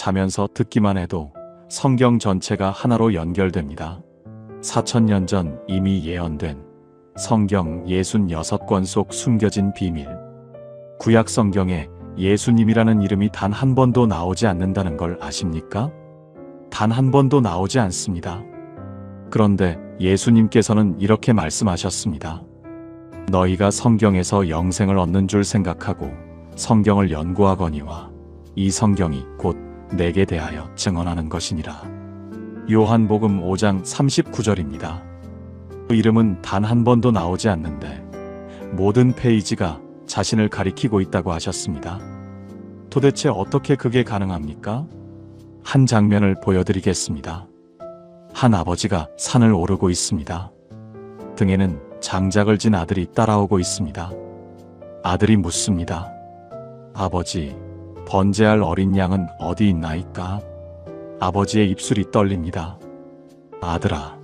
자면서 듣기만 해도 성경 전체가 하나로 연결됩니다. 4000년 전 이미 예언된 성경 66권 속 숨겨진 비밀. 구약 성경에 예수님이라는 이름이 단 한 번도 나오지 않는다는 걸 아십니까? 단 한 번도 나오지 않습니다. 그런데 예수님께서는 이렇게 말씀하셨습니다. 너희가 성경에서 영생을 얻는 줄 생각하고 성경을 연구하거니와 이 성경이 곧 내게 대하여 증언하는 것이니라. 요한복음 5장 39절입니다. 그 이름은 단 한 번도 나오지 않는데 모든 페이지가 자신을 가리키고 있다고 하셨습니다. 도대체 어떻게 그게 가능합니까? 한 장면을 보여드리겠습니다. 한 아버지가 산을 오르고 있습니다. 등에는 장작을 진 아들이 따라오고 있습니다. 아들이 묻습니다. 아버지, 번제할 어린 양은 어디 있나이까? 아버지의 입술이 떨립니다. 아들아,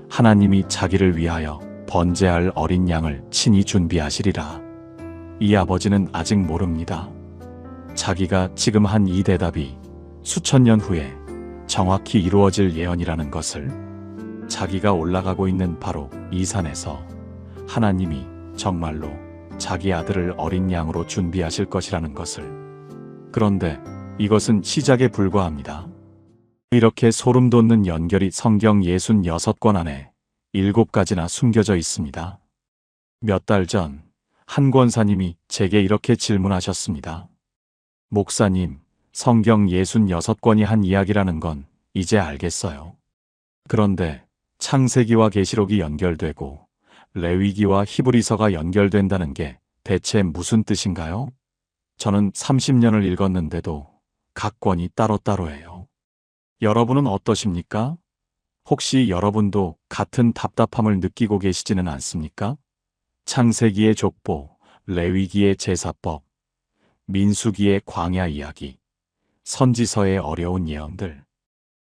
하나님이 자기를 위하여 번제할 어린 양을 친히 준비하시리라. 이 아버지는 아직 모릅니다. 자기가 지금 한 이 대답이 수천 년 후에 정확히 이루어질 예언이라는 것을, 자기가 올라가고 있는 바로 이 산에서 하나님이 정말로 자기 아들을 어린 양으로 준비하실 것이라는 것을. 그런데 이것은 시작에 불과합니다. 이렇게 소름 돋는 연결이 성경 66권 안에 7가지나 숨겨져 있습니다. 몇 달 전 한 권사님이 제게 이렇게 질문하셨습니다. 목사님, 성경 66권이 한 이야기라는 건 이제 알겠어요. 그런데 창세기와 계시록이 연결되고 레위기와 히브리서가 연결된다는 게 대체 무슨 뜻인가요? 저는 30년을 읽었는데도 각 권이 따로따로예요. 여러분은 어떠십니까? 혹시 여러분도 같은 답답함을 느끼고 계시지는 않습니까? 창세기의 족보, 레위기의 제사법, 민수기의 광야 이야기, 선지서의 어려운 예언들.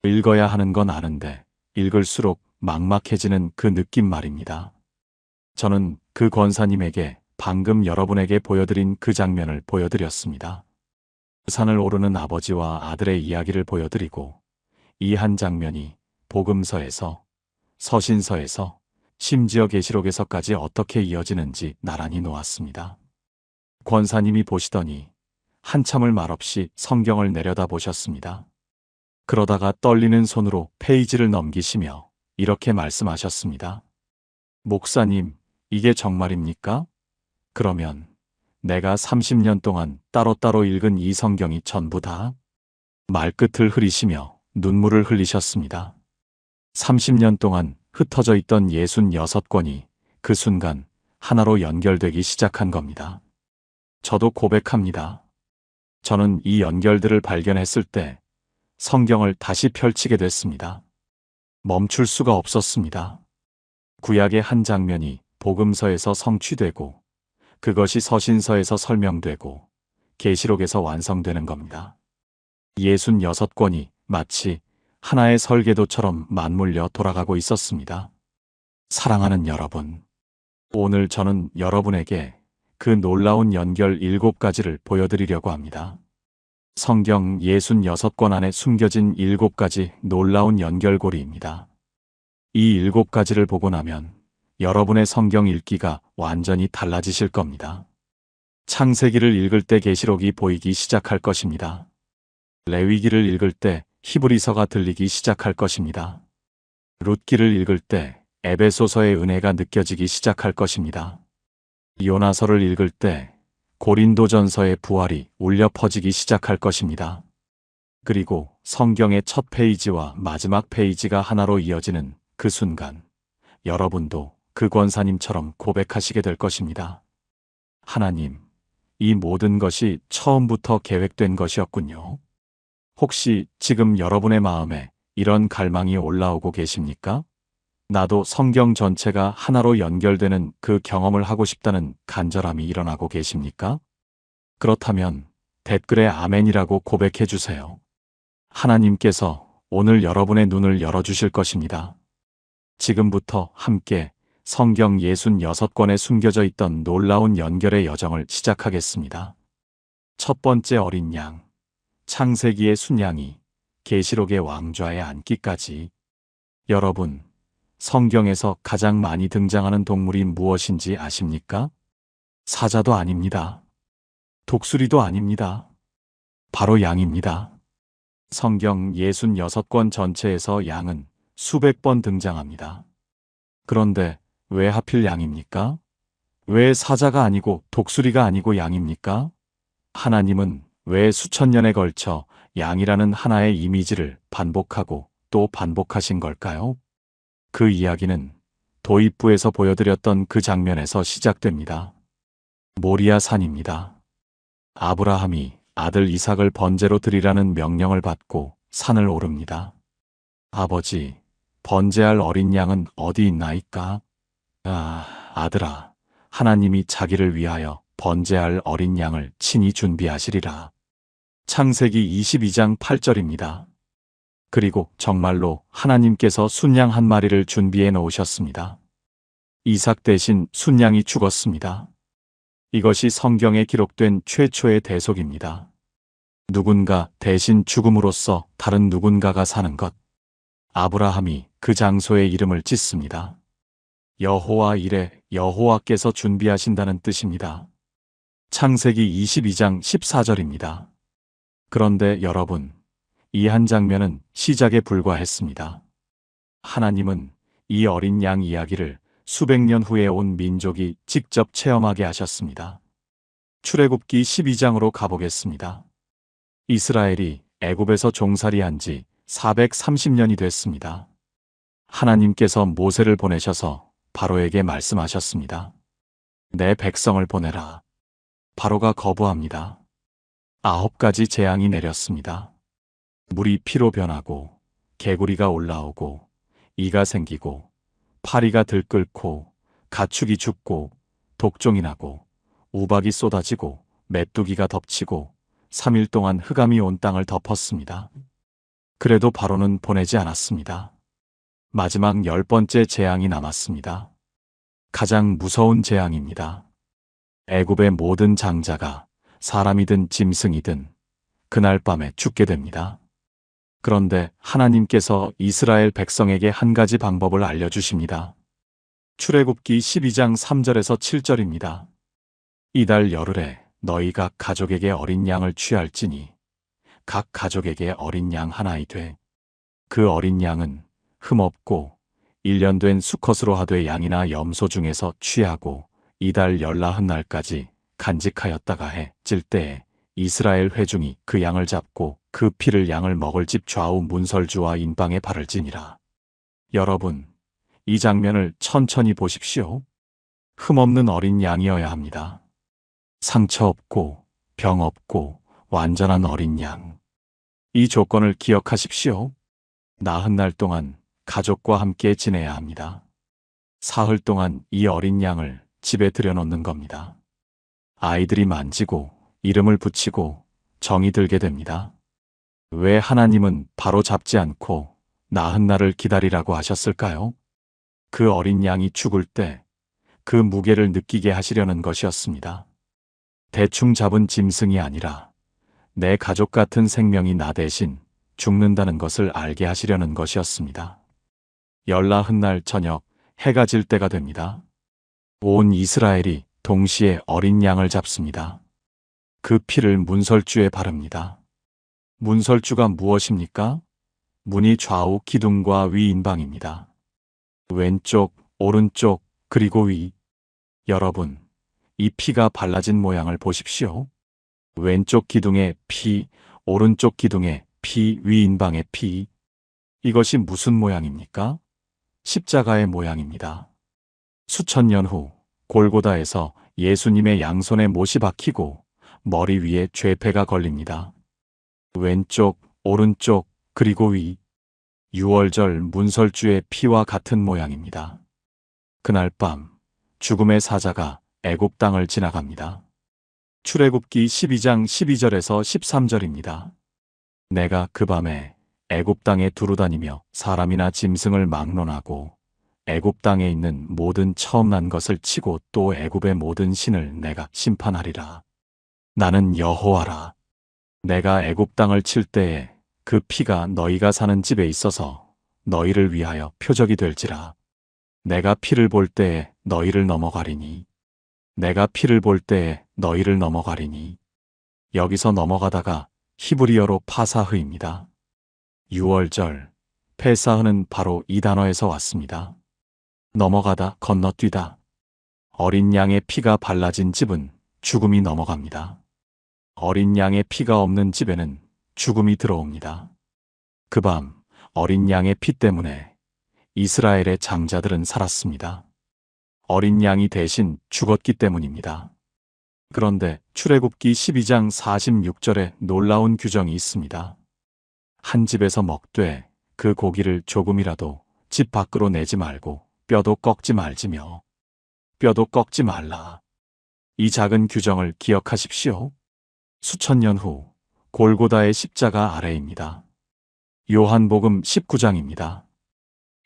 읽어야 하는 건 아는데 읽을수록 막막해지는 그 느낌 말입니다. 저는 그 권사님에게 방금 여러분에게 보여드린 그 장면을 보여드렸습니다. 산을 오르는 아버지와 아들의 이야기를 보여드리고 이 한 장면이 복음서에서, 서신서에서, 심지어 계시록에서까지 어떻게 이어지는지 나란히 놓았습니다. 권사님이 보시더니 한참을 말없이 성경을 내려다보셨습니다. 그러다가 떨리는 손으로 페이지를 넘기시며 이렇게 말씀하셨습니다. 목사님, 이게 정말입니까? 그러면 내가 30년 동안 따로따로 읽은 이 성경이 전부 다? 말끝을 흐리시며 눈물을 흘리셨습니다. 30년 동안 흩어져 있던 66권이 그 순간 하나로 연결되기 시작한 겁니다. 저도 고백합니다. 저는 이 연결들을 발견했을 때 성경을 다시 펼치게 됐습니다. 멈출 수가 없었습니다. 구약의 한 장면이 복음서에서 성취되고 그것이 서신서에서 설명되고 계시록에서 완성되는 겁니다. 66권이 마치 하나의 설계도처럼 맞물려 돌아가고 있었습니다. 사랑하는 여러분, 오늘 저는 여러분에게 그 놀라운 연결 7가지를 보여드리려고 합니다. 성경 66권 안에 숨겨진 7가지 놀라운 연결고리입니다. 이 7가지를 보고 나면 여러분의 성경 읽기가 완전히 달라지실 겁니다. 창세기를 읽을 때 계시록이 보이기 시작할 것입니다. 레위기를 읽을 때 히브리서가 들리기 시작할 것입니다. 룻기를 읽을 때 에베소서의 은혜가 느껴지기 시작할 것입니다. 요나서를 읽을 때 고린도전서의 부활이 울려 퍼지기 시작할 것입니다. 그리고 성경의 첫 페이지와 마지막 페이지가 하나로 이어지는 그 순간 여러분도 그 권사님처럼 고백하시게 될 것입니다. 하나님, 이 모든 것이 처음부터 계획된 것이었군요. 혹시 지금 여러분의 마음에 이런 갈망이 올라오고 계십니까? 나도 성경 전체가 하나로 연결되는 그 경험을 하고 싶다는 간절함이 일어나고 계십니까? 그렇다면 댓글에 아멘이라고 고백해 주세요. 하나님께서 오늘 여러분의 눈을 열어주실 것입니다. 지금부터 함께 성경 66권에 숨겨져 있던 놀라운 연결의 여정을 시작하겠습니다. 첫 번째 어린 양, 창세기의 순양이 계시록의 왕좌에 앉기까지. 여러분, 성경에서 가장 많이 등장하는 동물이 무엇인지 아십니까? 사자도 아닙니다. 독수리도 아닙니다. 바로 양입니다. 성경 66권 전체에서 양은 수백 번 등장합니다. 그런데 왜 하필 양입니까? 왜 사자가 아니고 독수리가 아니고 양입니까? 하나님은 왜 수천 년에 걸쳐 양이라는 하나의 이미지를 반복하고 또 반복하신 걸까요? 그 이야기는 도입부에서 보여드렸던 그 장면에서 시작됩니다. 모리아 산입니다. 아브라함이 아들 이삭을 번제로 드리라는 명령을 받고 산을 오릅니다. 아버지, 번제할 어린 양은 어디 있나이까? 아들아, 하나님이 자기를 위하여 번제할 어린 양을 친히 준비하시리라. 창세기 22장 8절입니다. 그리고 정말로 하나님께서 순양 한 마리를 준비해 놓으셨습니다. 이삭 대신 순양이 죽었습니다. 이것이 성경에 기록된 최초의 대속입니다. 누군가 대신 죽음으로써 다른 누군가가 사는 것. 아브라함이 그 장소에 이름을 짓습니다. 여호와 이레, 여호와께서 준비하신다는 뜻입니다. 창세기 22장 14절입니다. 그런데 여러분, 이 한 장면은 시작에 불과했습니다. 하나님은 이 어린 양 이야기를 수백 년 후에 온 민족이 직접 체험하게 하셨습니다. 출애굽기 12장으로 가보겠습니다. 이스라엘이 애굽에서 종살이한 지 430년이 됐습니다. 하나님께서 모세를 보내셔서 바로에게 말씀하셨습니다. 내 백성을 보내라. 바로가 거부합니다. 9가지 재앙이 내렸습니다. 물이 피로 변하고 개구리가 올라오고 이가 생기고 파리가 들끓고 가축이 죽고 독종이 나고 우박이 쏟아지고 메뚜기가 덮치고 3일 동안 흑암이 온 땅을 덮었습니다. 그래도 바로는 보내지 않았습니다. 마지막 10번째 재앙이 남았습니다. 가장 무서운 재앙입니다. 애굽의 모든 장자가 사람이든 짐승이든 그날 밤에 죽게 됩니다. 그런데 하나님께서 이스라엘 백성에게 한 가지 방법을 알려주십니다. 출애굽기 12장 3절에서 7절입니다. 이달 열흘에 너희 각 가족에게 어린 양을 취할지니 각 가족에게 어린 양 하나이 돼. 그 어린 양은 흠없고 1년 된 수컷으로 하되 양이나 염소 중에서 취하고 이달 열나흔 날까지 간직하였다가 해 질 때에 이스라엘 회중이 그 양을 잡고 그 피를 양을 먹을 집 좌우 문설주와 인방에 바를지니라. 여러분, 이 장면을 천천히 보십시오. 흠없는 어린 양이어야 합니다. 상처 없고 병 없고 완전한 어린 양. 이 조건을 기억하십시오. 나흔 날 동안 가족과 함께 지내야 합니다. 사흘 동안 이 어린 양을 집에 들여놓는 겁니다. 아이들이 만지고 이름을 붙이고 정이 들게 됩니다. 왜 하나님은 바로 잡지 않고 나흔 날을 기다리라고 하셨을까요? 그 어린 양이 죽을 때 그 무게를 느끼게 하시려는 것이었습니다. 대충 잡은 짐승이 아니라 내 가족 같은 생명이 나 대신 죽는다는 것을 알게 하시려는 것이었습니다. 열나흔 날 저녁 해가 질 때가 됩니다. 온 이스라엘이 동시에 어린 양을 잡습니다. 그 피를 문설주에 바릅니다. 문설주가 무엇입니까? 문이 좌우 기둥과 위 인방입니다. 왼쪽, 오른쪽, 그리고 위. 여러분, 이 피가 발라진 모양을 보십시오. 왼쪽 기둥의 피, 오른쪽 기둥의 피, 위 인방의 피. 이것이 무슨 모양입니까? 십자가의 모양입니다. 수천 년 후 골고다에서 예수님의 양손에 못이 박히고 머리 위에 죄패가 걸립니다. 왼쪽, 오른쪽, 그리고 위. 유월절 문설주의 피와 같은 모양입니다. 그날 밤 죽음의 사자가 애굽 땅을 지나갑니다. 출애굽기 12장 12절에서 13절입니다. 내가 그 밤에 애굽 땅에 두루다니며 사람이나 짐승을 막론하고 애굽 땅에 있는 모든 처음 난 것을 치고 또 애굽의 모든 신을 내가 심판하리라. 나는 여호와라. 내가 애굽 땅을 칠 때에 그 피가 너희가 사는 집에 있어서 너희를 위하여 표적이 될지라. 내가 피를 볼 때에 너희를 넘어가리니. 내가 피를 볼 때에 너희를 넘어가리니. 여기서 넘어가다가 히브리어로 파사흐입니다. 유월절, 페사흐는 바로 이 단어에서 왔습니다. 넘어가다, 건너뛰다. 어린 양의 피가 발라진 집은 죽음이 넘어갑니다. 어린 양의 피가 없는 집에는 죽음이 들어옵니다. 그 밤 어린 양의 피 때문에 이스라엘의 장자들은 살았습니다. 어린 양이 대신 죽었기 때문입니다. 그런데 출애굽기 12장 46절에 놀라운 규정이 있습니다. 한 집에서 먹되 그 고기를 조금이라도 집 밖으로 내지 말고 뼈도 꺾지 말지며. 뼈도 꺾지 말라. 이 작은 규정을 기억하십시오. 수천 년 후 골고다의 십자가 아래입니다. 요한복음 19장입니다.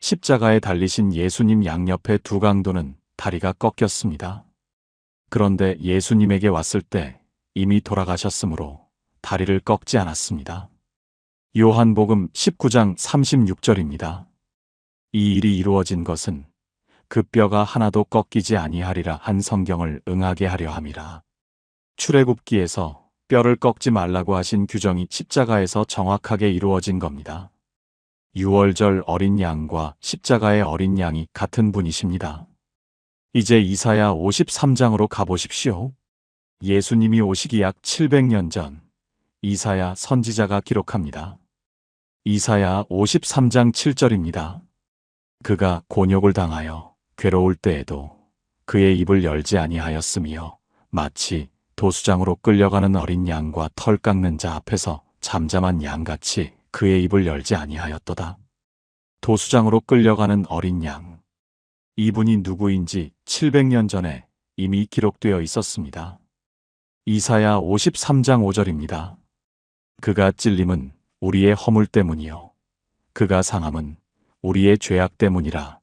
십자가에 달리신 예수님 양옆의 두 강도는 다리가 꺾였습니다. 그런데 예수님에게 왔을 때 이미 돌아가셨으므로 다리를 꺾지 않았습니다. 요한복음 19장 36절입니다. 이 일이 이루어진 것은 그 뼈가 하나도 꺾이지 아니하리라 한 성경을 응하게 하려 함이라. 출애굽기에서 뼈를 꺾지 말라고 하신 규정이 십자가에서 정확하게 이루어진 겁니다. 유월절 어린 양과 십자가의 어린 양이 같은 분이십니다. 이제 이사야 53장으로 가보십시오. 예수님이 오시기 약 700년 전 이사야 선지자가 기록합니다. 이사야 53장 7절입니다. 그가 곤욕을 당하여 괴로울 때에도 그의 입을 열지 아니하였으며 마치 도수장으로 끌려가는 어린 양과 털 깎는 자 앞에서 잠잠한 양같이 그의 입을 열지 아니하였도다. 도수장으로 끌려가는 어린 양. 이분이 누구인지 700년 전에 이미 기록되어 있었습니다. 이사야 53장 5절입니다. 그가 찔림은 우리의 허물 때문이요 그가 상함은 우리의 죄악 때문이라.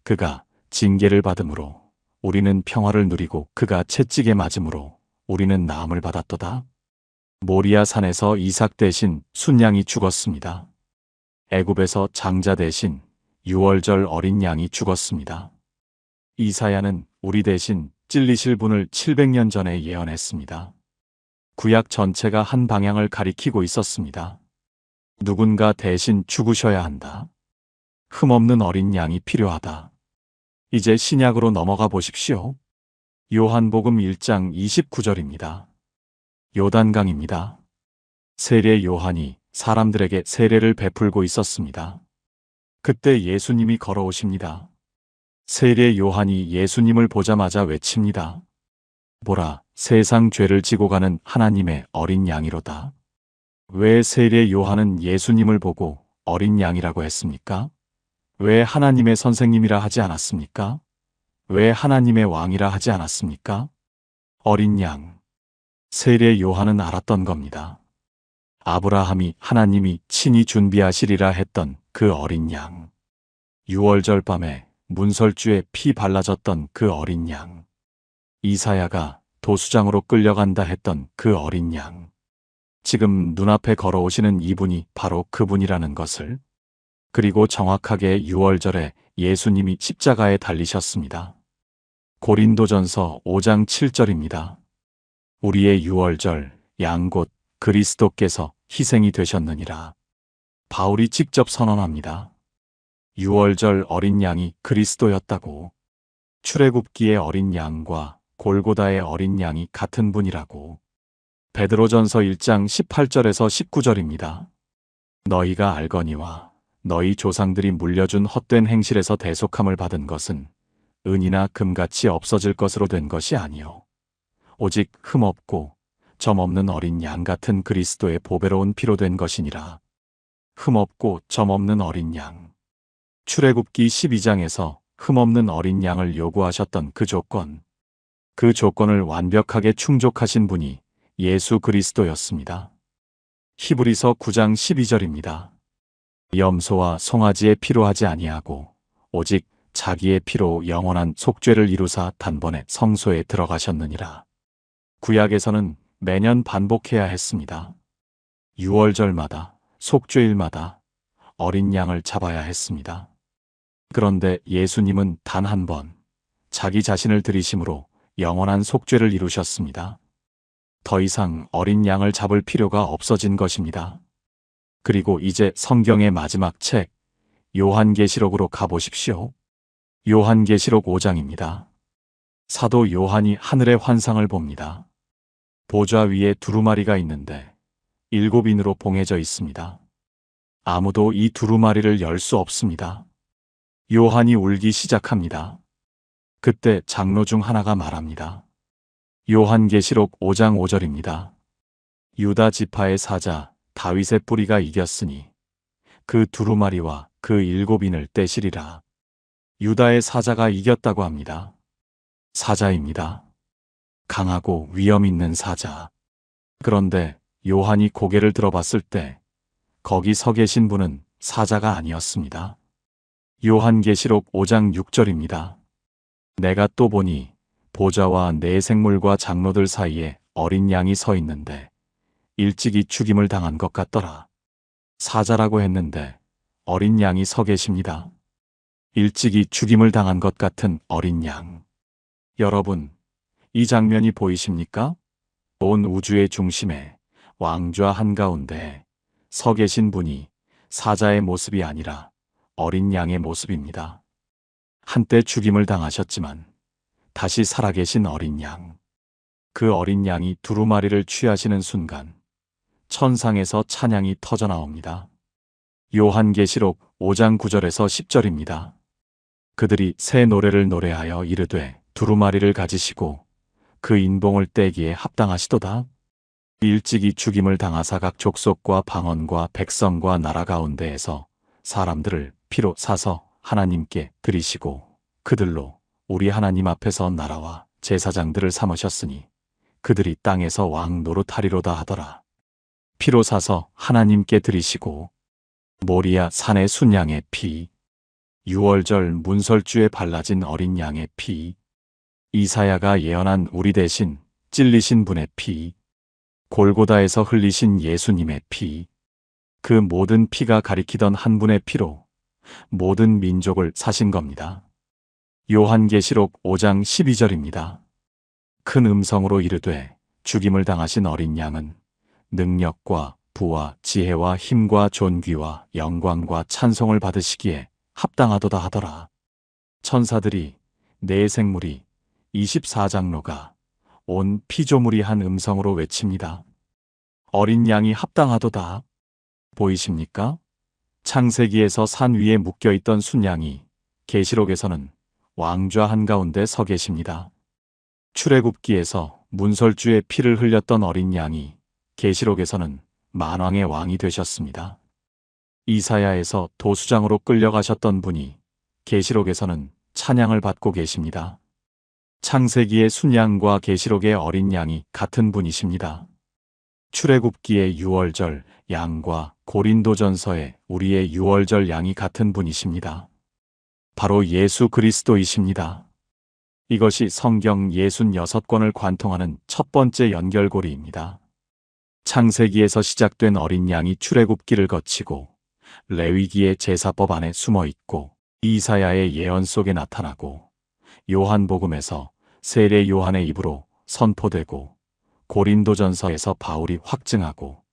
그가 징계를 받음으로 우리는 평화를 누리고 그가 채찍에 맞음으로 우리는 나음을 받았도다. 모리아 산에서 이삭 대신 순양이 죽었습니다. 애굽에서 장자 대신 유월절 어린 양이 죽었습니다. 이사야는 우리 대신 찔리실 분을 700년 전에 예언했습니다. 구약 전체가 한 방향을 가리키고 있었습니다. 누군가 대신 죽으셔야 한다. 흠없는 어린 양이 필요하다. 이제 신약으로 넘어가 보십시오. 요한복음 1장 29절입니다. 요단강입니다. 세례 요한이 사람들에게 세례를 베풀고 있었습니다. 그때 예수님이 걸어오십니다. 세례 요한이 예수님을 보자마자 외칩니다. 보라, 세상 죄를 지고 가는 하나님의 어린 양이로다. 왜 세례 요한은 예수님을 보고 어린 양이라고 했습니까? 왜 하나님의 선생님이라 하지 않았습니까? 왜 하나님의 왕이라 하지 않았습니까? 어린 양. 세례 요한은 알았던 겁니다. 아브라함이 하나님이 친히 준비하시리라 했던 그 어린 양. 유월절 밤에 문설주에 피 발라졌던 그 어린 양. 이사야가 도수장으로 끌려간다 했던 그 어린 양. 지금 눈앞에 걸어오시는 이분이 바로 그분이라는 것을. 그리고 정확하게 유월절에 예수님이 십자가에 달리셨습니다. 고린도전서 5장 7절입니다. 우리의 유월절 양 곧 그리스도께서 희생이 되셨느니라. 바울이 직접 선언합니다. 유월절 어린 양이 그리스도였다고. 출애굽기의 어린 양과 골고다의 어린 양이 같은 분이라고. 베드로전서 1장 18절에서 19절입니다. 너희가 알거니와 너희 조상들이 물려준 헛된 행실에서 대속함을 받은 것은 은이나 금같이 없어질 것으로 된 것이 아니요 오직 흠없고 점없는 어린 양 같은 그리스도의 보배로운 피로 된 것이니라. 흠없고 점없는 어린 양. 출애굽기 12장에서 흠없는 어린 양을 요구하셨던 그 조건. 그 조건을 완벽하게 충족하신 분이 예수 그리스도였습니다. 히브리서 9장 12절입니다. 염소와 송아지의 피로 하지 아니하고 오직 자기의 피로 영원한 속죄를 이루사 단번에 성소에 들어가셨느니라. 구약에서는 매년 반복해야 했습니다. 유월절마다 속죄일마다 어린 양을 잡아야 했습니다. 그런데 예수님은 단 한 번 자기 자신을 들이심으로 영원한 속죄를 이루셨습니다. 더 이상 어린 양을 잡을 필요가 없어진 것입니다. 그리고 이제 성경의 마지막 책 요한계시록으로 가보십시오. 요한계시록 5장입니다. 사도 요한이 하늘의 환상을 봅니다. 보좌 위에 두루마리가 있는데 7인으로 봉해져 있습니다. 아무도 이 두루마리를 열 수 없습니다. 요한이 울기 시작합니다. 그때 장로 중 하나가 말합니다. 요한계시록 5장 5절입니다. 유다 지파의 사자 다윗의 뿌리가 이겼으니 그 두루마리와 그 7인을 떼시리라. 유다의 사자가 이겼다고 합니다. 사자입니다. 강하고 위험 있는 사자. 그런데 요한이 고개를 들어봤을 때 거기 서 계신 분은 사자가 아니었습니다. 요한계시록 5장 6절입니다. 내가 또 보니 보좌와 네 생물과 장로들 사이에 어린 양이 서 있는데 일찍이 죽임을 당한 것 같더라. 사자라고 했는데 어린 양이 서 계십니다. 일찍이 죽임을 당한 것 같은 어린 양. 여러분, 이 장면이 보이십니까? 온 우주의 중심에 왕좌 한가운데 서 계신 분이 사자의 모습이 아니라 어린 양의 모습입니다. 한때 죽임을 당하셨지만 다시 살아계신 어린 양. 그 어린 양이 두루마리를 취하시는 순간 천상에서 찬양이 터져나옵니다. 요한계시록 5장 9절에서 10절입니다. 그들이 새 노래를 노래하여 이르되 두루마리를 가지시고 그 인봉을 떼기에 합당하시도다. 일찍이 죽임을 당하사 각 족속과 방언과 백성과 나라 가운데에서 사람들을 피로 사서 하나님께 드리시고 그들로 우리 하나님 앞에서 나라와 제사장들을 삼으셨으니 그들이 땅에서 왕 노릇하리로다 하더라. 피로 사서 하나님께 드리시고 모리아 산의 순양의 피, 유월절 문설주에 발라진 어린 양의 피, 이사야가 예언한 우리 대신 찔리신 분의 피, 골고다에서 흘리신 예수님의 피, 그 모든 피가 가리키던 한 분의 피로 모든 민족을 사신 겁니다. 요한계시록 5장 12절입니다. 큰 음성으로 이르되 죽임을 당하신 어린 양은 능력과 부와 지혜와 힘과 존귀와 영광과 찬송을 받으시기에 합당하도다 하더라. 천사들이 네 생물이 24장로가 온 피조물이 한 음성으로 외칩니다. 어린 양이 합당하도다. 보이십니까? 창세기에서 산 위에 묶여있던 순양이 계시록에서는 왕좌 한가운데 서 계십니다. 출애굽기에서 문설주의 피를 흘렸던 어린 양이 계시록에서는 만왕의 왕이 되셨습니다. 이사야에서 도수장으로 끌려가셨던 분이 계시록에서는 찬양을 받고 계십니다. 창세기의 순양과 계시록의 어린 양이 같은 분이십니다. 출애굽기의 유월절 양과 고린도전서의 우리의 유월절 양이 같은 분이십니다. 바로 예수 그리스도이십니다. 이것이 성경 66권을 관통하는 첫 번째 연결고리입니다. 창세기에서 시작된 어린 양이 출애굽기를 거치고 레위기의 제사법 안에 숨어 있고 이사야의 예언 속에 나타나고 요한복음에서 세례 요한의 입으로 선포되고 고린도전서에서 바울이 확증하고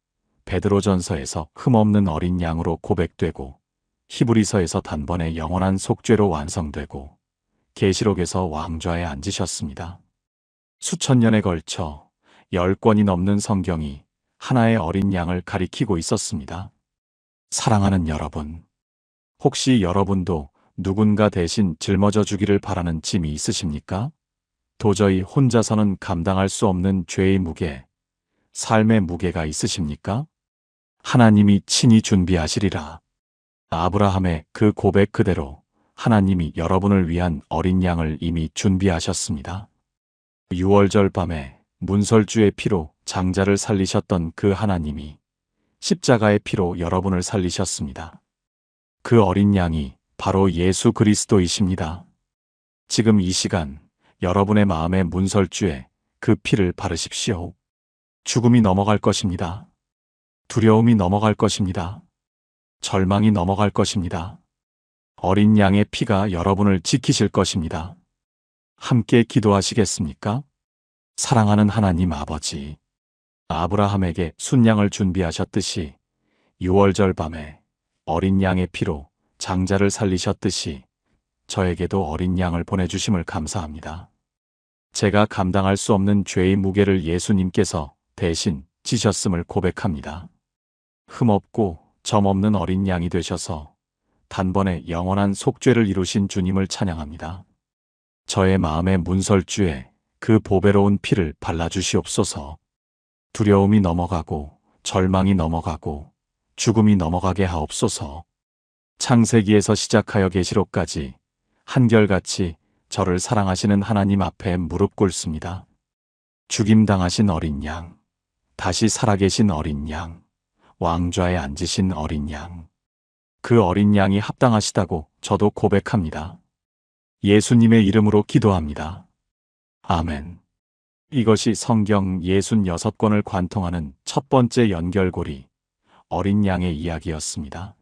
베드로전서에서 흠없는 어린 양으로 고백되고 히브리서에서 단번에 영원한 속죄로 완성되고 계시록에서 왕좌에 앉으셨습니다. 수천 년에 걸쳐 10권이 넘는 성경이 하나의 어린 양을 가리키고 있었습니다. 사랑하는 여러분, 혹시 여러분도 누군가 대신 짊어져 주기를 바라는 짐이 있으십니까? 도저히 혼자서는 감당할 수 없는 죄의 무게, 삶의 무게가 있으십니까? 하나님이 친히 준비하시리라. 아브라함의 그 고백 그대로 하나님이 여러분을 위한 어린 양을 이미 준비하셨습니다. 유월절 밤에 문설주의 피로 장자를 살리셨던 그 하나님이 십자가의 피로 여러분을 살리셨습니다. 그 어린 양이 바로 예수 그리스도이십니다. 지금 이 시간 여러분의 마음의 문설주에 그 피를 바르십시오. 죽음이 넘어갈 것입니다. 두려움이 넘어갈 것입니다. 절망이 넘어갈 것입니다. 어린 양의 피가 여러분을 지키실 것입니다. 함께 기도하시겠습니까? 사랑하는 하나님 아버지, 아브라함에게 순양을 준비하셨듯이 6월절 밤에 어린 양의 피로 장자를 살리셨듯이 저에게도 어린 양을 보내주심을 감사합니다. 제가 감당할 수 없는 죄의 무게를 예수님께서 대신 지셨음을 고백합니다. 흠없고 점없는 어린 양이 되셔서 단번에 영원한 속죄를 이루신 주님을 찬양합니다. 저의 마음의 문설주에 그 보배로운 피를 발라주시옵소서. 두려움이 넘어가고 절망이 넘어가고 죽음이 넘어가게 하옵소서. 창세기에서 시작하여 계시록까지 한결같이 저를 사랑하시는 하나님 앞에 무릎 꿇습니다. 죽임당하신 어린 양, 다시 살아계신 어린 양, 왕좌에 앉으신 어린 양. 그 어린 양이 합당하시다고 저도 고백합니다. 예수님의 이름으로 기도합니다. 아멘. 이것이 성경 66권을 관통하는 첫 번째 연결고리, 어린 양의 이야기였습니다.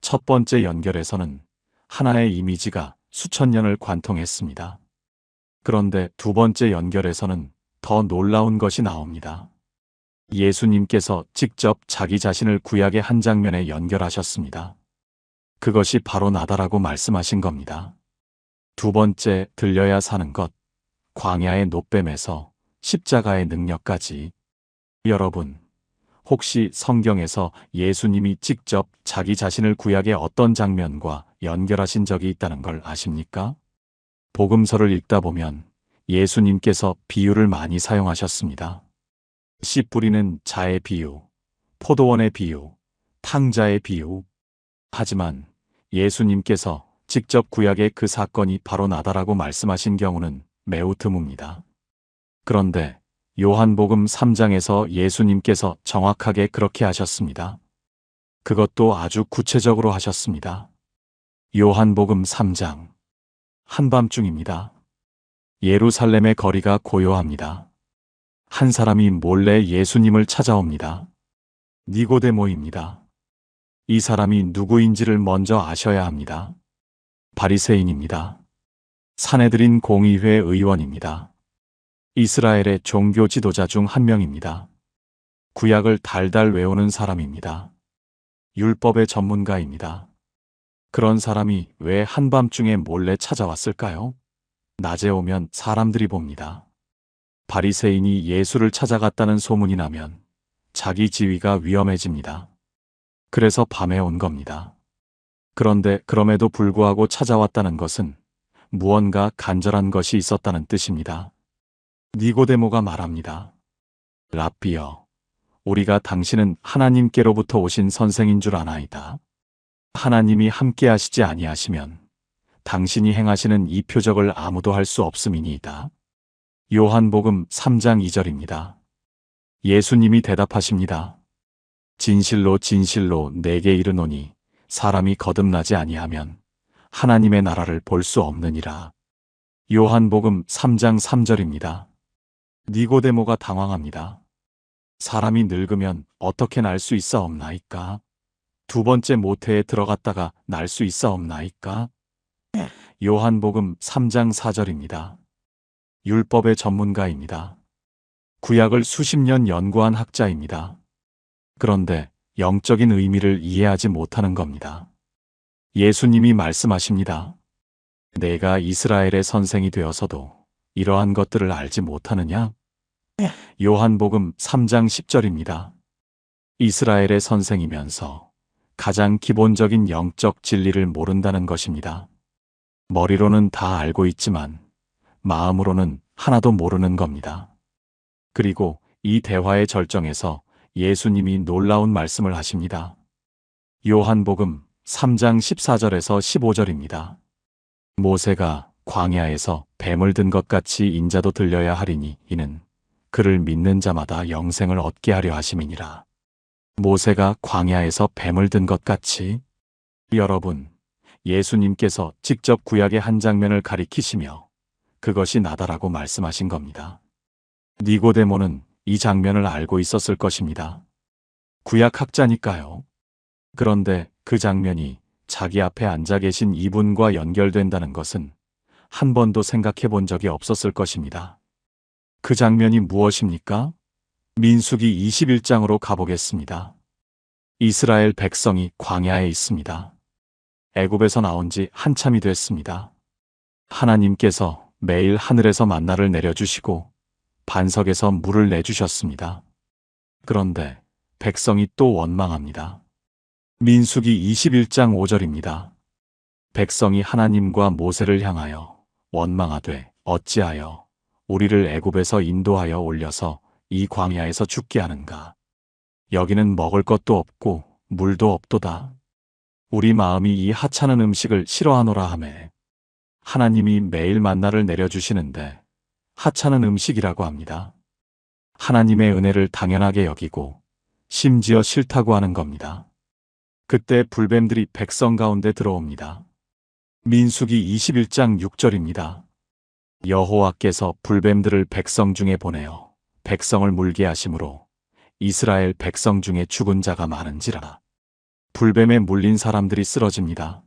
첫 번째 연결에서는 하나의 이미지가 수천 년을 관통했습니다. 그런데 두 번째 연결에서는 더 놀라운 것이 나옵니다. 예수님께서 직접 자기 자신을 구약의 한 장면에 연결하셨습니다. 그것이 바로 나다라고 말씀하신 겁니다. 두 번째 들려야 사는 것, 광야의 노뱀에서 십자가의 능력까지. 여러분, 혹시 성경에서 예수님이 직접 자기 자신을 구약의 어떤 장면과 연결하신 적이 있다는 걸 아십니까? 복음서를 읽다 보면 예수님께서 비유를 많이 사용하셨습니다. 씨 뿌리는 자의 비유, 포도원의 비유, 탕자의 비유. 하지만 예수님께서 직접 구약의 그 사건이 바로 나다라고 말씀하신 경우는 매우 드뭅니다. 그런데 요한복음 3장에서 예수님께서 정확하게 그렇게 하셨습니다. 그것도 아주 구체적으로 하셨습니다. 요한복음 3장. 한밤중입니다. 예루살렘의 거리가 고요합니다. 한 사람이 몰래 예수님을 찾아옵니다. 니고데모입니다. 이 사람이 누구인지를 먼저 아셔야 합니다. 바리새인입니다. 산헤드린 공의회 의원입니다. 이스라엘의 종교 지도자 중 한 명입니다. 구약을 달달 외우는 사람입니다. 율법의 전문가입니다. 그런 사람이 왜 한밤중에 몰래 찾아왔을까요? 낮에 오면 사람들이 봅니다. 바리새인이 예수를 찾아갔다는 소문이 나면 자기 지위가 위험해집니다. 그래서 밤에 온 겁니다. 그런데 그럼에도 불구하고 찾아왔다는 것은 무언가 간절한 것이 있었다는 뜻입니다. 니고데모가 말합니다. 랍비여, 우리가 당신은 하나님께로부터 오신 선생인 줄 아나이다. 하나님이 함께 하시지 아니하시면 당신이 행하시는 이 표적을 아무도 할 수 없음이니이다. 요한복음 3장 2절입니다. 예수님이 대답하십니다. 진실로 진실로 내게 이르노니 사람이 거듭나지 아니하면 하나님의 나라를 볼 수 없느니라. 요한복음 3장 3절입니다. 니고데모가 당황합니다. 사람이 늙으면 어떻게 날 수 있사옵나이까? 두 번째 모태에 들어갔다가 날 수 있사옵나이까? 요한복음 3장 4절입니다. 율법의 전문가입니다. 구약을 수십 년 연구한 학자입니다. 그런데 영적인 의미를 이해하지 못하는 겁니다. 예수님이 말씀하십니다. 내가 이스라엘의 선생이 되어서도 이러한 것들을 알지 못하느냐? 요한복음 3장 10절입니다. 이스라엘의 선생이면서 가장 기본적인 영적 진리를 모른다는 것입니다. 머리로는 다 알고 있지만 마음으로는 하나도 모르는 겁니다. 그리고 이 대화의 절정에서 예수님이 놀라운 말씀을 하십니다. 요한복음 3장 14절에서 15절입니다. 모세가 광야에서 뱀을 든 것 같이 인자도 들려야 하리니 이는 그를 믿는 자마다 영생을 얻게 하려 하심이니라. 모세가 광야에서 뱀을 든 것 같이. 여러분, 예수님께서 직접 구약의 한 장면을 가리키시며 그것이 나다라고 말씀하신 겁니다. 니고데모는 이 장면을 알고 있었을 것입니다. 구약학자니까요. 그런데 그 장면이 자기 앞에 앉아 계신 이분과 연결된다는 것은 한 번도 생각해 본 적이 없었을 것입니다. 그 장면이 무엇입니까? 민수기 21장으로 가보겠습니다. 이스라엘 백성이 광야에 있습니다. 애굽에서 나온 지 한참이 됐습니다. 하나님께서 매일 하늘에서 만나를 내려주시고 반석에서 물을 내주셨습니다. 그런데 백성이 또 원망합니다. 민수기 21장 5절입니다. 백성이 하나님과 모세를 향하여 원망하되 어찌하여 우리를 애굽에서 인도하여 올려서 이 광야에서 죽게 하는가. 여기는 먹을 것도 없고 물도 없도다. 우리 마음이 이 하찮은 음식을 싫어하노라 하매 하나님이 매일 만나를 내려주시는데 하찮은 음식이라고 합니다. 하나님의 은혜를 당연하게 여기고 심지어 싫다고 하는 겁니다. 그때 불뱀들이 백성 가운데 들어옵니다. 민수기 21장 6절입니다. 여호와께서 불뱀들을 백성 중에 보내어 백성을 물게 하심으로 이스라엘 백성 중에 죽은 자가 많은지라. 불뱀에 물린 사람들이 쓰러집니다.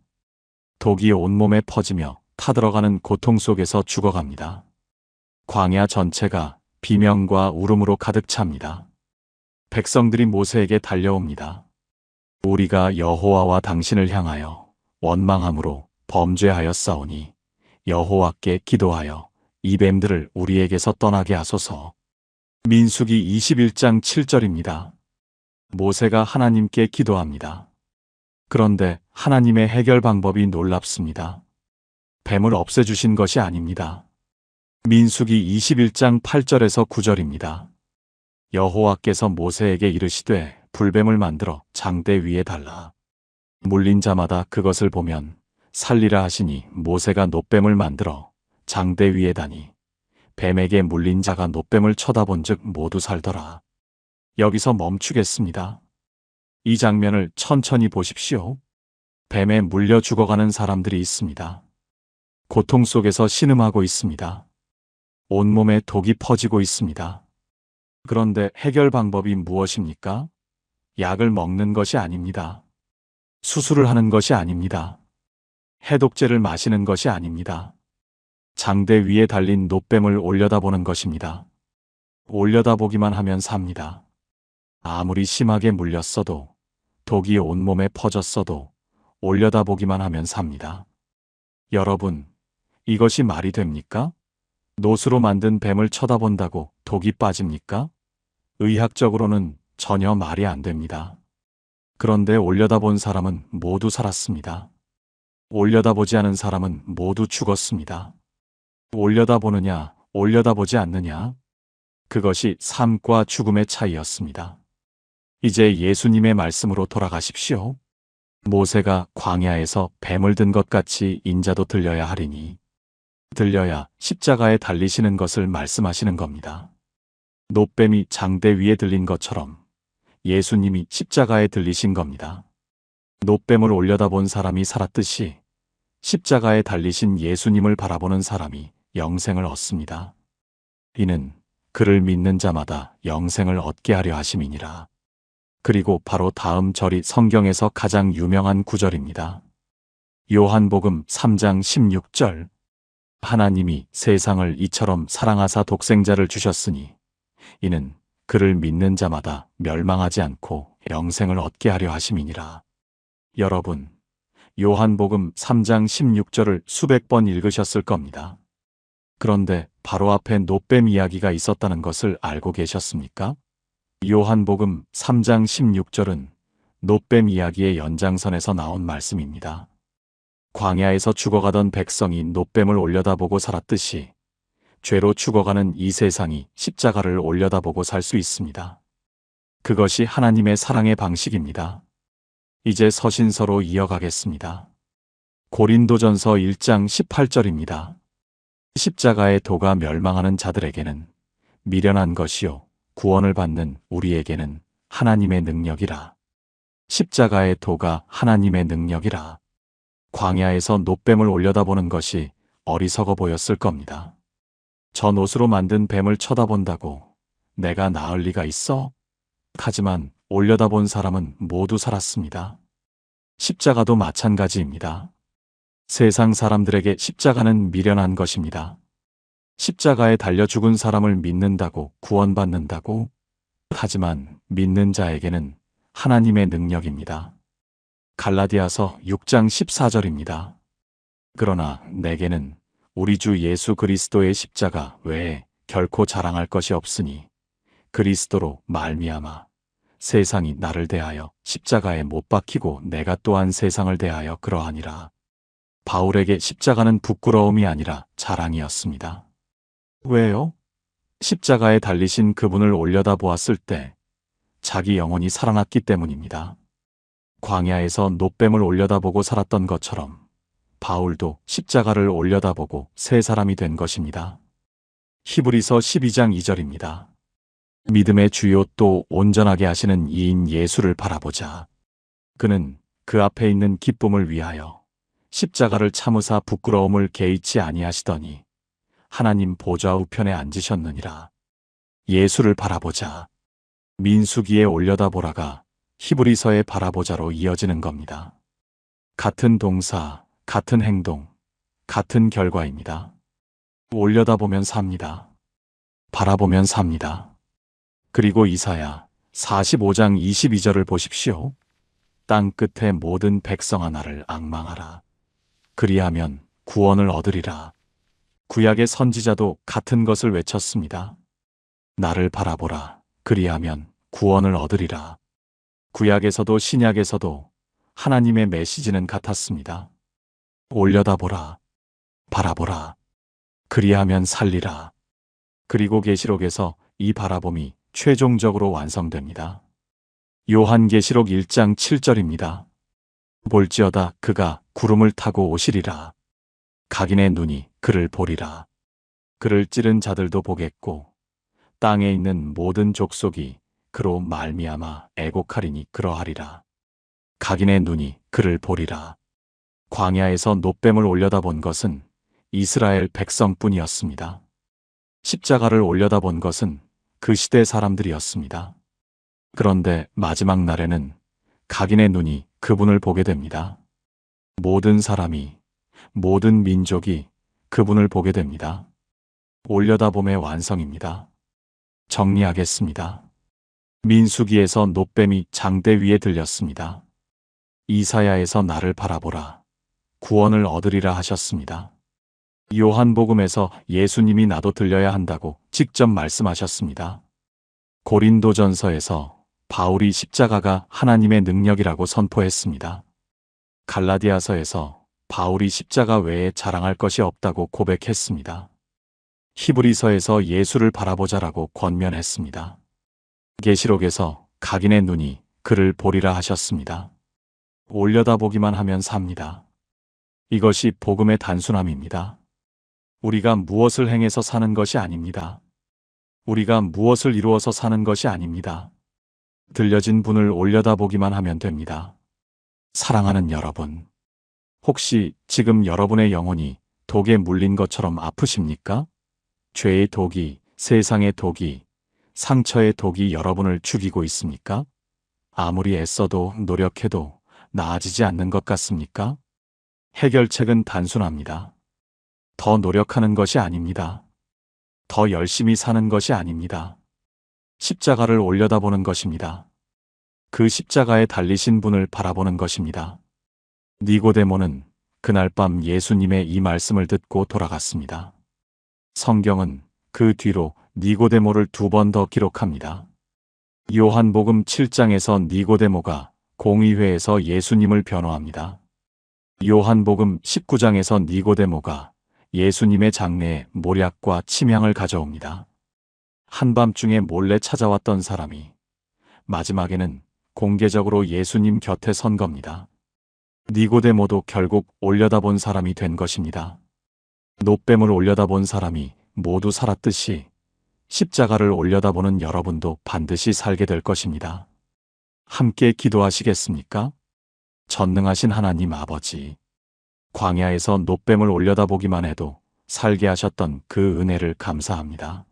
독이 온몸에 퍼지며 타들어가는 고통 속에서 죽어갑니다. 광야 전체가 비명과 울음으로 가득 찹니다. 백성들이 모세에게 달려옵니다. 우리가 여호와와 당신을 향하여 원망함으로 범죄하였사오니 여호와께 기도하여 이 뱀들을 우리에게서 떠나게 하소서. 민수기 21장 7절입니다. 모세가 하나님께 기도합니다. 그런데 하나님의 해결 방법이 놀랍습니다. 뱀을 없애주신 것이 아닙니다. 민수기 21장 8절에서 9절입니다. 여호와께서 모세에게 이르시되 불뱀을 만들어 장대 위에 달라. 물린 자마다 그것을 보면 살리라 하시니 모세가 놋뱀을 만들어 장대 위에 다니 뱀에게 물린 자가 놋뱀을 쳐다본즉 모두 살더라. 여기서 멈추겠습니다. 이 장면을 천천히 보십시오. 뱀에 물려 죽어가는 사람들이 있습니다. 고통 속에서 신음하고 있습니다. 온몸에 독이 퍼지고 있습니다. 그런데 해결 방법이 무엇입니까? 약을 먹는 것이 아닙니다. 수술을 하는 것이 아닙니다. 해독제를 마시는 것이 아닙니다. 장대 위에 달린 놋뱀을 올려다보는 것입니다. 올려다보기만 하면 삽니다. 아무리 심하게 물렸어도 독이 온몸에 퍼졌어도 올려다보기만 하면 삽니다. 여러분, 이것이 말이 됩니까? 놋으로 만든 뱀을 쳐다본다고 독이 빠집니까? 의학적으로는 전혀 말이 안 됩니다. 그런데 올려다본 사람은 모두 살았습니다. 올려다보지 않은 사람은 모두 죽었습니다. 올려다보느냐, 올려다보지 않느냐? 그것이 삶과 죽음의 차이였습니다. 이제 예수님의 말씀으로 돌아가십시오. 모세가 광야에서 뱀을 든 것 같이 인자도 들려야 하리니 들려야 십자가에 달리시는 것을 말씀하시는 겁니다. 놋뱀이 장대 위에 들린 것처럼 예수님이 십자가에 들리신 겁니다. 놋뱀을 올려다본 사람이 살았듯이 십자가에 달리신 예수님을 바라보는 사람이 영생을 얻습니다. 이는 그를 믿는 자마다 영생을 얻게 하려 하심이니라. 그리고 바로 다음 절이 성경에서 가장 유명한 구절입니다. 요한복음 3장 16절. 하나님이 세상을 이처럼 사랑하사 독생자를 주셨으니 이는 그를 믿는 자마다 멸망하지 않고 영생을 얻게 하려 하심이니라. 여러분, 요한복음 3장 16절을 수백 번 읽으셨을 겁니다. 그런데 바로 앞에 놋뱀 이야기가 있었다는 것을 알고 계셨습니까? 요한복음 3장 16절은 놋뱀 이야기의 연장선에서 나온 말씀입니다. 광야에서 죽어가던 백성이 놋뱀을 올려다보고 살았듯이 죄로 죽어가는 이 세상이 십자가를 올려다보고 살 수 있습니다. 그것이 하나님의 사랑의 방식입니다. 이제 서신서로 이어가겠습니다. 고린도전서 1장 18절입니다. 십자가의 도가 멸망하는 자들에게는 미련한 것이요 구원을 받는 우리에게는 하나님의 능력이라. 십자가의 도가 하나님의 능력이라. 광야에서 놋뱀을 올려다보는 것이 어리석어 보였을 겁니다. 저 놋으로 만든 뱀을 쳐다본다고 내가 나을 리가 있어? 하지만 올려다본 사람은 모두 살았습니다. 십자가도 마찬가지입니다. 세상 사람들에게 십자가는 미련한 것입니다. 십자가에 달려 죽은 사람을 믿는다고 구원받는다고? 하지만 믿는 자에게는 하나님의 능력입니다. 갈라디아서 6장 14절입니다. 그러나 내게는 우리 주 예수 그리스도의 십자가 외에 결코 자랑할 것이 없으니 그리스도로 말미암아 세상이 나를 대하여 십자가에 못 박히고 내가 또한 세상을 대하여 그러하니라. 바울에게 십자가는 부끄러움이 아니라 자랑이었습니다. 왜요? 십자가에 달리신 그분을 올려다보았을 때 자기 영혼이 살아났기 때문입니다. 광야에서 놋뱀을 올려다보고 살았던 것처럼 바울도 십자가를 올려다보고 새 사람이 된 것입니다. 히브리서 12장 2절입니다. 믿음의 주요 또 온전하게 하시는 이인 예수를 바라보자. 그는 그 앞에 있는 기쁨을 위하여 십자가를 참으사 부끄러움을 개의치 아니하시더니 하나님 보좌 우편에 앉으셨느니라. 예수를 바라보자. 민수기에 올려다보라가 히브리서의 바라보자로 이어지는 겁니다. 같은 동사, 같은 행동, 같은 결과입니다. 올려다보면 삽니다. 바라보면 삽니다. 그리고 이사야 45장 22절을 보십시오. 땅 끝의 모든 백성아 나를 앙망하라. 그리하면 구원을 얻으리라. 구약의 선지자도 같은 것을 외쳤습니다. 나를 바라보라. 그리하면 구원을 얻으리라. 구약에서도 신약에서도 하나님의 메시지는 같았습니다. 올려다보라. 바라보라. 그리하면 살리라. 그리고 계시록에서 이 바라봄이 최종적으로 완성됩니다. 요한계시록 1장 7절입니다. 볼지어다 그가 구름을 타고 오시리라. 각인의 눈이 그를 보리라. 그를 찌른 자들도 보겠고 땅에 있는 모든 족속이 그로 말미암아 애곡하리니 그러하리라. 각인의 눈이 그를 보리라. 광야에서 놋뱀을 올려다본 것은 이스라엘 백성뿐이었습니다. 십자가를 올려다본 것은 그 시대 사람들이었습니다. 그런데 마지막 날에는 각인의 눈이 그분을 보게 됩니다. 모든 사람이, 모든 민족이 그분을 보게 됩니다. 올려다봄의 완성입니다. 정리하겠습니다. 민수기에서 놋뱀이 장대 위에 들렸습니다. 이사야에서 나를 바라보라. 구원을 얻으리라 하셨습니다. 요한복음에서 예수님이 나도 들려야 한다고 직접 말씀하셨습니다. 고린도전서에서 바울이 십자가가 하나님의 능력이라고 선포했습니다. 갈라디아서에서 바울이 십자가 외에 자랑할 것이 없다고 고백했습니다. 히브리서에서 예수를 바라보자라고 권면했습니다. 계시록에서 각인의 눈이 그를 보리라 하셨습니다. 올려다보기만 하면 삽니다. 이것이 복음의 단순함입니다. 우리가 무엇을 행해서 사는 것이 아닙니다. 우리가 무엇을 이루어서 사는 것이 아닙니다. 들려진 분을 올려다보기만 하면 됩니다. 사랑하는 여러분, 혹시 지금 여러분의 영혼이 독에 물린 것처럼 아프십니까? 죄의 독이, 세상의 독이, 상처의 독이 여러분을 죽이고 있습니까? 아무리 애써도 노력해도 나아지지 않는 것 같습니까? 해결책은 단순합니다. 더 노력하는 것이 아닙니다. 더 열심히 사는 것이 아닙니다. 십자가를 올려다보는 것입니다. 그 십자가에 달리신 분을 바라보는 것입니다. 니고데모는 그날 밤 예수님의 이 말씀을 듣고 돌아갔습니다. 성경은 그 뒤로 니고데모를 2번 더 기록합니다. 요한복음 7장에서 니고데모가 공의회에서 예수님을 변호합니다. 요한복음 19장에서 니고데모가 예수님의 장래에 모략과 침향을 가져옵니다. 한밤중에 몰래 찾아왔던 사람이 마지막에는 공개적으로 예수님 곁에 선 겁니다. 니고데모도 결국 올려다본 사람이 된 것입니다. 놋뱀을 올려다본 사람이 모두 살았듯이 십자가를 올려다보는 여러분도 반드시 살게 될 것입니다. 함께 기도하시겠습니까? 전능하신 하나님 아버지, 광야에서 놋뱀을 올려다보기만 해도 살게 하셨던 그 은혜를 감사합니다.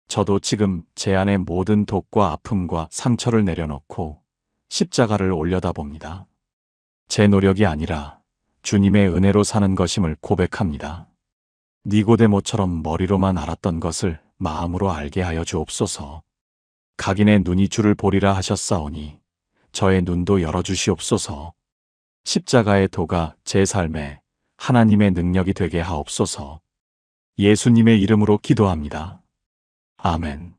저도 지금 제 안의 모든 독과 아픔과 상처를 내려놓고 십자가를 올려다봅니다. 제 노력이 아니라 주님의 은혜로 사는 것임을 고백합니다. 니고데모처럼 머리로만 알았던 것을 마음으로 알게 하여 주옵소서. 각인의 눈이 주를 보리라 하셨사오니 저의 눈도 열어주시옵소서. 십자가의 도가 제 삶에 하나님의 능력이 되게 하옵소서. 예수님의 이름으로 기도합니다. 아멘.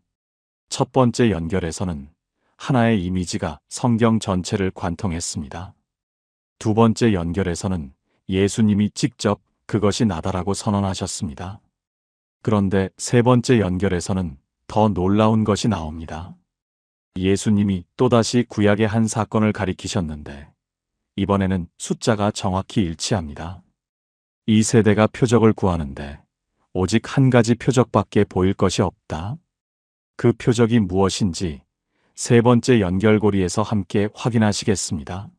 첫 번째 연결에서는 하나의 이미지가 성경 전체를 관통했습니다. 두 번째 연결에서는 예수님이 직접 그것이 나다라고 선언하셨습니다. 그런데 세 번째 연결에서는 더 놀라운 것이 나옵니다. 예수님이 또다시 구약의 한 사건을 가리키셨는데 이번에는 숫자가 정확히 일치합니다. 이 세대가 표적을 구하는데 오직 한 가지 표적밖에 보일 것이 없다. 그 표적이 무엇인지 세 번째 연결고리에서 함께 확인하시겠습니다.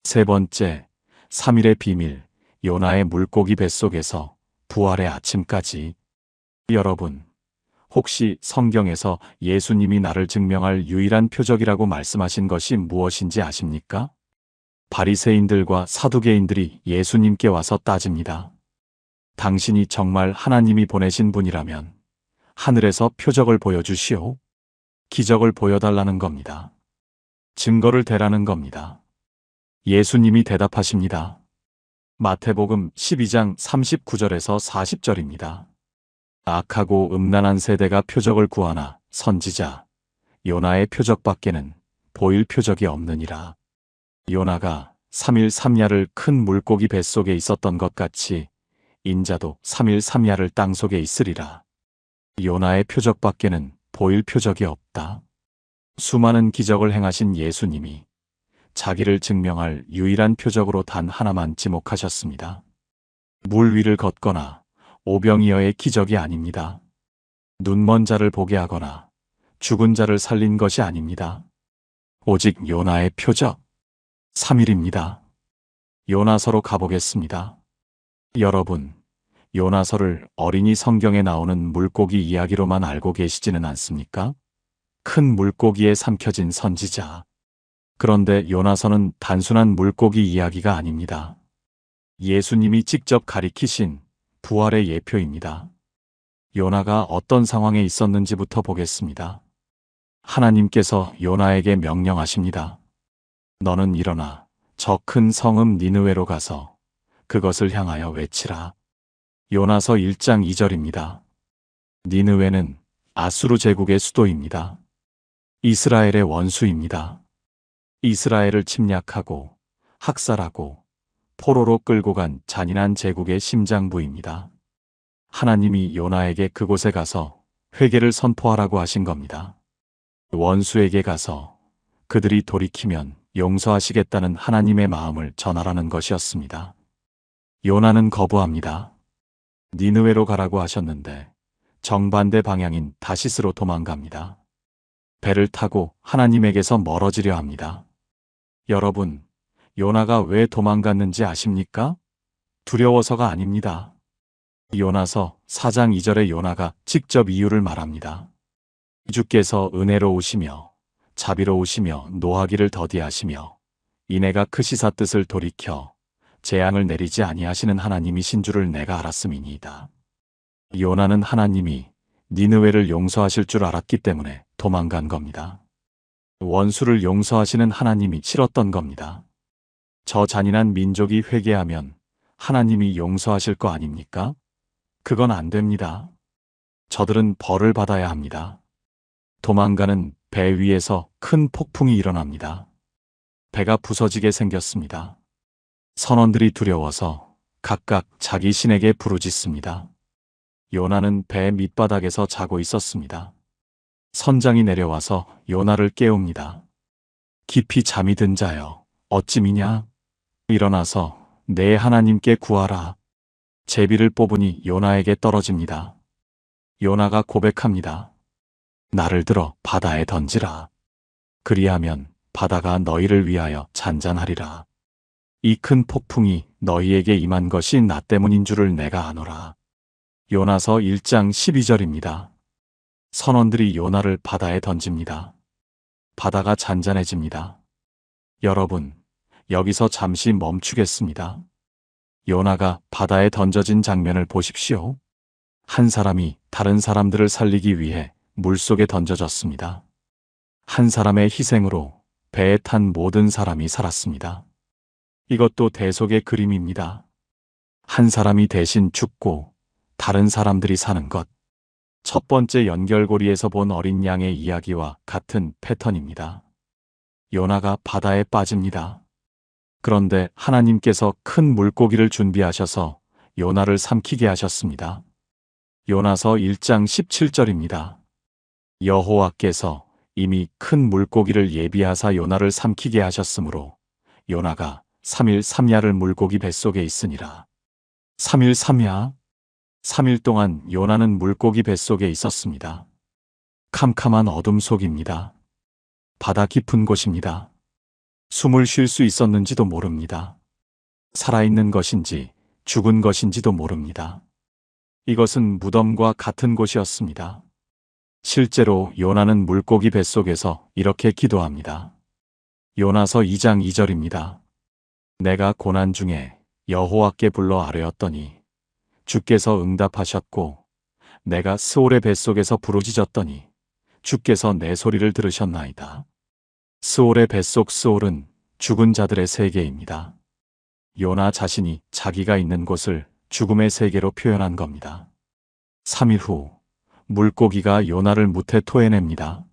세 번째, 3일의 비밀, 요나의 물고기 뱃속에서 부활의 아침까지. 여러분, 혹시 성경에서 예수님이 나를 증명할 유일한 표적이라고 말씀하신 것이 무엇인지 아십니까? 바리새인들과 사두개인들이 예수님께 와서 따집니다. 당신이 정말 하나님이 보내신 분이라면 하늘에서 표적을 보여주시오. 기적을 보여달라는 겁니다. 증거를 대라는 겁니다. 예수님이 대답하십니다. 마태복음 12장 39절에서 40절입니다. 악하고 음란한 세대가 표적을 구하나 선지자 요나의 표적밖에는 보일 표적이 없느니라. 요나가 3일 3야를 큰 물고기 뱃속에 있었던 것 같이 인자도 3일 3야를 땅속에 있으리라. 요나의 표적밖에는 보일 표적이 없다. 수많은 기적을 행하신 예수님이 자기를 증명할 유일한 표적으로 단 하나만 지목하셨습니다. 물 위를 걷거나 오병이어의 기적이 아닙니다. 눈먼 자를 보게 하거나 죽은 자를 살린 것이 아닙니다. 오직 요나의 표적 3일입니다. 요나서로 가보겠습니다. 여러분, 요나서를 어린이 성경에 나오는 물고기 이야기로만 알고 계시지는 않습니까? 큰 물고기에 삼켜진 선지자. 그런데 요나서는 단순한 물고기 이야기가 아닙니다. 예수님이 직접 가리키신 부활의 예표입니다. 요나가 어떤 상황에 있었는지부터 보겠습니다. 하나님께서 요나에게 명령하십니다. 너는 일어나 저 큰 성읍 니느웨로 가서 그것을 향하여 외치라. 요나서 1장 2절입니다. 니느웨는 아수르 제국의 수도입니다. 이스라엘의 원수입니다. 이스라엘을 침략하고 학살하고 포로로 끌고 간 잔인한 제국의 심장부입니다. 하나님이 요나에게 그곳에 가서 회개를 선포하라고 하신 겁니다. 원수에게 가서 그들이 돌이키면 용서하시겠다는 하나님의 마음을 전하라는 것이었습니다. 요나는 거부합니다. 니느웨로 가라고 하셨는데 정반대 방향인 다시스로 도망갑니다. 배를 타고 하나님에게서 멀어지려 합니다. 여러분, 요나가 왜 도망갔는지 아십니까? 두려워서가 아닙니다. 요나서 4장 2절에 요나가 직접 이유를 말합니다. 주께서 은혜로우시며 자비로우시며 노하기를 더디하시며 이내가 크시사 뜻을 돌이켜 재앙을 내리지 아니하시는 하나님이신 줄을 내가 알았음이니이다. 요나는 하나님이 니느웨를 용서하실 줄 알았기 때문에 도망간 겁니다. 원수를 용서하시는 하나님이 싫었던 겁니다. 저 잔인한 민족이 회개하면 하나님이 용서하실 거 아닙니까? 그건 안 됩니다. 저들은 벌을 받아야 합니다. 도망가는 배 위에서 큰 폭풍이 일어납니다. 배가 부서지게 생겼습니다. 선원들이 두려워서 각각 자기 신에게 부르짖습니다. 요나는 배 밑바닥에서 자고 있었습니다. 선장이 내려와서 요나를 깨웁니다. 깊이 잠이 든 자여, 어찌미냐? 일어나서 내 하나님께 구하라. 제비를 뽑으니 요나에게 떨어집니다. 요나가 고백합니다. 나를 들어 바다에 던지라. 그리하면 바다가 너희를 위하여 잔잔하리라. 이 큰 폭풍이 너희에게 임한 것이 나 때문인 줄을 내가 아노라. 요나서 1장 12절입니다. 선원들이 요나를 바다에 던집니다. 바다가 잔잔해집니다. 여러분, 여기서 잠시 멈추겠습니다. 요나가 바다에 던져진 장면을 보십시오. 한 사람이 다른 사람들을 살리기 위해 물속에 던져졌습니다. 한 사람의 희생으로 배에 탄 모든 사람이 살았습니다. 이것도 대속의 그림입니다. 한 사람이 대신 죽고 다른 사람들이 사는 것. 첫 번째 연결고리에서 본 어린 양의 이야기와 같은 패턴입니다. 요나가 바다에 빠집니다. 그런데 하나님께서 큰 물고기를 준비하셔서 요나를 삼키게 하셨습니다. 요나서 1장 17절입니다. 여호와께서 이미 큰 물고기를 예비하사 요나를 삼키게 하셨으므로 요나가 3일 3야를 물고기 뱃속에 있으니라. 3일 3야? 3일 동안 요나는 물고기 뱃속에 있었습니다. 캄캄한 어둠 속입니다. 바다 깊은 곳입니다. 숨을 쉴 수 있었는지도 모릅니다. 살아있는 것인지 죽은 것인지도 모릅니다. 이것은 무덤과 같은 곳이었습니다. 실제로 요나는 물고기 뱃속에서 이렇게 기도합니다. 요나서 2장 2절입니다. 내가 고난 중에 여호와께 불러 아뢰었더니 주께서 응답하셨고 내가 스올의 뱃속에서 부르짖었더니 주께서 내 소리를 들으셨나이다. 스올의 뱃속 스올은 죽은 자들의 세계입니다. 요나 자신이 자기가 있는 곳을 죽음의 세계로 표현한 겁니다. 3일 후 물고기가 요나를 무태 토해냅니다.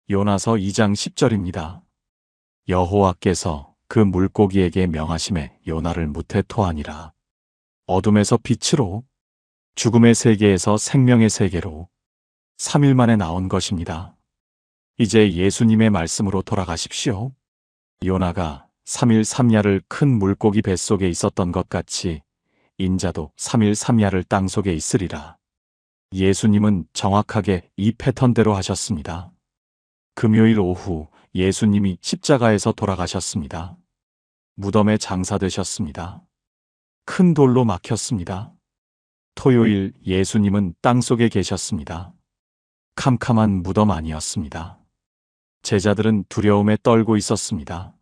요나서 2장 10절입니다. 여호와께서 그 물고기에게 명하심에 요나를 무태 토하니라. 어둠에서 빛으로, 죽음의 세계에서 생명의 세계로 3일 만에 나온 것입니다. 이제 예수님의 말씀으로 돌아가십시오. 요나가 3일 3야를 큰 물고기 뱃속에 있었던 것 같이 인자도 3일 3야를 땅속에 있으리라. 예수님은 정확하게 이 패턴대로 하셨습니다. 금요일 오후 예수님이 십자가에서 돌아가셨습니다. 무덤에 장사되셨습니다. 큰 돌로 막혔습니다. 토요일 예수님은 땅속에 계셨습니다. 캄캄한 무덤 아니었습니다. 제자들은 두려움에 떨고 있었습니다.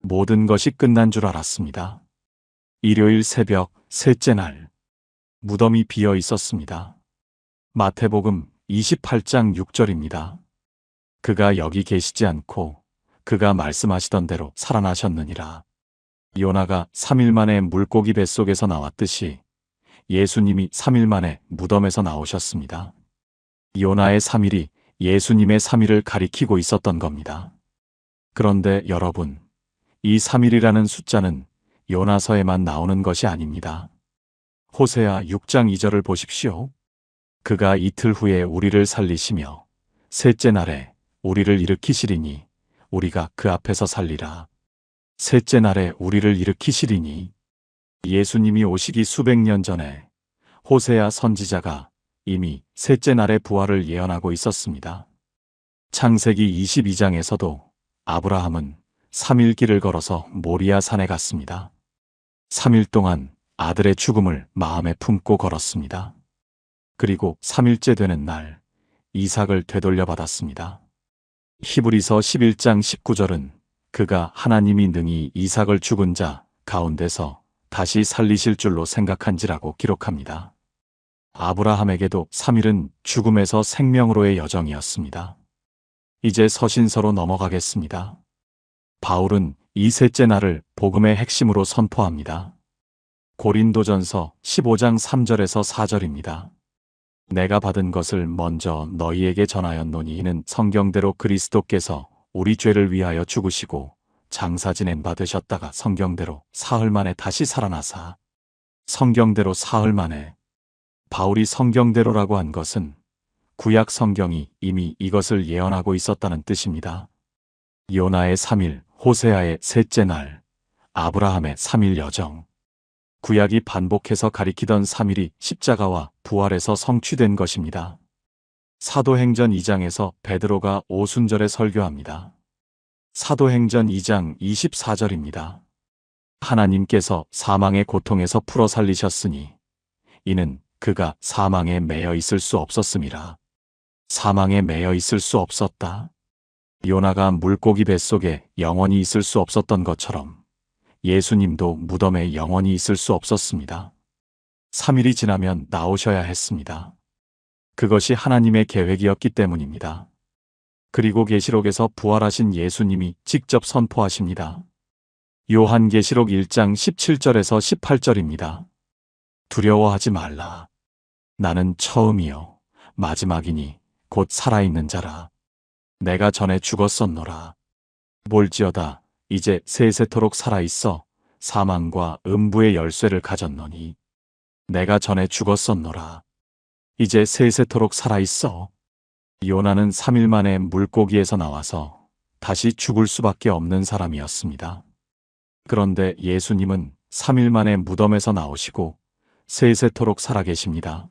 모든 것이 끝난 줄 알았습니다. 일요일 새벽 셋째 날 무덤이 비어 있었습니다. 마태복음 28장 6절입니다. 그가 여기 계시지 않고 그가 말씀하시던 대로 살아나셨느니라. 요나가 3일 만에 물고기 뱃속에서 나왔듯이 예수님이 3일 만에 무덤에서 나오셨습니다. 요나의 3일이 예수님의 3일을 가리키고 있었던 겁니다. 그런데 여러분, 이 3일이라는 숫자는 요나서에만 나오는 것이 아닙니다. 호세아 6장 2절을 보십시오. 그가 이틀 후에 우리를 살리시며 셋째 날에 우리를 일으키시리니 우리가 그 앞에서 살리라. 셋째 날에 우리를 일으키시리니 예수님이 오시기 수백 년 전에 호세아 선지자가 이미 셋째 날의 부활을 예언하고 있었습니다. 창세기 22장에서도 아브라함은 3일 길을 걸어서 모리아 산에 갔습니다. 3일 동안 아들의 죽음을 마음에 품고 걸었습니다. 그리고 3일째 되는 날 이삭을 되돌려 받았습니다. 히브리서 11장 19절은 그가 하나님이 능히 이삭을 죽은 자 가운데서 다시 살리실 줄로 생각한지라고 기록합니다. 아브라함에게도 3일은 죽음에서 생명으로의 여정이었습니다. 이제 서신서로 넘어가겠습니다. 바울은 이 셋째 날을 복음의 핵심으로 선포합니다. 고린도전서 15장 3절에서 4절입니다. 내가 받은 것을 먼저 너희에게 전하였노니 이는 성경대로 그리스도께서 우리 죄를 위하여 죽으시고 장사 지낸 바 되셨다가 성경대로 사흘 만에 다시 살아나사. 성경대로 사흘 만에. 바울이 성경대로라고 한 것은 구약 성경이 이미 이것을 예언하고 있었다는 뜻입니다. 요나의 3일, 호세아의 셋째 날, 아브라함의 3일 여정. 구약이 반복해서 가리키던 3일이 십자가와 부활에서 성취된 것입니다. 사도행전 2장에서 베드로가 오순절에 설교합니다. 사도행전 2장 24절입니다. 하나님께서 사망의 고통에서 풀어 살리셨으니 이는 그가 사망에 매여 있을 수 없었음이라. 사망에 매여 있을 수 없었다. 요나가 물고기 뱃속에 영원히 있을 수 없었던 것처럼 예수님도 무덤에 영원히 있을 수 없었습니다. 3일이 지나면 나오셔야 했습니다. 그것이 하나님의 계획이었기 때문입니다. 그리고 계시록에서 부활하신 예수님이 직접 선포하십니다. 요한계시록 1장 17절에서 18절입니다. 두려워하지 말라. 나는 처음이요 마지막이니 곧 살아있는 자라. 내가 전에 죽었었노라. 볼지어다 이제 세세토록 살아있어 사망과 음부의 열쇠를 가졌노니 내가 전에 죽었었노라. 이제 세세토록 살아있어. 요나는 3일 만에 물고기에서 나와서 다시 죽을 수밖에 없는 사람이었습니다. 그런데 예수님은 3일 만에 무덤에서 나오시고 세세토록 살아계십니다.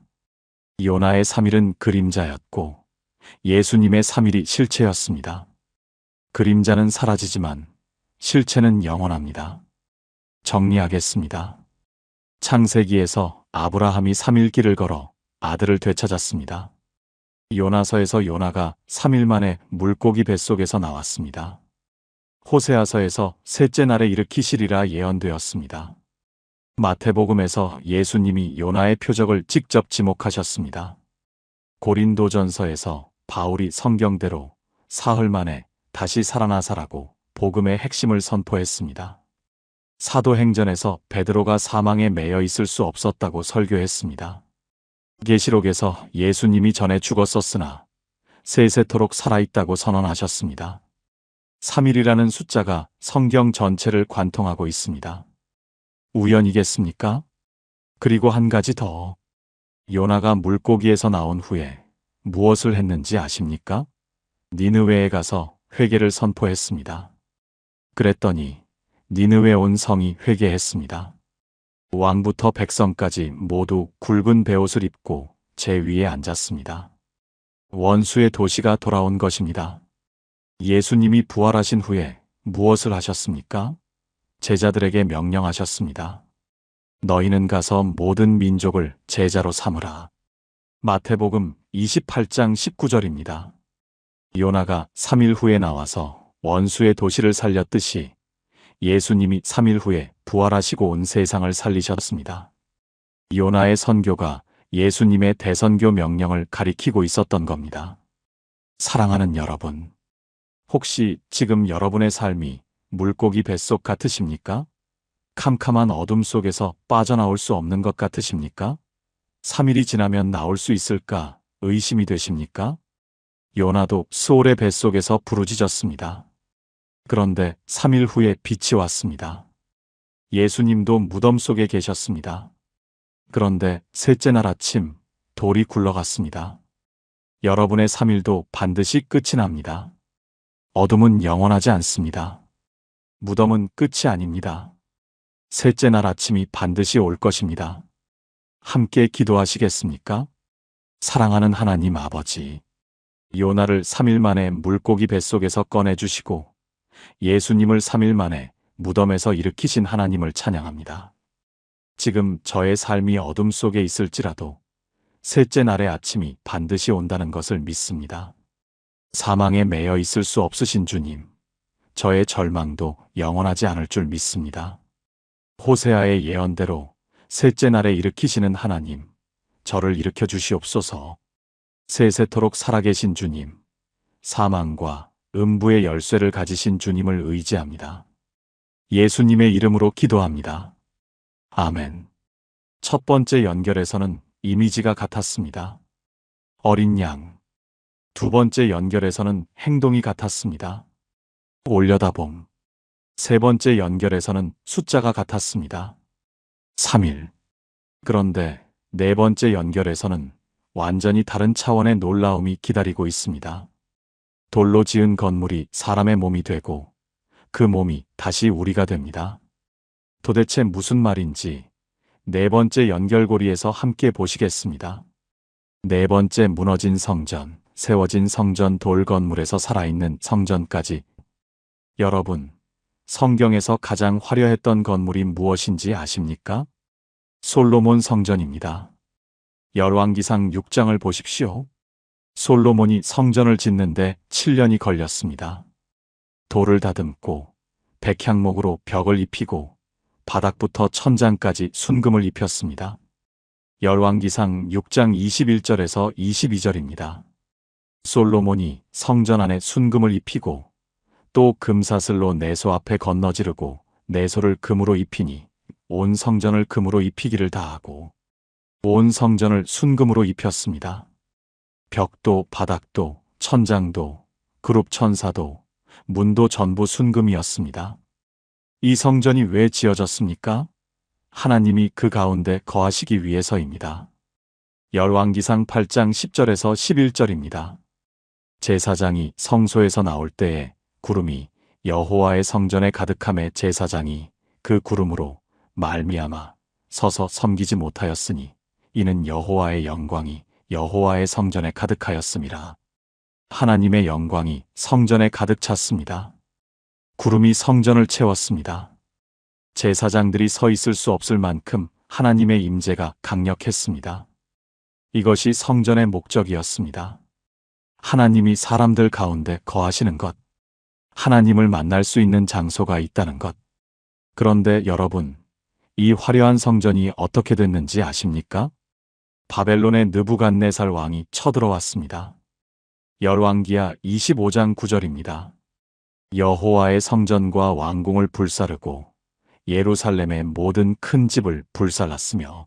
요나의 3일은 그림자였고 예수님의 3일이 실체였습니다. 그림자는 사라지지만 실체는 영원합니다. 정리하겠습니다. 창세기에서 아브라함이 3일 길을 걸어 아들을 되찾았습니다. 요나서에서 요나가 3일 만에 물고기 뱃속에서 나왔습니다. 호세아서에서 셋째 날에 일으키시리라 예언되었습니다. 마태복음에서 예수님이 요나의 표적을 직접 지목하셨습니다. 고린도전서에서 바울이 성경대로 사흘 만에 다시 살아나사라고 복음의 핵심을 선포했습니다. 사도행전에서 베드로가 사망에 매여 있을 수 없었다고 설교했습니다. 계시록에서 예수님이 전에 죽었었으나 세세토록 살아있다고 선언하셨습니다. 3일이라는 숫자가 성경 전체를 관통하고 있습니다. 우연이겠습니까? 그리고 한 가지 더. 요나가 물고기에서 나온 후에 무엇을 했는지 아십니까? 니느웨에 가서 회개를 선포했습니다. 그랬더니 니느웨 온 성이 회개했습니다. 왕부터 백성까지 모두 굵은 베옷을 입고 제 위에 앉았습니다. 원수의 도시가 돌아온 것입니다. 예수님이 부활하신 후에 무엇을 하셨습니까? 제자들에게 명령하셨습니다. 너희는 가서 모든 민족을 제자로 삼으라. 마태복음 28장 19절입니다. 요나가 3일 후에 나와서 원수의 도시를 살렸듯이 예수님이 3일 후에 부활하시고 온 세상을 살리셨습니다. 요나의 선교가 예수님의 대선교 명령을 가리키고 있었던 겁니다. 사랑하는 여러분, 혹시 지금 여러분의 삶이 물고기 뱃속 같으십니까? 캄캄한 어둠 속에서 빠져나올 수 없는 것 같으십니까? 3일이 지나면 나올 수 있을까 의심이 되십니까? 요나도 수올의 뱃속에서 부르짖었습니다. 그런데 3일 후에 빛이 왔습니다. 예수님도 무덤 속에 계셨습니다. 그런데 셋째 날 아침 돌이 굴러갔습니다. 여러분의 3일도 반드시 끝이 납니다. 어둠은 영원하지 않습니다. 무덤은 끝이 아닙니다. 셋째 날 아침이 반드시 올 것입니다. 함께 기도하시겠습니까? 사랑하는 하나님 아버지, 요나를 3일 만에 물고기 뱃속에서 꺼내주시고 예수님을 3일 만에 무덤에서 일으키신 하나님을 찬양합니다. 지금 저의 삶이 어둠 속에 있을지라도 셋째 날의 아침이 반드시 온다는 것을 믿습니다. 사망에 매여 있을 수 없으신 주님, 저의 절망도 영원하지 않을 줄 믿습니다. 호세아의 예언대로 셋째 날에 일으키시는 하나님, 저를 일으켜 주시옵소서. 세세토록 살아계신 주님, 사망과 음부의 열쇠를 가지신 주님을 의지합니다. 예수님의 이름으로 기도합니다. 아멘. 첫 번째 연결에서는 이미지가 같았습니다. 어린 양. 두 번째 연결에서는 행동이 같았습니다. 올려다봄. 세 번째 연결에서는 숫자가 같았습니다. 3일. 그런데 네 번째 연결에서는 완전히 다른 차원의 놀라움이 기다리고 있습니다. 돌로 지은 건물이 사람의 몸이 되고 그 몸이 다시 우리가 됩니다. 도대체 무슨 말인지 네 번째 연결고리에서 함께 보시겠습니다. 네 번째 무너진 성전, 세워진 성전 돌 건물에서 살아있는 성전까지. 여러분, 성경에서 가장 화려했던 건물이 무엇인지 아십니까? 솔로몬 성전입니다. 열왕기상 6장을 보십시오. 솔로몬이 성전을 짓는데 7년이 걸렸습니다. 돌을 다듬고 백향목으로 벽을 입히고 바닥부터 천장까지 순금을 입혔습니다. 열왕기상 6장 21절에서 22절입니다. 솔로몬이 성전 안에 순금을 입히고 또 금사슬로 내소 앞에 건너지르고 내소를 금으로 입히니 온 성전을 금으로 입히기를 다하고 온 성전을 순금으로 입혔습니다. 벽도 바닥도 천장도 그룹 천사도 문도 전부 순금이었습니다. 이 성전이 왜 지어졌습니까? 하나님이 그 가운데 거하시기 위해서입니다. 열왕기상 8장 10절에서 11절입니다. 제사장이 성소에서 나올 때에 구름이 여호와의 성전에 가득함에 제사장이 그 구름으로 말미암아 서서 섬기지 못하였으니 이는 여호와의 영광이 여호와의 성전에 가득하였음이라. 하나님의 영광이 성전에 가득 찼습니다. 구름이 성전을 채웠습니다. 제사장들이 서 있을 수 없을 만큼 하나님의 임재가 강력했습니다. 이것이 성전의 목적이었습니다. 하나님이 사람들 가운데 거하시는 것, 하나님을 만날 수 있는 장소가 있다는 것. 그런데 여러분, 이 화려한 성전이 어떻게 됐는지 아십니까? 바벨론의 느부갓네살 왕이 쳐들어왔습니다. 열왕기하 25장 9절입니다. 여호와의 성전과 왕궁을 불사르고 예루살렘의 모든 큰 집을 불살랐으며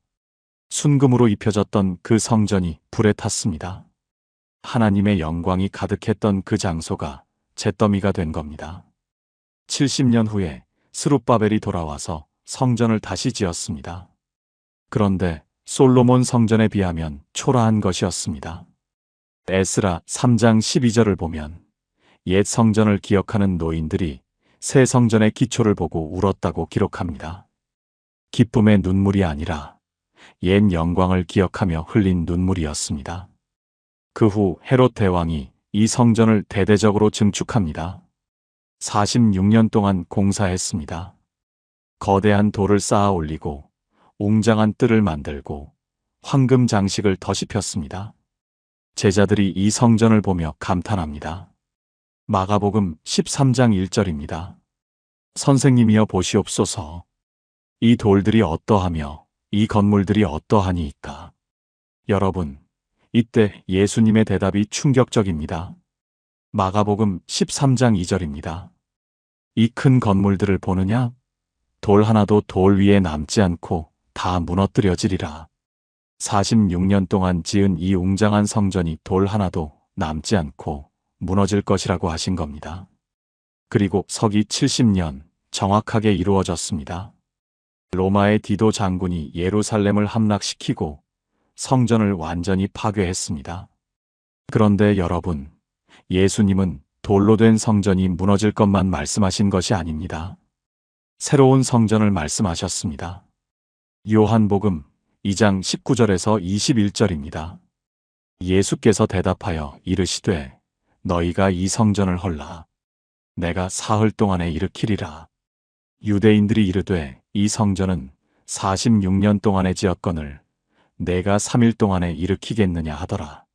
순금으로 입혀졌던 그 성전이 불에 탔습니다. 하나님의 영광이 가득했던 그 장소가 잿더미가 된 겁니다. 70년 후에 스룹바벨이 돌아와서 성전을 다시 지었습니다. 그런데 솔로몬 성전에 비하면 초라한 것이었습니다. 에스라 3장 12절을 보면 옛 성전을 기억하는 노인들이 새 성전의 기초를 보고 울었다고 기록합니다. 기쁨의 눈물이 아니라 옛 영광을 기억하며 흘린 눈물이었습니다. 그 후 헤롯 대왕이 이 성전을 대대적으로 증축합니다. 46년 동안 공사했습니다. 거대한 돌을 쌓아 올리고 웅장한 뜰을 만들고 황금 장식을 덧입혔습니다. 제자들이 이 성전을 보며 감탄합니다. 마가복음 13장 1절입니다. 선생님이여 보시옵소서. 이 돌들이 어떠하며 이 건물들이 어떠하니이까. 여러분, 이때 예수님의 대답이 충격적입니다. 마가복음 13장 2절입니다. 이 큰 건물들을 보느냐? 돌 하나도 돌 위에 남지 않고 다 무너뜨려지리라. 46년 동안 지은 이 웅장한 성전이 돌 하나도 남지 않고 무너질 것이라고 하신 겁니다. 그리고 서기 70년 정확하게 이루어졌습니다. 로마의 디도 장군이 예루살렘을 함락시키고 성전을 완전히 파괴했습니다. 그런데 여러분, 예수님은 돌로 된 성전이 무너질 것만 말씀하신 것이 아닙니다. 새로운 성전을 말씀하셨습니다. 요한복음 2장 19절에서 21절입니다. 예수께서 대답하여 이르시되 너희가 이 성전을 헐라. 내가 사흘 동안에 일으키리라. 유대인들이 이르되 이 성전은 46년 동안에 지었거늘 내가 3일 동안에 일으키겠느냐 하더라.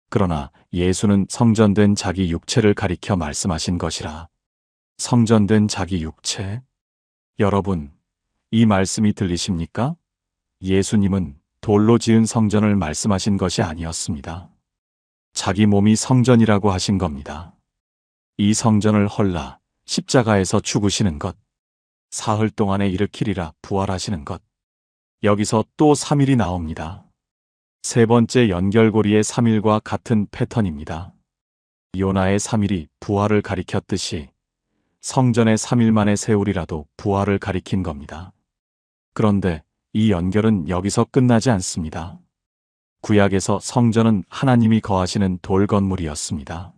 그러나 예수는 성전된 자기 육체를 가리켜 말씀하신 것이라. 성전된 자기 육체? 여러분, 이 말씀이 들리십니까? 예수님은 돌로 지은 성전을 말씀하신 것이 아니었습니다. 자기 몸이 성전이라고 하신 겁니다. 이 성전을 헐라, 십자가에서 죽으시는 것, 사흘 동안에 일으키리라 부활하시는 것. 여기서 또 3일이 나옵니다. 세 번째 연결고리의 3일과 같은 패턴입니다. 요나의 3일이 부활을 가리켰듯이 성전의 3일 만에 세우리라도 부활을 가리킨 겁니다. 그런데 이 연결은 여기서 끝나지 않습니다. 구약에서 성전은 하나님이 거하시는 돌 건물이었습니다.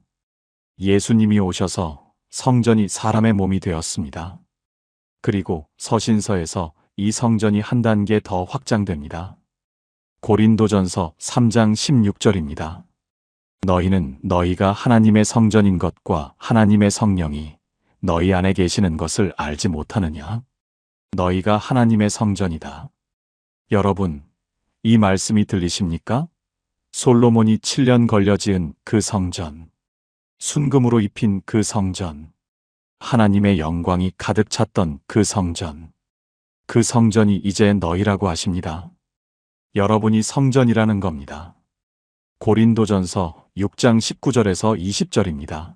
예수님이 오셔서 성전이 사람의 몸이 되었습니다. 그리고 서신서에서 이 성전이 한 단계 더 확장됩니다. 고린도전서 3장 16절입니다. 너희는 너희가 하나님의 성전인 것과 하나님의 성령이 너희 안에 계시는 것을 알지 못하느냐? 너희가 하나님의 성전이다. 여러분, 이 말씀이 들리십니까? 솔로몬이 7년 걸려 지은 그 성전, 순금으로 입힌 그 성전, 하나님의 영광이 가득 찼던 그 성전, 그 성전이 이제 너희라고 하십니다. 여러분이 성전이라는 겁니다. 고린도전서 6장 19절에서 20절입니다.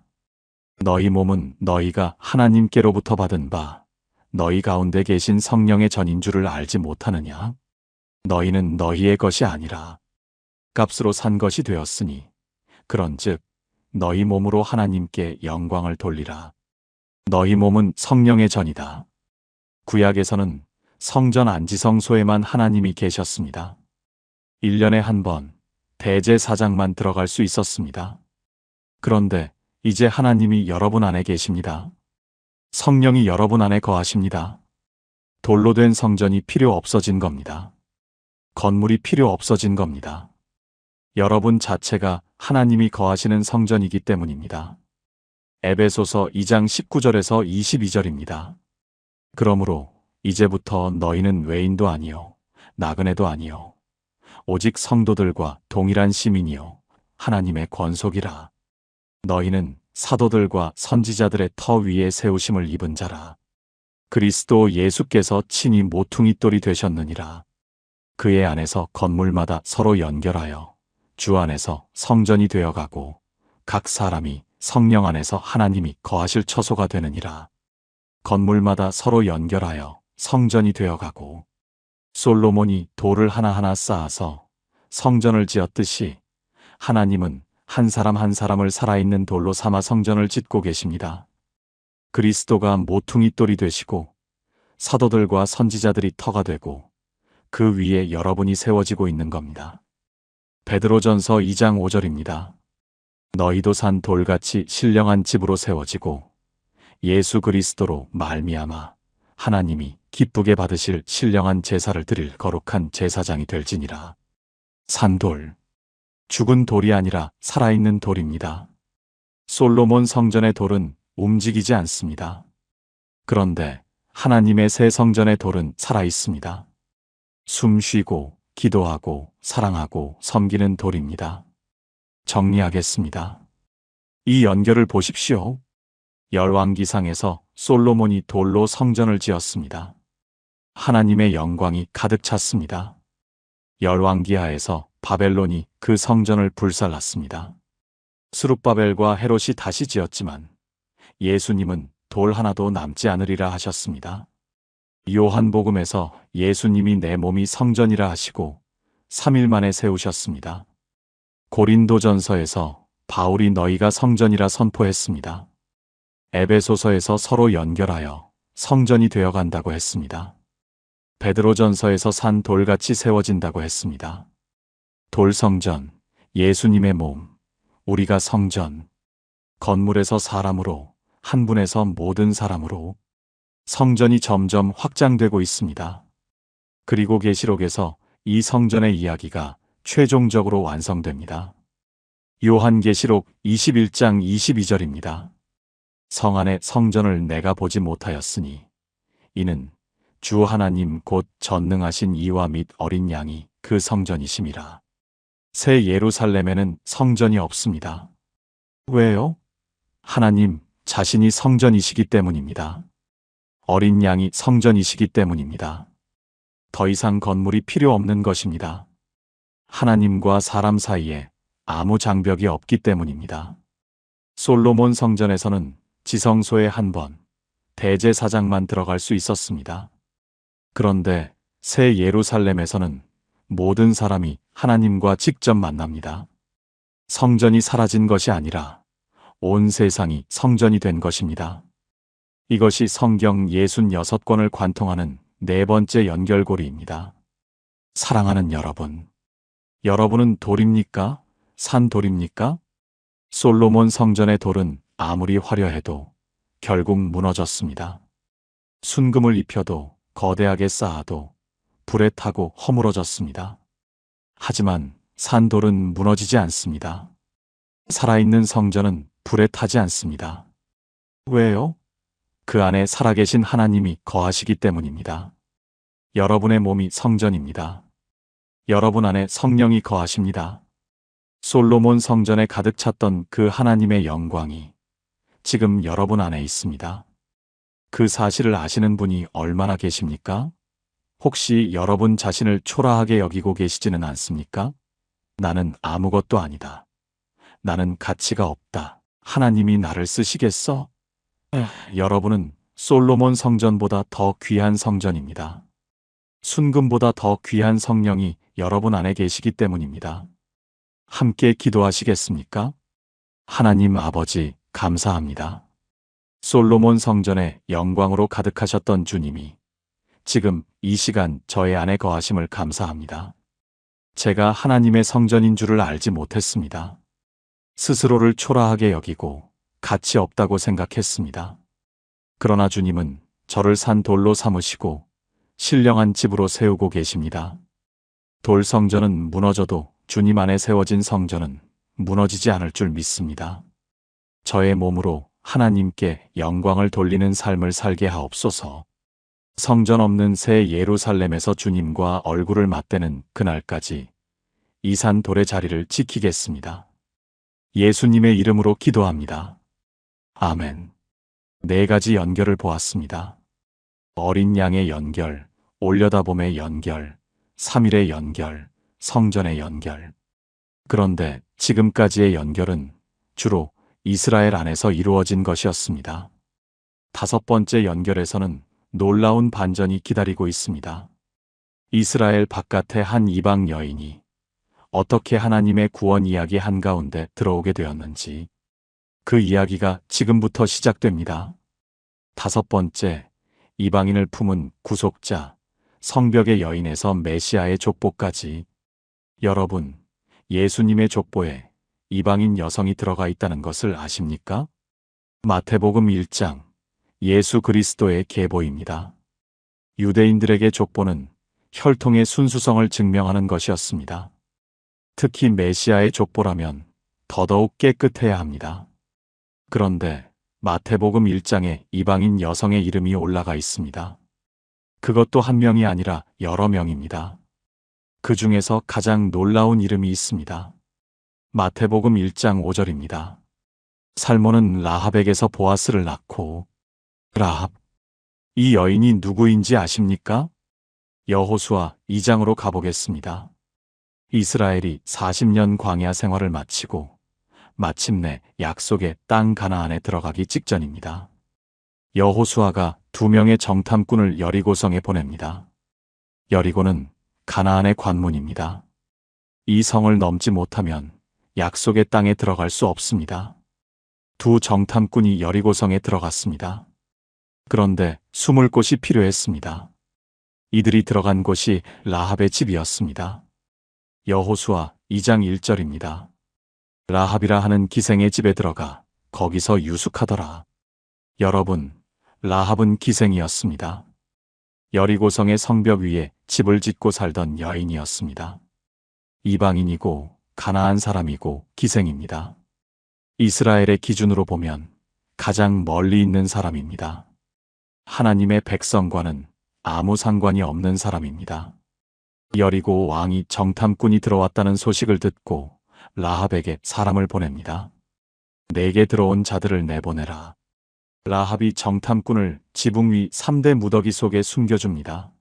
너희 몸은 너희가 하나님께로부터 받은 바 너희 가운데 계신 성령의 전인 줄을 알지 못하느냐? 너희는 너희의 것이 아니라 값으로 산 것이 되었으니 그런즉 너희 몸으로 하나님께 영광을 돌리라. 너희 몸은 성령의 전이다. 구약에서는 성전 안지성소에만 하나님이 계셨습니다. 1년에 한 번 대제사장만 들어갈 수 있었습니다. 그런데 이제 하나님이 여러분 안에 계십니다. 성령이 여러분 안에 거하십니다. 돌로 된 성전이 필요 없어진 겁니다. 건물이 필요 없어진 겁니다. 여러분 자체가 하나님이 거하시는 성전이기 때문입니다. 에베소서 2장 19절에서 22절입니다. 그러므로 이제부터 너희는 외인도 아니요 나그네도 아니요 오직 성도들과 동일한 시민이요 하나님의 권속이라. 너희는 사도들과 선지자들의 터 위에 세우심을 입은 자라. 그리스도 예수께서 친히 모퉁이돌이 되셨느니라. 그의 안에서 건물마다 서로 연결하여 주 안에서 성전이 되어가고 각 사람이 성령 안에서 하나님이 거하실 처소가 되느니라. 건물마다 서로 연결하여 성전이 되어가고 솔로몬이 돌을 하나하나 쌓아서 성전을 지었듯이 하나님은 한 사람 한 사람을 살아있는 돌로 삼아 성전을 짓고 계십니다. 그리스도가 모퉁이돌이 되시고 사도들과 선지자들이 터가 되고 그 위에 여러분이 세워지고 있는 겁니다. 베드로전서 2장 5절입니다. 너희도 산 돌같이 신령한 집으로 세워지고 예수 그리스도로 말미암아 하나님이 기쁘게 받으실 신령한 제사를 드릴 거룩한 제사장이 될지니라. 산돌, 죽은 돌이 아니라 살아있는 돌입니다. 솔로몬 성전의 돌은 움직이지 않습니다. 그런데 하나님의 새 성전의 돌은 살아있습니다. 숨 쉬고 기도하고 사랑하고 섬기는 돌입니다. 정리하겠습니다. 이 연결을 보십시오. 열왕기상에서 솔로몬이 돌로 성전을 지었습니다. 하나님의 영광이 가득 찼습니다. 열왕기하에서 바벨론이 그 성전을 불살랐습니다. 스룹바벨과 헤롯이 다시 지었지만 예수님은 돌 하나도 남지 않으리라 하셨습니다. 요한복음에서 예수님이 내 몸이 성전이라 하시고 3일 만에 세우셨습니다. 고린도전서에서 바울이 너희가 성전이라 선포했습니다. 에베소서에서 서로 연결하여 성전이 되어간다고 했습니다. 베드로전서에서 산 돌같이 세워진다고 했습니다. 돌성전, 예수님의 몸, 우리가 성전, 건물에서 사람으로, 한 분에서 모든 사람으로 성전이 점점 확장되고 있습니다. 그리고 계시록에서 이 성전의 이야기가 최종적으로 완성됩니다. 요한계시록 21장 22절입니다. 성 안에 성전을 내가 보지 못하였으니 이는 주 하나님 곧 전능하신 이와 및 어린 양이 그 성전이심이라. 새 예루살렘에는 성전이 없습니다. 왜요? 하나님 자신이 성전이시기 때문입니다. 어린 양이 성전이시기 때문입니다. 더 이상 건물이 필요 없는 것입니다. 하나님과 사람 사이에 아무 장벽이 없기 때문입니다. 솔로몬 성전에서는 지성소에 한 번 대제사장만 들어갈 수 있었습니다. 그런데 새 예루살렘에서는 모든 사람이 하나님과 직접 만납니다. 성전이 사라진 것이 아니라 온 세상이 성전이 된 것입니다. 이것이 성경 66권을 관통하는 네 번째 연결고리입니다. 사랑하는 여러분, 여러분은 돌입니까? 산돌입니까? 솔로몬 성전의 돌은 아무리 화려해도 결국 무너졌습니다. 순금을 입혀도 거대하게 쌓아도 불에 타고 허물어졌습니다. 하지만 산돌은 무너지지 않습니다. 살아있는 성전은 불에 타지 않습니다. 왜요? 그 안에 살아계신 하나님이 거하시기 때문입니다. 여러분의 몸이 성전입니다. 여러분 안에 성령이 거하십니다. 솔로몬 성전에 가득 찼던 그 하나님의 영광이 지금 여러분 안에 있습니다. 그 사실을 아시는 분이 얼마나 계십니까? 혹시 여러분 자신을 초라하게 여기고 계시지는 않습니까? 나는 아무것도 아니다. 나는 가치가 없다. 하나님이 나를 쓰시겠어? 여러분은 솔로몬 성전보다 더 귀한 성전입니다. 순금보다 더 귀한 성령이 여러분 안에 계시기 때문입니다. 함께 기도하시겠습니까? 하나님 아버지, 감사합니다. 솔로몬 성전에 영광으로 가득하셨던 주님이 지금 이 시간 저의 안에 거하심을 감사합니다. 제가 하나님의 성전인 줄을 알지 못했습니다. 스스로를 초라하게 여기고 가치 없다고 생각했습니다. 그러나 주님은 저를 산 돌로 삼으시고 신령한 집으로 세우고 계십니다. 돌 성전은 무너져도 주님 안에 세워진 성전은 무너지지 않을 줄 믿습니다. 저의 몸으로 하나님께 영광을 돌리는 삶을 살게 하옵소서. 성전 없는 새 예루살렘에서 주님과 얼굴을 맞대는 그날까지 이 산 돌의 자리를 지키겠습니다. 예수님의 이름으로 기도합니다. 아멘. 4가지 연결을 보았습니다. 어린 양의 연결, 올려다봄의 연결, 3일의 연결, 성전의 연결. 그런데 지금까지의 연결은 주로 이스라엘 안에서 이루어진 것이었습니다. 5번째 연결에서는 놀라운 반전이 기다리고 있습니다. 이스라엘 바깥의 한 이방 여인이 어떻게 하나님의 구원 이야기 한가운데 들어오게 되었는지 그 이야기가 지금부터 시작됩니다. 5번째, 이방인을 품은 구속자, 성벽의 여인에서 메시아의 족보까지. 여러분, 예수님의 족보에 이방인 여성이 들어가 있다는 것을 아십니까? 마태복음 1장, 예수 그리스도의 계보입니다. 유대인들에게 족보는 혈통의 순수성을 증명하는 것이었습니다. 특히 메시아의 족보라면 더더욱 깨끗해야 합니다. 그런데 마태복음 1장에 이방인 여성의 이름이 올라가 있습니다. 그것도 한 명이 아니라 여러 명입니다. 그 중에서 가장 놀라운 이름이 있습니다. 마태복음 1장 5절입니다. 살몬은 라합에게서 보아스를 낳고. 라합, 이 여인이 누구인지 아십니까? 여호수아 2장으로 가보겠습니다. 이스라엘이 40년 광야 생활을 마치고 마침내 약속의 땅 가나안에 들어가기 직전입니다. 여호수아가 2명의 정탐꾼을 여리고성에 보냅니다. 여리고는 가나안의 관문입니다. 이 성을 넘지 못하면 약속의 땅에 들어갈 수 없습니다. 2 정탐꾼이 여리고성에 들어갔습니다. 그런데 숨을 곳이 필요했습니다. 이들이 들어간 곳이 라합의 집이었습니다. 여호수아 2장 1절입니다. 라합이라 하는 기생의 집에 들어가 거기서 유숙하더라. 여러분, 라합은 기생이었습니다. 여리고성의 성벽 위에 집을 짓고 살던 여인이었습니다. 이방인이고 가나안 사람이고 기생입니다. 이스라엘의 기준으로 보면 가장 멀리 있는 사람입니다. 하나님의 백성과는 아무 상관이 없는 사람입니다. 여리고 왕이 정탐꾼이 들어왔다는 소식을 듣고 라합에게 사람을 보냅니다. 내게 들어온 자들을 내보내라. 라합이 정탐꾼을 지붕 위 3대 무더기 속에 숨겨줍니다.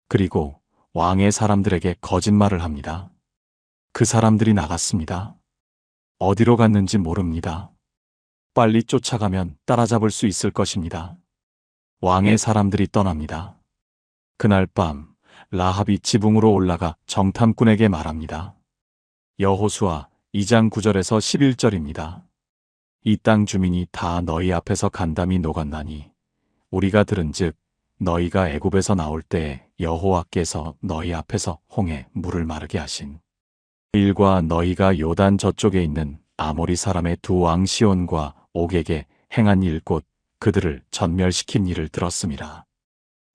그리고 왕의 사람들에게 거짓말을 합니다. 그 사람들이 나갔습니다. 어디로 갔는지 모릅니다. 빨리 쫓아가면 따라잡을 수 있을 것입니다. 왕의 사람들이 떠납니다. 그날 밤 라합이 지붕으로 올라가 정탐꾼에게 말합니다. 여호수아 2장 9절에서 11절입니다. 이 땅 주민이 다 너희 앞에서 간담이 녹았나니 우리가 들은즉 너희가 애굽에서 나올 때에 여호와께서 너희 앞에서 홍해 물을 마르게 하신 일과 너희가 요단 저쪽에 있는 아모리 사람의 2 왕 시온과 옥에게 행한 일 곧 그들을 전멸시킨 일을 들었음이라.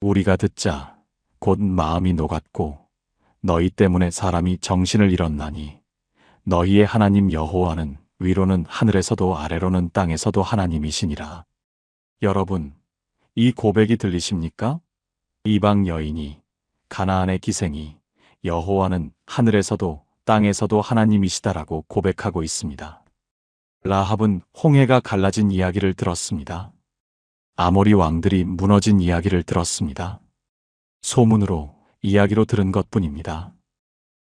우리가 듣자 곧 마음이 녹았고 너희 때문에 사람이 정신을 잃었나니 너희의 하나님 여호와는 위로는 하늘에서도 아래로는 땅에서도 하나님이시니라. 여러분, 이 고백이 들리십니까? 이방 여인이, 가나안의 기생이, 여호와는 하늘에서도 땅에서도 하나님이시다라고 고백하고 있습니다. 라합은 홍해가 갈라진 이야기를 들었습니다. 아모리 왕들이 무너진 이야기를 들었습니다. 소문으로, 이야기로 들은 것뿐입니다.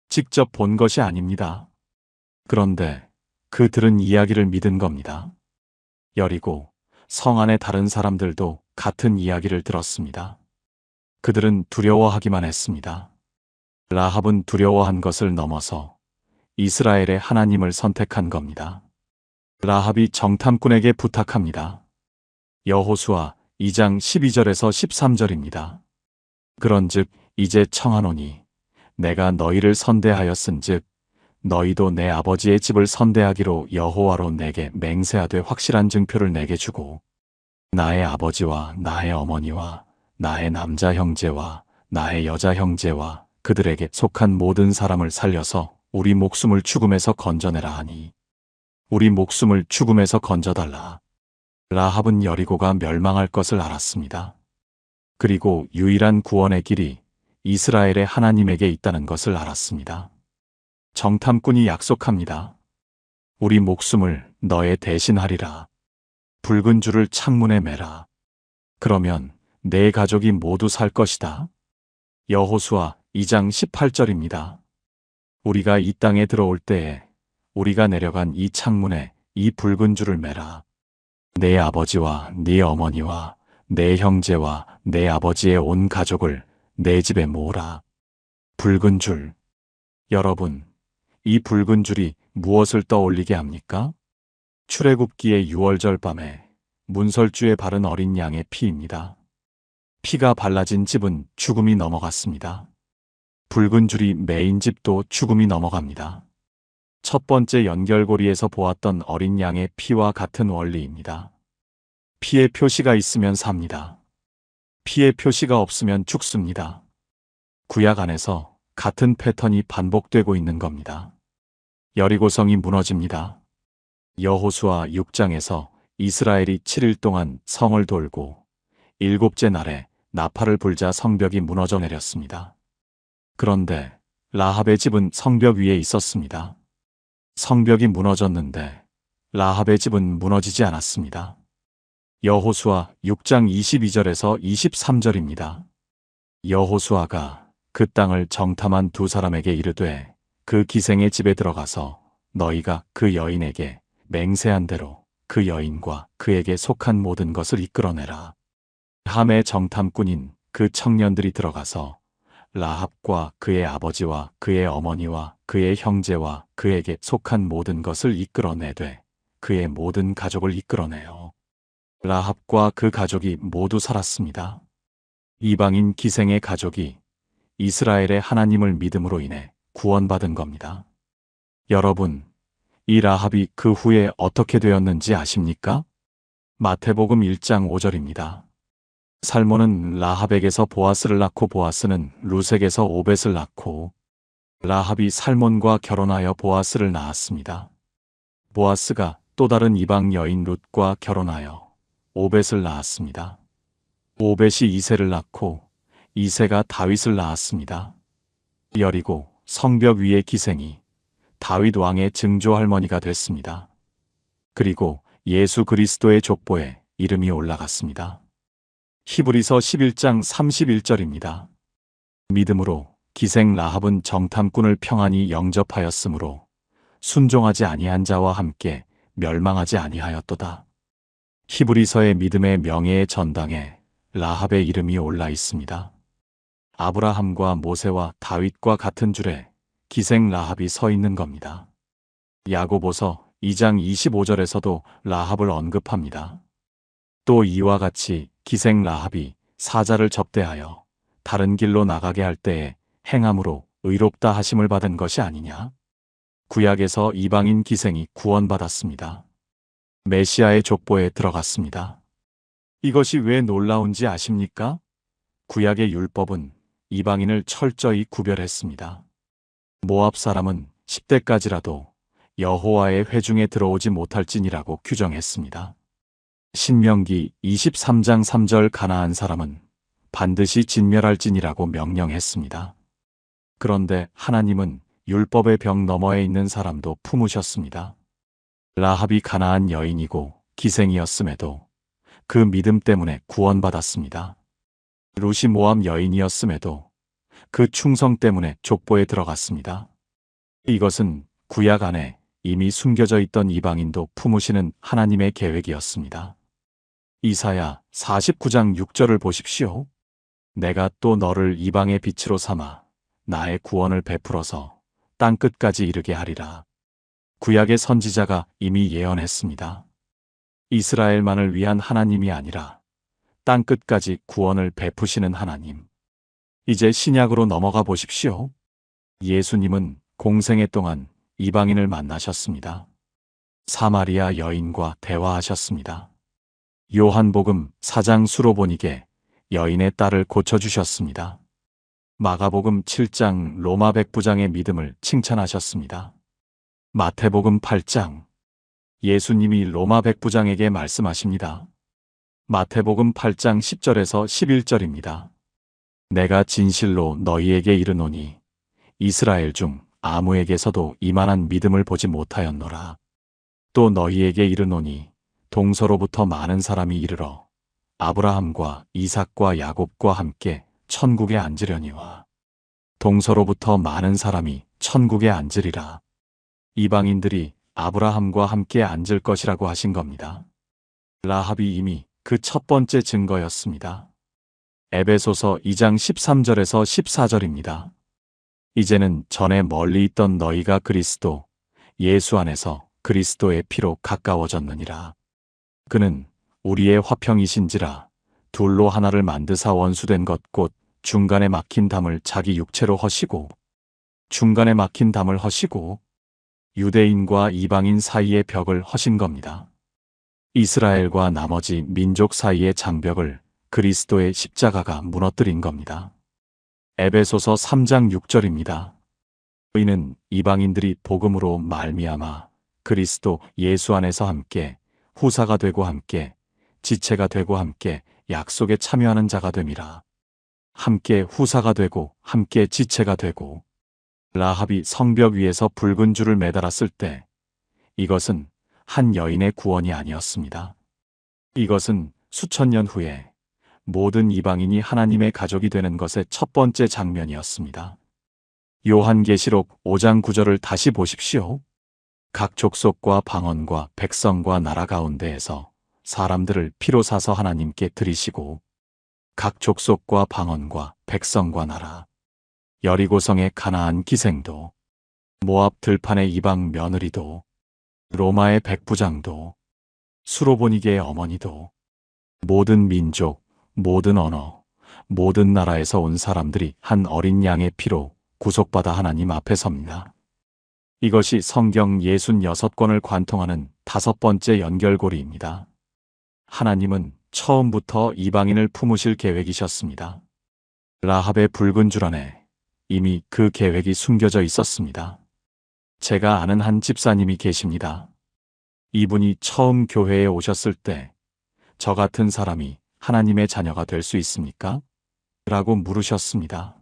직접 본 것이 아닙니다. 그런데 그 들은 이야기를 믿은 겁니다. 여리고, 성 안의 다른 사람들도 같은 이야기를 들었습니다. 그들은 두려워하기만 했습니다. 라합은 두려워한 것을 넘어서 이스라엘의 하나님을 선택한 겁니다. 라합이 정탐꾼에게 부탁합니다. 여호수아 2장 12절에서 13절입니다. 그런즉 이제 청하노니 내가 너희를 선대하였은즉 너희도 내 아버지의 집을 선대하기로 여호와로 내게 맹세하되 확실한 증표를 내게 주고 나의 아버지와 나의 어머니와 나의 남자 형제와 나의 여자 형제와 그들에게 속한 모든 사람을 살려서 우리 목숨을 죽음에서 건져내라 하니 우리 목숨을 죽음에서 건져달라. 라합은 여리고가 멸망할 것을 알았습니다. 그리고 유일한 구원의 길이 이스라엘의 하나님에게 있다는 것을 알았습니다. 정탐꾼이 약속합니다. 우리 목숨을 너의 대신하리라. 붉은 줄을 창문에 매라. 그러면 내 가족이 모두 살 것이다. 여호수아 2장 18절입니다. 우리가 이 땅에 들어올 때에 우리가 내려간 이 창문에 이 붉은 줄을 매라. 내 아버지와 네 어머니와 내 형제와 내 아버지의 온 가족을 내 집에 모으라. 붉은 줄. 여러분, 이 붉은 줄이 무엇을 떠올리게 합니까? 출애굽기의 6월절 밤에 문설주에 바른 어린 양의 피입니다. 피가 발라진 집은 죽음이 넘어갔습니다. 붉은 줄이 매인 집도 죽음이 넘어갑니다. 첫 번째 연결고리에서 보았던 어린 양의 피와 같은 원리입니다. 피의 표시가 있으면 삽니다. 피의 표시가 없으면 죽습니다. 구약 안에서 같은 패턴이 반복되고 있는 겁니다. 여리고성이 무너집니다. 여호수아 6장에서 이스라엘이 7일 동안 성을 돌고 7째 날에 나팔을 불자 성벽이 무너져 내렸습니다. 그런데 라합의 집은 성벽 위에 있었습니다. 성벽이 무너졌는데 라합의 집은 무너지지 않았습니다. 여호수아 6장 22절에서 23절입니다. 여호수아가 그 땅을 정탐한 두 사람에게 이르되 그 기생의 집에 들어가서 너희가 그 여인에게 맹세한 대로 그 여인과 그에게 속한 모든 것을 이끌어내라. 함의 정탐꾼인 그 청년들이 들어가서 라합과 그의 아버지와 그의 어머니와 그의 형제와 그에게 속한 모든 것을 이끌어내되 그의 모든 가족을 이끌어내요. 라합과 그 가족이 모두 살았습니다. 이방인 기생의 가족이 이스라엘의 하나님을 믿음으로 인해 구원받은 겁니다. 여러분, 이 라합이 그 후에 어떻게 되었는지 아십니까? 마태복음 1장 5절입니다. 살몬은 라합에게서 보아스를 낳고 보아스는 룻에게서 오벳을 낳고 라합이 살몬과 결혼하여 보아스를 낳았습니다. 보아스가 또 다른 이방 여인 룻과 결혼하여 오벳을 낳았습니다. 오벳이 이새를 낳고 이새가 다윗을 낳았습니다. 여리고 성벽 위의 기생이 다윗 왕의 증조 할머니가 됐습니다. 그리고 예수 그리스도의 족보에 이름이 올라갔습니다. 히브리서 11장 31절입니다. 믿음으로 기생 라합은 정탐꾼을 평안히 영접하였으므로 순종하지 아니한 자와 함께 멸망하지 아니하였도다. 히브리서의 믿음의 명예의 전당에 라합의 이름이 올라 있습니다. 아브라함과 모세와 다윗과 같은 줄에 기생 라합이 서 있는 겁니다. 야고보서 2장 25절에서도 라합을 언급합니다. 또 이와 같이 기생 라합이 사자를 접대하여 다른 길로 나가게 할 때에 행함으로 의롭다 하심을 받은 것이 아니냐? 구약에서 이방인 기생이 구원받았습니다. 메시아의 족보에 들어갔습니다. 이것이 왜 놀라운지 아십니까? 구약의 율법은 이방인을 철저히 구별했습니다. 모압 사람은 10대까지라도 여호와의 회중에 들어오지 못할지니라고 규정했습니다. 신명기 23장 3절 가나안 사람은 반드시 진멸할지니라고 명령했습니다. 그런데 하나님은 율법의 벽 너머에 있는 사람도 품으셨습니다. 라합이 가나안 여인이고 기생이었음에도 그 믿음 때문에 구원받았습니다. 룻이 모압 여인이었음에도 그 충성 때문에 족보에 들어갔습니다. 이것은 구약 안에 이미 숨겨져 있던 이방인도 품으시는 하나님의 계획이었습니다. 이사야 49장 6절을 보십시오. 내가 또 너를 이방의 빛으로 삼아 나의 구원을 베풀어서 땅끝까지 이르게 하리라. 구약의 선지자가 이미 예언했습니다. 이스라엘만을 위한 하나님이 아니라 땅끝까지 구원을 베푸시는 하나님. 이제 신약으로 넘어가 보십시오. 예수님은 공생애 동안 이방인을 만나셨습니다. 사마리아 여인과 대화하셨습니다. 요한복음 4장 수로보니게 여인의 딸을 고쳐주셨습니다. 마가복음 7장 로마 백부장의 믿음을 칭찬하셨습니다. 마태복음 8장 예수님이 로마 백부장에게 말씀하십니다. 마태복음 8장 10절에서 11절입니다. 내가 진실로 너희에게 이르노니 이스라엘 중 아무에게서도 이만한 믿음을 보지 못하였노라. 또 너희에게 이르노니 동서로부터 많은 사람이 이르러 아브라함과 이삭과 야곱과 함께 천국에 앉으려니와 동서로부터 많은 사람이 천국에 앉으리라. 이방인들이 아브라함과 함께 앉을 것이라고 하신 겁니다. 라합이 이미 그 첫 번째 증거였습니다. 에베소서 2장 13절에서 14절입니다. 이제는 전에 멀리 있던 너희가 그리스도 예수 안에서 그리스도의 피로 가까워졌느니라. 그는 우리의 화평이신지라 둘로 하나를 만드사 원수된 것 곧 중간에 막힌 담을 자기 육체로 허시고 중간에 막힌 담을 허시고 유대인과 이방인 사이의 벽을 허신 겁니다. 이스라엘과 나머지 민족 사이의 장벽을 그리스도의 십자가가 무너뜨린 겁니다. 에베소서 3장 6절입니다. 이는 이방인들이 복음으로 말미암아 그리스도 예수 안에서 함께 후사가 되고 함께 지체가 되고 함께 약속에 참여하는 자가 됨이라. 함께 후사가 되고 함께 지체가 되고. 라합이 성벽 위에서 붉은 줄을 매달았을 때 이것은 한 여인의 구원이 아니었습니다. 이것은 수천 년 후에 모든 이방인이 하나님의 가족이 되는 것의 첫 번째 장면이었습니다. 요한계시록 5장 9절을 다시 보십시오. 각 족속과 방언과 백성과 나라 가운데에서 사람들을 피로 사서 하나님께 드리시고 각 족속과 방언과 백성과 나라 여리고성의 가나안 기생도 모압 들판의 이방 며느리도 로마의 백부장도 수로보니게의 어머니도 모든 민족, 모든 언어, 모든 나라에서 온 사람들이 한 어린 양의 피로 구속받아 하나님 앞에 섭니다. 이것이 성경 66권을 관통하는 다섯 번째 연결고리입니다. 하나님은 처음부터 이방인을 품으실 계획이셨습니다. 라합의 붉은 줄 안에 이미 그 계획이 숨겨져 있었습니다. 제가 아는 한 집사님이 계십니다. 이분이 처음 교회에 오셨을 때 저 같은 사람이 하나님의 자녀가 될 수 있습니까? 라고 물으셨습니다.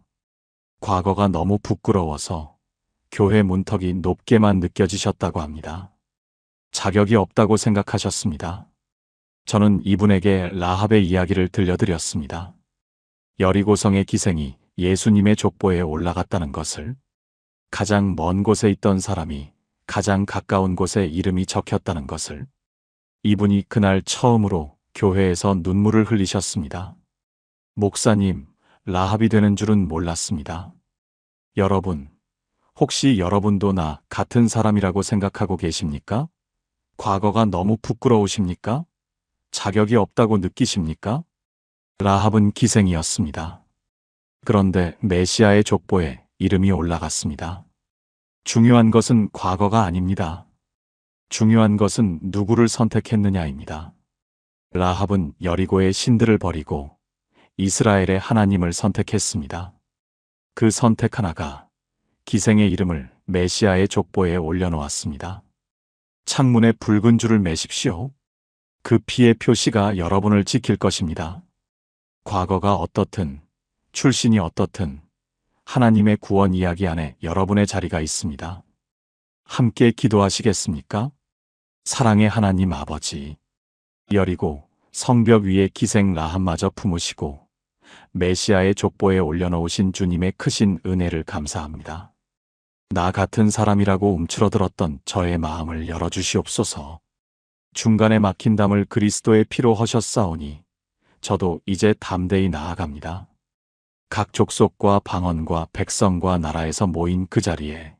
과거가 너무 부끄러워서 교회 문턱이 높게만 느껴지셨다고 합니다. 자격이 없다고 생각하셨습니다. 저는 이분에게 라합의 이야기를 들려드렸습니다. 여리고성의 기생이 예수님의 족보에 올라갔다는 것을, 가장 먼 곳에 있던 사람이 가장 가까운 곳에 이름이 적혔다는 것을, 이분이 그날 처음으로 교회에서 눈물을 흘리셨습니다. 목사님, 라합이 되는 줄은 몰랐습니다. 여러분, 혹시 여러분도 나 같은 사람이라고 생각하고 계십니까? 과거가 너무 부끄러우십니까? 자격이 없다고 느끼십니까? 라합은 기생이었습니다. 그런데 메시아의 족보에 이름이 올라갔습니다. 중요한 것은 과거가 아닙니다. 중요한 것은 누구를 선택했느냐입니다. 라합은 여리고의 신들을 버리고 이스라엘의 하나님을 선택했습니다. 그 선택 하나가 기생의 이름을 메시아의 족보에 올려놓았습니다. 창문에 붉은 줄을 매십시오. 그 피의 표시가 여러분을 지킬 것입니다. 과거가 어떻든, 출신이 어떻든, 하나님의 구원 이야기 안에 여러분의 자리가 있습니다. 함께 기도하시겠습니까? 사랑의 하나님 아버지, 여리고 성벽 위에 기생 라합마저 품으시고 메시아의 족보에 올려놓으신 주님의 크신 은혜를 감사합니다. 나 같은 사람이라고 움츠러들었던 저의 마음을 열어주시옵소서. 중간에 막힌 담을 그리스도의 피로 허셨사오니 저도 이제 담대히 나아갑니다. 각 족속과 방언과 백성과 나라에서 모인 그 자리에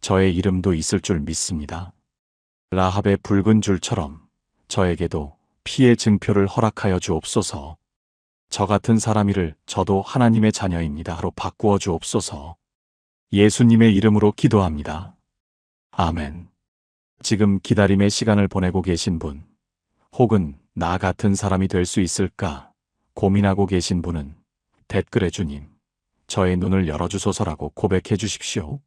저의 이름도 있을 줄 믿습니다. 라합의 붉은 줄처럼 저에게도 피의 증표를 허락하여 주옵소서. 저 같은 사람이를 저도 하나님의 자녀입니다로 바꾸어 주옵소서. 예수님의 이름으로 기도합니다. 아멘. 지금 기다림의 시간을 보내고 계신 분, 혹은 나 같은 사람이 될 수 있을까 고민하고 계신 분은 댓글에 주님, 저의 눈을 열어주소서라고 고백해 주십시오.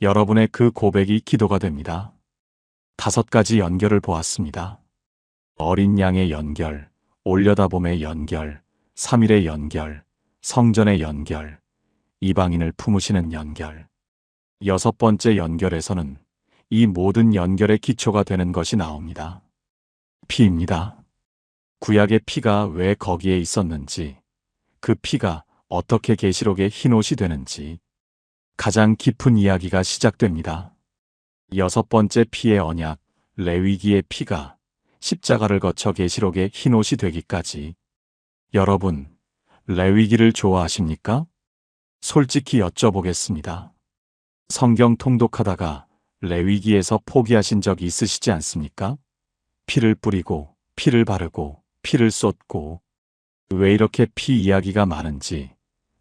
여러분의 그 고백이 기도가 됩니다. 5가지 연결을 보았습니다. 어린 양의 연결, 올려다봄의 연결, 3일의 연결, 성전의 연결, 이방인을 품으시는 연결. 6번째 연결에서는 이 모든 연결의 기초가 되는 것이 나옵니다. 피입니다. 구약의 피가 왜 거기에 있었는지, 그 피가 어떻게 계시록의 흰옷이 되는지 가장 깊은 이야기가 시작됩니다. 6번째 피의 언약, 레위기의 피가 십자가를 거쳐 계시록의 흰옷이 되기까지. 여러분, 레위기를 좋아하십니까? 솔직히 여쭤보겠습니다. 성경 통독하다가 레위기에서 포기하신 적 있으시지 않습니까? 피를 뿌리고, 피를 바르고, 피를 쏟고, 왜 이렇게 피 이야기가 많은지,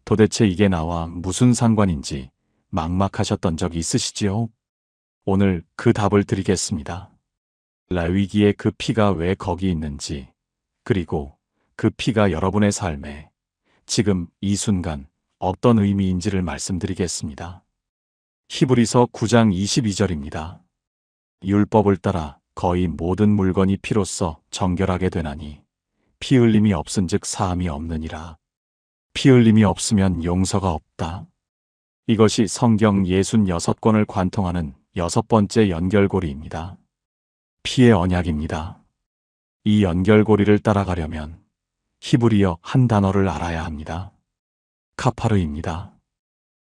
도대체 이게 나와 무슨 상관인지 막막하셨던 적이 있으시지요? 오늘 그 답을 드리겠습니다. 레위기의 그 피가 왜 거기 있는지, 그리고 그 피가 여러분의 삶에 지금 이 순간 어떤 의미인지를 말씀드리겠습니다. 히브리서 9장 22절입니다. 율법을 따라 거의 모든 물건이 피로써 정결하게 되나니 피 흘림이 없은즉 사함이 없느니라. 피 흘림이 없으면 용서가 없다. 이것이 성경 66권을 관통하는 6번째 연결고리입니다. 피의 언약입니다. 이 연결고리를 따라가려면 히브리어 한 단어를 알아야 합니다. 카파르입니다.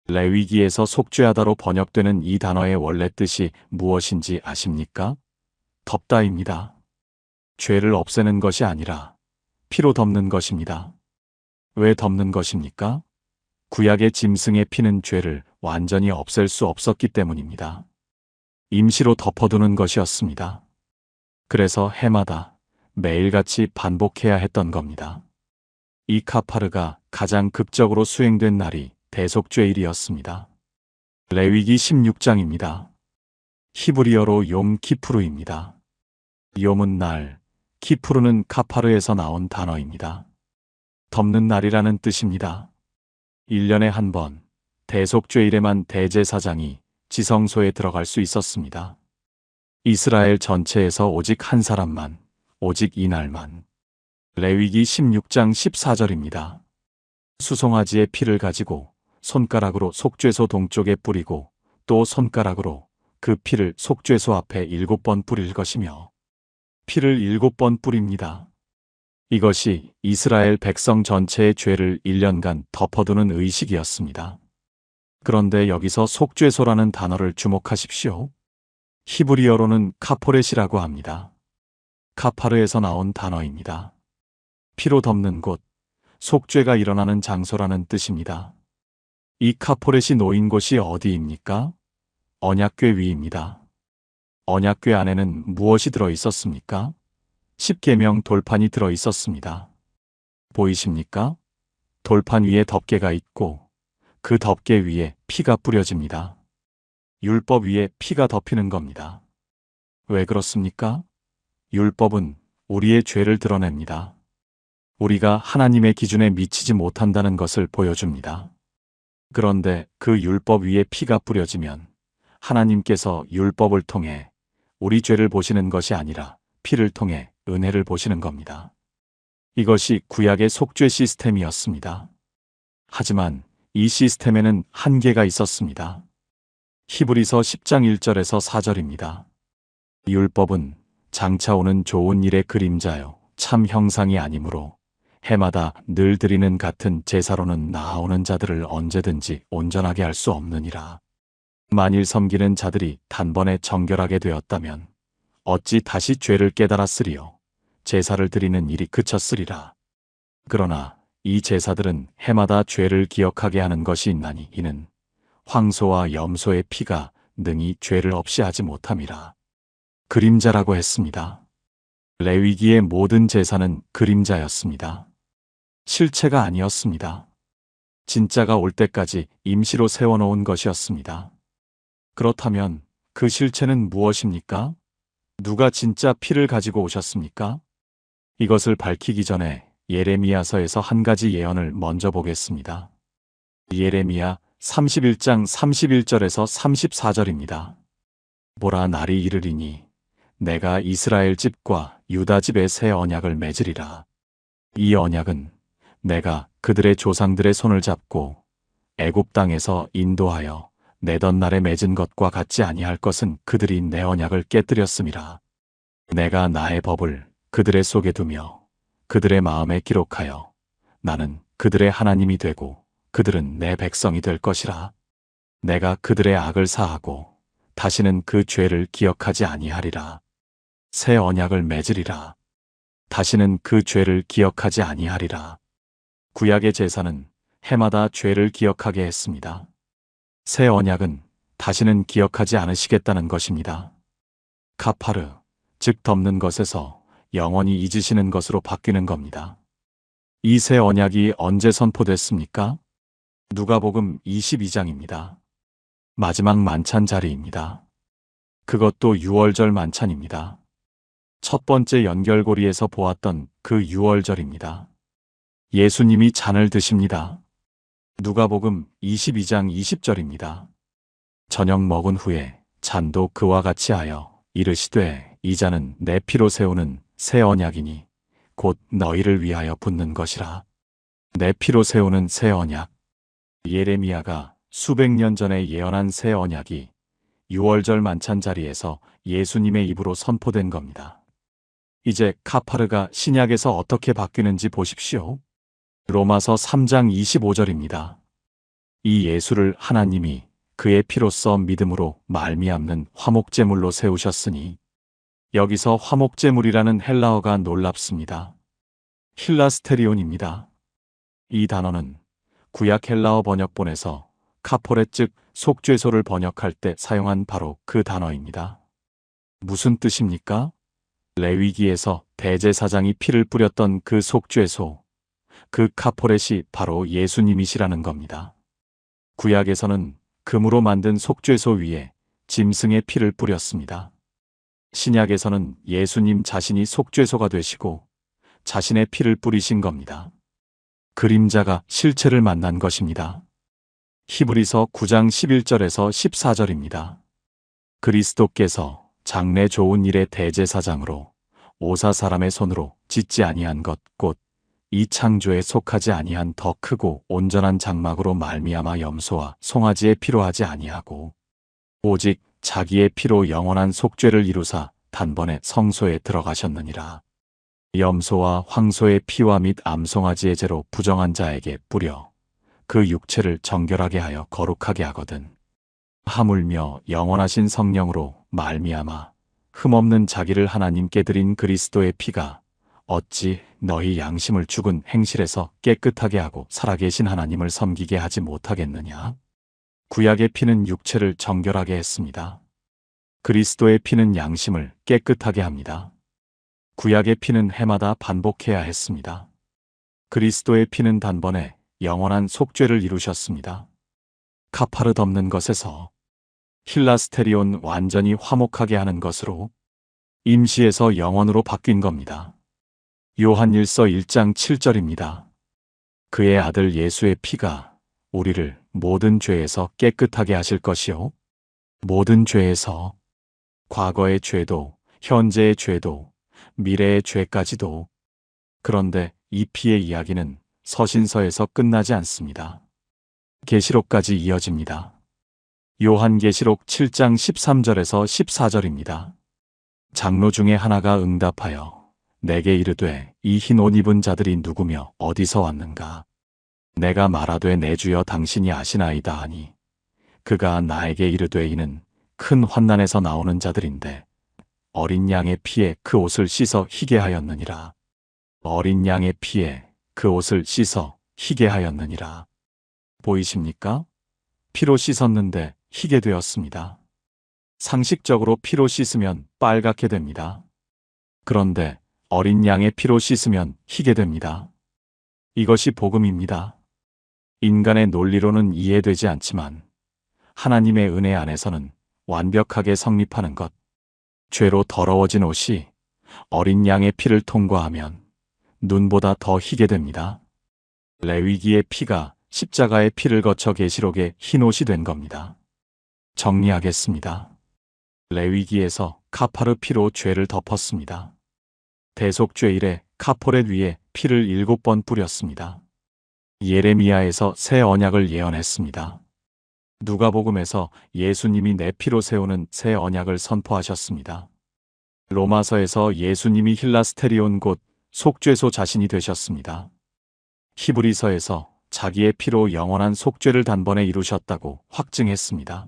레위기에서 속죄하다로 번역되는 이 단어의 원래 뜻이 무엇인지 아십니까? 덮다입니다. 죄를 없애는 것이 아니라 피로 덮는 것입니다. 왜 덮는 것입니까? 구약의 짐승의 피는 죄를 완전히 없앨 수 없었기 때문입니다. 임시로 덮어두는 것이었습니다. 그래서 해마다 매일같이 반복해야 했던 겁니다. 이 카파르가 가장 극적으로 수행된 날이 대속죄일이었습니다. 레위기 16장입니다. 히브리어로 욤 키푸르입니다. 욤은 날, 키푸르는 카파르에서 나온 단어입니다. 덮는 날이라는 뜻입니다. 1년에 한 번 대속죄일에만 대제사장이 지성소에 들어갈 수 있었습니다. 이스라엘 전체에서 오직 한 사람만, 오직 이날만. 레위기 16장 14절입니다. 수송아지의 피를 가지고 손가락으로 속죄소 동쪽에 뿌리고 또 손가락으로 그 피를 속죄소 앞에 7번 뿌릴 것이며 피를 7번 뿌립니다. 이것이 이스라엘 백성 전체의 죄를 1년간 덮어두는 의식이었습니다. 그런데 여기서 속죄소라는 단어를 주목하십시오. 히브리어로는 카포렛이라고 합니다. 카파르에서 나온 단어입니다. 피로 덮는 곳, 속죄가 일어나는 장소라는 뜻입니다. 이 카포렛이 놓인 곳이 어디입니까? 언약궤 위입니다. 언약궤 안에는 무엇이 들어 있었습니까? 10계명 돌판이 들어 있었습니다. 보이십니까? 돌판 위에 덮개가 있고 그 덮개 위에 피가 뿌려집니다. 율법 위에 피가 덮이는 겁니다. 왜 그렇습니까? 율법은 우리의 죄를 드러냅니다. 우리가 하나님의 기준에 미치지 못한다는 것을 보여줍니다. 그런데 그 율법 위에 피가 뿌려지면 하나님께서 율법을 통해 우리 죄를 보시는 것이 아니라 피를 통해 은혜를 보시는 겁니다. 이것이 구약의 속죄 시스템이었습니다. 하지만 이 시스템에는 한계가 있었습니다. 히브리서 10장 1절에서 4절입니다. 율법은 장차 오는 좋은 일의 그림자요 참 형상이 아니므로 해마다 늘 드리는 같은 제사로는 나아오는 자들을 언제든지 온전하게 할 수 없느니라. 만일 섬기는 자들이 단번에 정결하게 되었다면 어찌 다시 죄를 깨달았으리요. 제사를 드리는 일이 그쳤으리라. 그러나 이 제사들은 해마다 죄를 기억하게 하는 것이 있나니 이는 황소와 염소의 피가 능히 죄를 없이 하지 못함이라. 그림자라고 했습니다. 레위기의 모든 제사는 그림자였습니다. 실체가 아니었습니다. 진짜가 올 때까지 임시로 세워놓은 것이었습니다. 그렇다면 그 실체는 무엇입니까? 누가 진짜 피를 가지고 오셨습니까? 이것을 밝히기 전에 예레미야서에서 한 가지 예언을 먼저 보겠습니다. 예레미야 31장 31절에서 34절입니다. 보라, 날이 이르리니 내가 이스라엘 집과 유다 집에 새 언약을 맺으리라. 이 언약은 내가 그들의 조상들의 손을 잡고 애굽 땅에서 인도하여 내던 날에 맺은 것과 같지 아니할 것은 그들이 내 언약을 깨뜨렸음이라. 내가 나의 법을 그들의 속에 두며 그들의 마음에 기록하여 나는 그들의 하나님이 되고 그들은 내 백성이 될 것이라. 내가 그들의 악을 사하고 다시는 그 죄를 기억하지 아니하리라. 새 언약을 맺으리라. 다시는 그 죄를 기억하지 아니하리라. 구약의 제사는 해마다 죄를 기억하게 했습니다. 새 언약은 다시는 기억하지 않으시겠다는 것입니다. 카파르, 즉 덮는 것에서 영원히 잊으시는 것으로 바뀌는 겁니다. 이 새 언약이 언제 선포됐습니까? 누가복음 22장입니다. 마지막 만찬 자리입니다. 그것도 유월절 만찬입니다. 첫 번째 연결고리에서 보았던 그 유월절입니다. 예수님이 잔을 드십니다. 누가복음 22장 20절입니다. 저녁 먹은 후에 잔도 그와 같이 하여 이르시되 이 잔은 내 피로 세우는 새 언약이니 곧 너희를 위하여 붓는 것이라. 내 피로 세우는 새 언약. 예레미야가 수백 년 전에 예언한 새 언약이 유월절 만찬 자리에서 예수님의 입으로 선포된 겁니다. 이제 카파르가 신약에서 어떻게 바뀌는지 보십시오. 로마서 3장 25절입니다. 이 예수를 하나님이 그의 피로써 믿음으로 말미암는 화목제물로 세우셨으니, 여기서 화목제물이라는 헬라어가 놀랍습니다. 힐라스테리온입니다. 이 단어는 구약 헬라어 번역본에서 카포레 즉 속죄소를 번역할 때 사용한 바로 그 단어입니다. 무슨 뜻입니까? 레위기에서 대제사장이 피를 뿌렸던 그 속죄소, 그 카포렛이 바로 예수님이시라는 겁니다. 구약에서는 금으로 만든 속죄소 위에 짐승의 피를 뿌렸습니다. 신약에서는 예수님 자신이 속죄소가 되시고 자신의 피를 뿌리신 겁니다. 그림자가 실체를 만난 것입니다. 히브리서 9장 11절에서 14절입니다. 그리스도께서 장래 좋은 일의 대제사장으로 오사 사람의 손으로 짓지 아니한 것 곧 이 창조에 속하지 아니한 더 크고 온전한 장막으로 말미암아 염소와 송아지의 피로 하지 아니하고 오직 자기의 피로 영원한 속죄를 이루사 단번에 성소에 들어가셨느니라. 염소와 황소의 피와 및 암송아지의 죄로 부정한 자에게 뿌려 그 육체를 정결하게 하여 거룩하게 하거든. 하물며 영원하신 성령으로 말미암아 흠없는 자기를 하나님께 드린 그리스도의 피가 어찌 너희 양심을 죽은 행실에서 깨끗하게 하고 살아계신 하나님을 섬기게 하지 못하겠느냐? 구약의 피는 육체를 정결하게 했습니다. 그리스도의 피는 양심을 깨끗하게 합니다. 구약의 피는 해마다 반복해야 했습니다. 그리스도의 피는 단번에 영원한 속죄를 이루셨습니다. 카파르 덮는 것에서 힐라스테리온 완전히 화목하게 하는 것으로 임시에서 영원으로 바뀐 겁니다. 요한일서 1장 7절입니다. 그의 아들 예수의 피가 우리를 모든 죄에서 깨끗하게 하실 것이요. 모든 죄에서, 과거의 죄도, 현재의 죄도, 미래의 죄까지도. 그런데 이 피의 이야기는 서신서에서 끝나지 않습니다. 계시록까지 이어집니다. 요한계시록 7장 13절에서 14절입니다. 장로 중에 하나가 응답하여 내게 이르되 이 흰 옷 입은 자들이 누구며 어디서 왔는가? 내가 말하되 내 주여 당신이 아시나이다 하니 그가 나에게 이르되 이는 큰 환난에서 나오는 자들인데 어린 양의 피에 그 옷을 씻어 희게 하였느니라. 어린 양의 피에 그 옷을 씻어 희게 하였느니라. 보이십니까? 피로 씻었는데 희게 되었습니다. 상식적으로 피로 씻으면 빨갛게 됩니다. 그런데 어린 양의 피로 씻으면 희게 됩니다. 이것이 복음입니다. 인간의 논리로는 이해되지 않지만 하나님의 은혜 안에서는 완벽하게 성립하는 것. 죄로 더러워진 옷이 어린 양의 피를 통과하면 눈보다 더 희게 됩니다. 레위기의 피가 십자가의 피를 거쳐 계시록의 흰 옷이 된 겁니다. 정리하겠습니다. 레위기에서 카파르 피로 죄를 덮었습니다. 대속죄일에 카포렛 위에 피를 7번 뿌렸습니다. 예레미야에서 새 언약을 예언했습니다. 누가복음에서 예수님이 내 피로 세우는 새 언약을 선포하셨습니다. 로마서에서 예수님이 힐라스테리온 곧 속죄소 자신이 되셨습니다. 히브리서에서 자기의 피로 영원한 속죄를 단번에 이루셨다고 확증했습니다.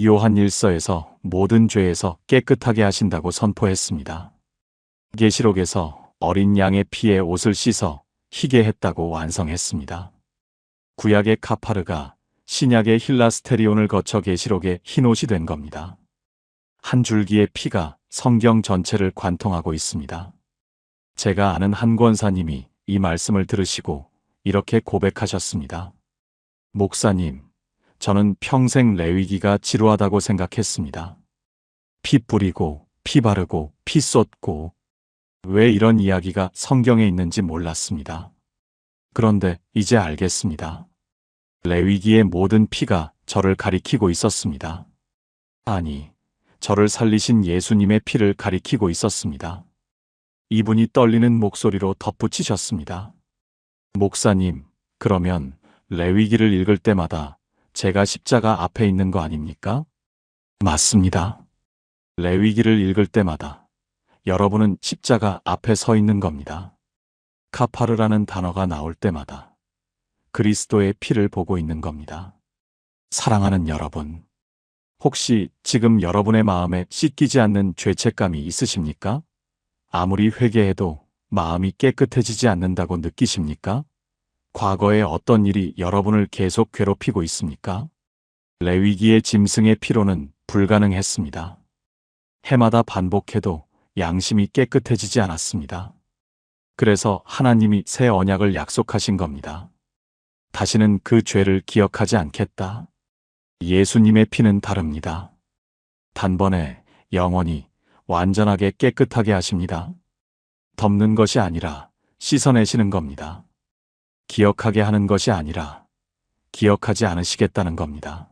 요한일서에서 모든 죄에서 깨끗하게 하신다고 선포했습니다. 계시록에서 어린 양의 피에 옷을 씻어 희게 했다고 완성했습니다. 구약의 카파르가 신약의 힐라스테리온을 거쳐 계시록의 흰옷이 된 겁니다. 한 줄기의 피가 성경 전체를 관통하고 있습니다. 제가 아는 한 권사님이 이 말씀을 들으시고 이렇게 고백하셨습니다. 목사님, 저는 평생 레위기가 지루하다고 생각했습니다. 피 뿌리고, 피 바르고, 피 쏟고, 왜 이런 이야기가 성경에 있는지 몰랐습니다. 그런데 이제 알겠습니다. 레위기의 모든 피가 저를 가리키고 있었습니다. 아니, 저를 살리신 예수님의 피를 가리키고 있었습니다. 이분이 떨리는 목소리로 덧붙이셨습니다. 목사님, 그러면 레위기를 읽을 때마다 제가 십자가 앞에 있는 거 아닙니까? 맞습니다. 레위기를 읽을 때마다 여러분은 십자가 앞에 서 있는 겁니다. 카파르라는 단어가 나올 때마다 그리스도의 피를 보고 있는 겁니다. 사랑하는 여러분, 혹시 지금 여러분의 마음에 씻기지 않는 죄책감이 있으십니까? 아무리 회개해도 마음이 깨끗해지지 않는다고 느끼십니까? 과거에 어떤 일이 여러분을 계속 괴롭히고 있습니까? 레위기의 짐승의 피로는 불가능했습니다. 해마다 반복해도 양심이 깨끗해지지 않았습니다. 그래서 하나님이 새 언약을 약속하신 겁니다. 다시는 그 죄를 기억하지 않겠다. 예수님의 피는 다릅니다. 단번에 영원히 완전하게 깨끗하게 하십니다. 덮는 것이 아니라 씻어내시는 겁니다. 기억하게 하는 것이 아니라 기억하지 않으시겠다는 겁니다.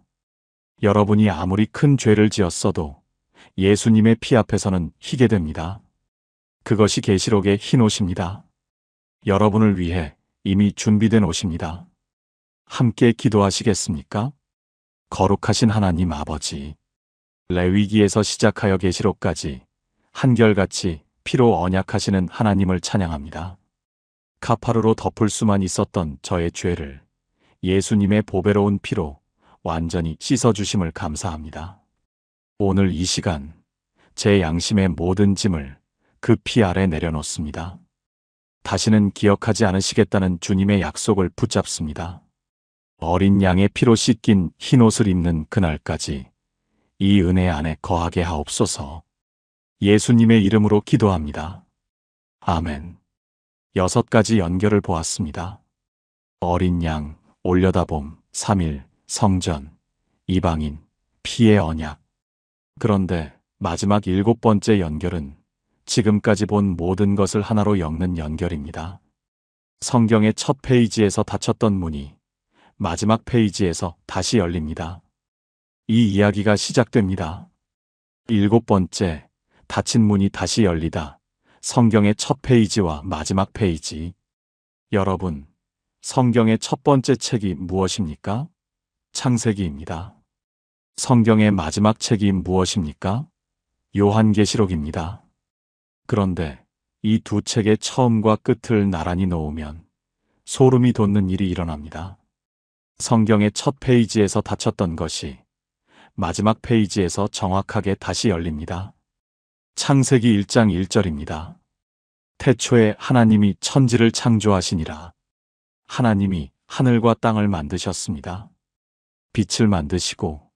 여러분이 아무리 큰 죄를 지었어도 예수님의 피 앞에서는 희게 됩니다. 그것이 계시록의 흰 옷입니다. 여러분을 위해 이미 준비된 옷입니다. 함께 기도하시겠습니까? 거룩하신 하나님 아버지, 레위기에서 시작하여 계시록까지 한결같이 피로 언약하시는 하나님을 찬양합니다. 카파르로 덮을 수만 있었던 저의 죄를 예수님의 보배로운 피로 완전히 씻어주심을 감사합니다. 오늘 이 시간 제 양심의 모든 짐을 그 피 아래 내려놓습니다. 다시는 기억하지 않으시겠다는 주님의 약속을 붙잡습니다. 어린 양의 피로 씻긴 흰 옷을 입는 그날까지 이 은혜 안에 거하게 하옵소서. 예수님의 이름으로 기도합니다. 아멘. 6가지 연결을 보았습니다. 어린 양, 올려다봄, 3일, 성전, 이방인, 피의 언약. 그런데 마지막 7번째 연결은 지금까지 본 모든 것을 하나로 엮는 연결입니다. 성경의 첫 페이지에서 닫혔던 문이 마지막 페이지에서 다시 열립니다. 이 이야기가 시작됩니다. 7번째, 닫힌 문이 다시 열리다. 성경의 첫 페이지와 마지막 페이지. 여러분, 성경의 첫 번째 책이 무엇입니까? 창세기입니다. 성경의 마지막 책이 무엇입니까? 요한계시록입니다. 그런데 이 두 책의 처음과 끝을 나란히 놓으면 소름이 돋는 일이 일어납니다. 성경의 첫 페이지에서 닫혔던 것이 마지막 페이지에서 정확하게 다시 열립니다. 창세기 1장 1절입니다. 태초에 하나님이 천지를 창조하시니라. 하나님이 하늘과 땅을 만드셨습니다. 빛을 만드시고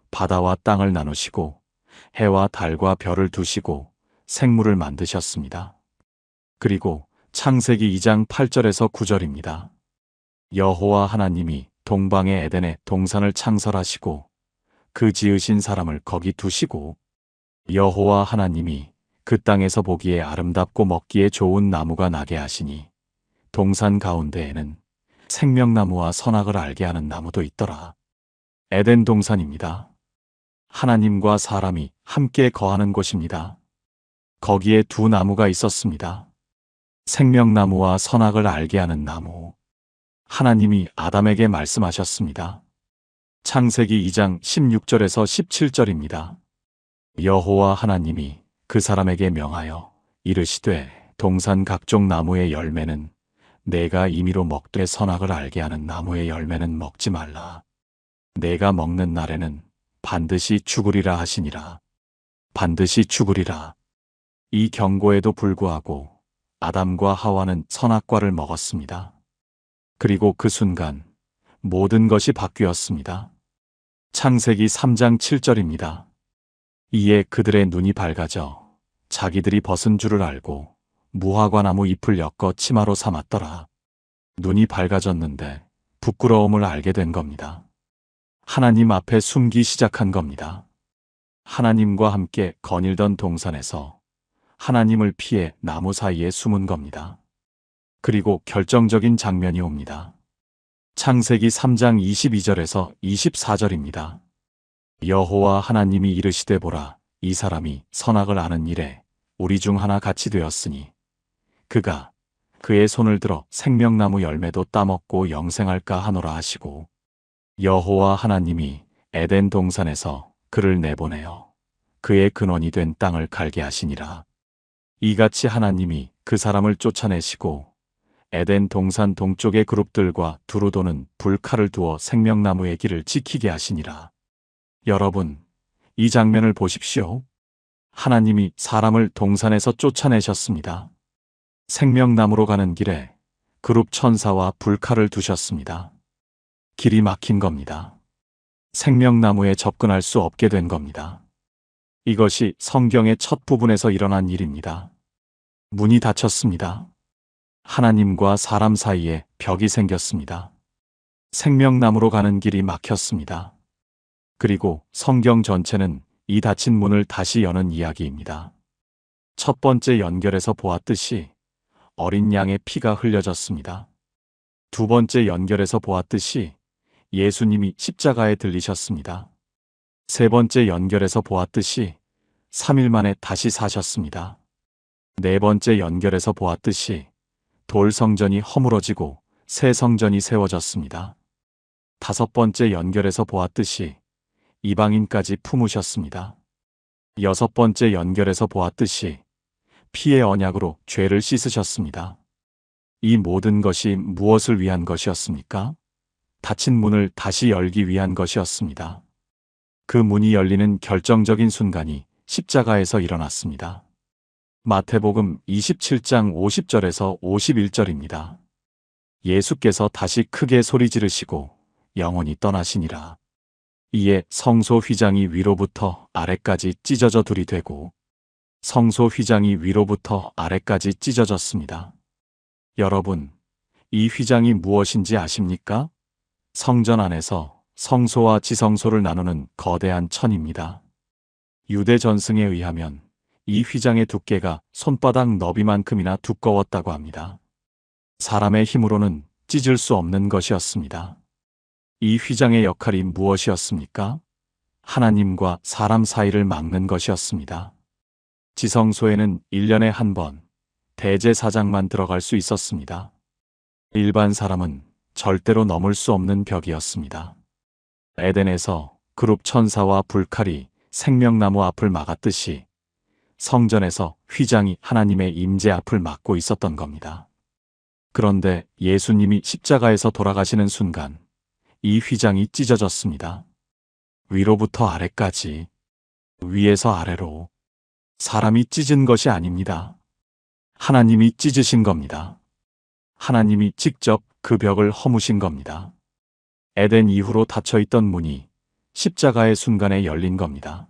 바다와 땅을 나누시고 해와 달과 별을 두시고 생물을 만드셨습니다. 그리고 창세기 2장 8절에서 9절입니다. 여호와 하나님이 동방의 에덴에 동산을 창설하시고 그 지으신 사람을 거기 두시고 여호와 하나님이 그 땅에서 보기에 아름답고 먹기에 좋은 나무가 나게 하시니 동산 가운데에는 생명나무와 선악을 알게 하는 나무도 있더라. 에덴 동산입니다. 하나님과 사람이 함께 거하는 곳입니다. 거기에 두 나무가 있었습니다. 생명나무와 선악을 알게 하는 나무. 하나님이 아담에게 말씀하셨습니다. 창세기 2장 16절에서 17절입니다. 여호와 하나님이 그 사람에게 명하여 이르시되 동산 각종 나무의 열매는 내가 임의로 먹되 선악을 알게 하는 나무의 열매는 먹지 말라. 내가 먹는 날에는 반드시 죽으리라 하시니라. 반드시 죽으리라. 이 경고에도 불구하고 아담과 하와는 선악과를 먹었습니다. 그리고 그 순간 모든 것이 바뀌었습니다. 창세기 3장 7절입니다. 이에 그들의 눈이 밝아져 자기들이 벗은 줄을 알고 무화과나무 잎을 엮어 치마로 삼았더라. 눈이 밝아졌는데 부끄러움을 알게 된 겁니다. 하나님 앞에 숨기 시작한 겁니다. 하나님과 함께 거닐던 동산에서 하나님을 피해 나무 사이에 숨은 겁니다. 그리고 결정적인 장면이 옵니다. 창세기 3장 22절에서 24절입니다. 여호와 하나님이 이르시되 보라, 이 사람이 선악을 아는 일에 우리 중 하나 같이 되었으니 그가 그의 손을 들어 생명나무 열매도 따먹고 영생할까 하노라 하시고 여호와 하나님이 에덴 동산에서 그를 내보내어 그의 근원이 된 땅을 갈게 하시니라. 이같이 하나님이 그 사람을 쫓아내시고 에덴 동산 동쪽의 그룹들과 두루 도는 불칼을 두어 생명나무의 길을 지키게 하시니라. 여러분, 이 장면을 보십시오. 하나님이 사람을 동산에서 쫓아내셨습니다. 생명나무로 가는 길에 그룹 천사와 불칼을 두셨습니다. 길이 막힌 겁니다. 생명나무에 접근할 수 없게 된 겁니다. 이것이 성경의 첫 부분에서 일어난 일입니다. 문이 닫혔습니다. 하나님과 사람 사이에 벽이 생겼습니다. 생명나무로 가는 길이 막혔습니다. 그리고 성경 전체는 이 닫힌 문을 다시 여는 이야기입니다. 첫 번째 연결에서 보았듯이 어린 양의 피가 흘려졌습니다. 두 번째 연결에서 보았듯이 예수님이 십자가에 들리셨습니다. 세 번째 연결에서 보았듯이 3일 만에 다시 사셨습니다. 네 번째 연결에서 보았듯이 돌 성전이 허물어지고 새 성전이 세워졌습니다. 다섯 번째 연결에서 보았듯이 이방인까지 품으셨습니다. 여섯 번째 연결에서 보았듯이 피의 언약으로 죄를 씻으셨습니다. 이 모든 것이 무엇을 위한 것이었습니까? 닫힌 문을 다시 열기 위한 것이었습니다. 그 문이 열리는 결정적인 순간이 십자가에서 일어났습니다. 마태복음 27장 50절에서 51절입니다. 예수께서 다시 크게 소리 지르시고 영원히 떠나시니라. 이에 성소 휘장이 위로부터 아래까지 찢어져 둘이 되고 성소 휘장이 위로부터 아래까지 찢어졌습니다. 여러분, 이 휘장이 무엇인지 아십니까? 성전 안에서 성소와 지성소를 나누는 거대한 천입니다. 유대 전승에 의하면 이 휘장의 두께가 손바닥 너비만큼이나 두꺼웠다고 합니다. 사람의 힘으로는 찢을 수 없는 것이었습니다. 이 휘장의 역할이 무엇이었습니까? 하나님과 사람 사이를 막는 것이었습니다. 지성소에는 1년에 한 번 대제사장만 들어갈 수 있었습니다. 일반 사람은 절대로 넘을 수 없는 벽이었습니다. 에덴에서 그룹 천사와 불칼이 생명나무 앞을 막았듯이 성전에서 휘장이 하나님의 임재 앞을 막고 있었던 겁니다. 그런데 예수님이 십자가에서 돌아가시는 순간 이 휘장이 찢어졌습니다. 위로부터 아래까지, 위에서 아래로. 사람이 찢은 것이 아닙니다. 하나님이 찢으신 겁니다. 하나님이 직접 그 벽을 허무신 겁니다. 에덴 이후로 닫혀있던 문이 십자가의 순간에 열린 겁니다.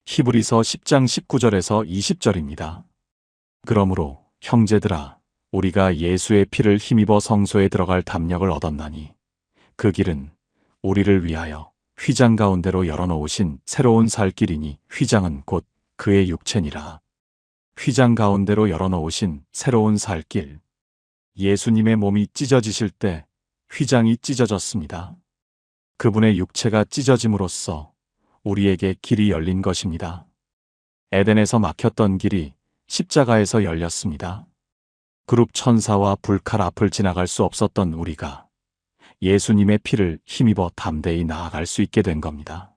히브리서 10장 19절에서 20절입니다. 그러므로 형제들아, 우리가 예수의 피를 힘입어 성소에 들어갈 담력을 얻었나니 그 길은 우리를 위하여 휘장 가운데로 열어놓으신 새로운 살 길이니 휘장은 곧 그의 육체니라. 휘장 가운데로 열어놓으신 새로운 살 길. 예수님의 몸이 찢어지실 때 휘장이 찢어졌습니다. 그분의 육체가 찢어짐으로써 우리에게 길이 열린 것입니다. 에덴에서 막혔던 길이 십자가에서 열렸습니다. 그룹 천사와 불칼 앞을 지나갈 수 없었던 우리가 예수님의 피를 힘입어 담대히 나아갈 수 있게 된 겁니다.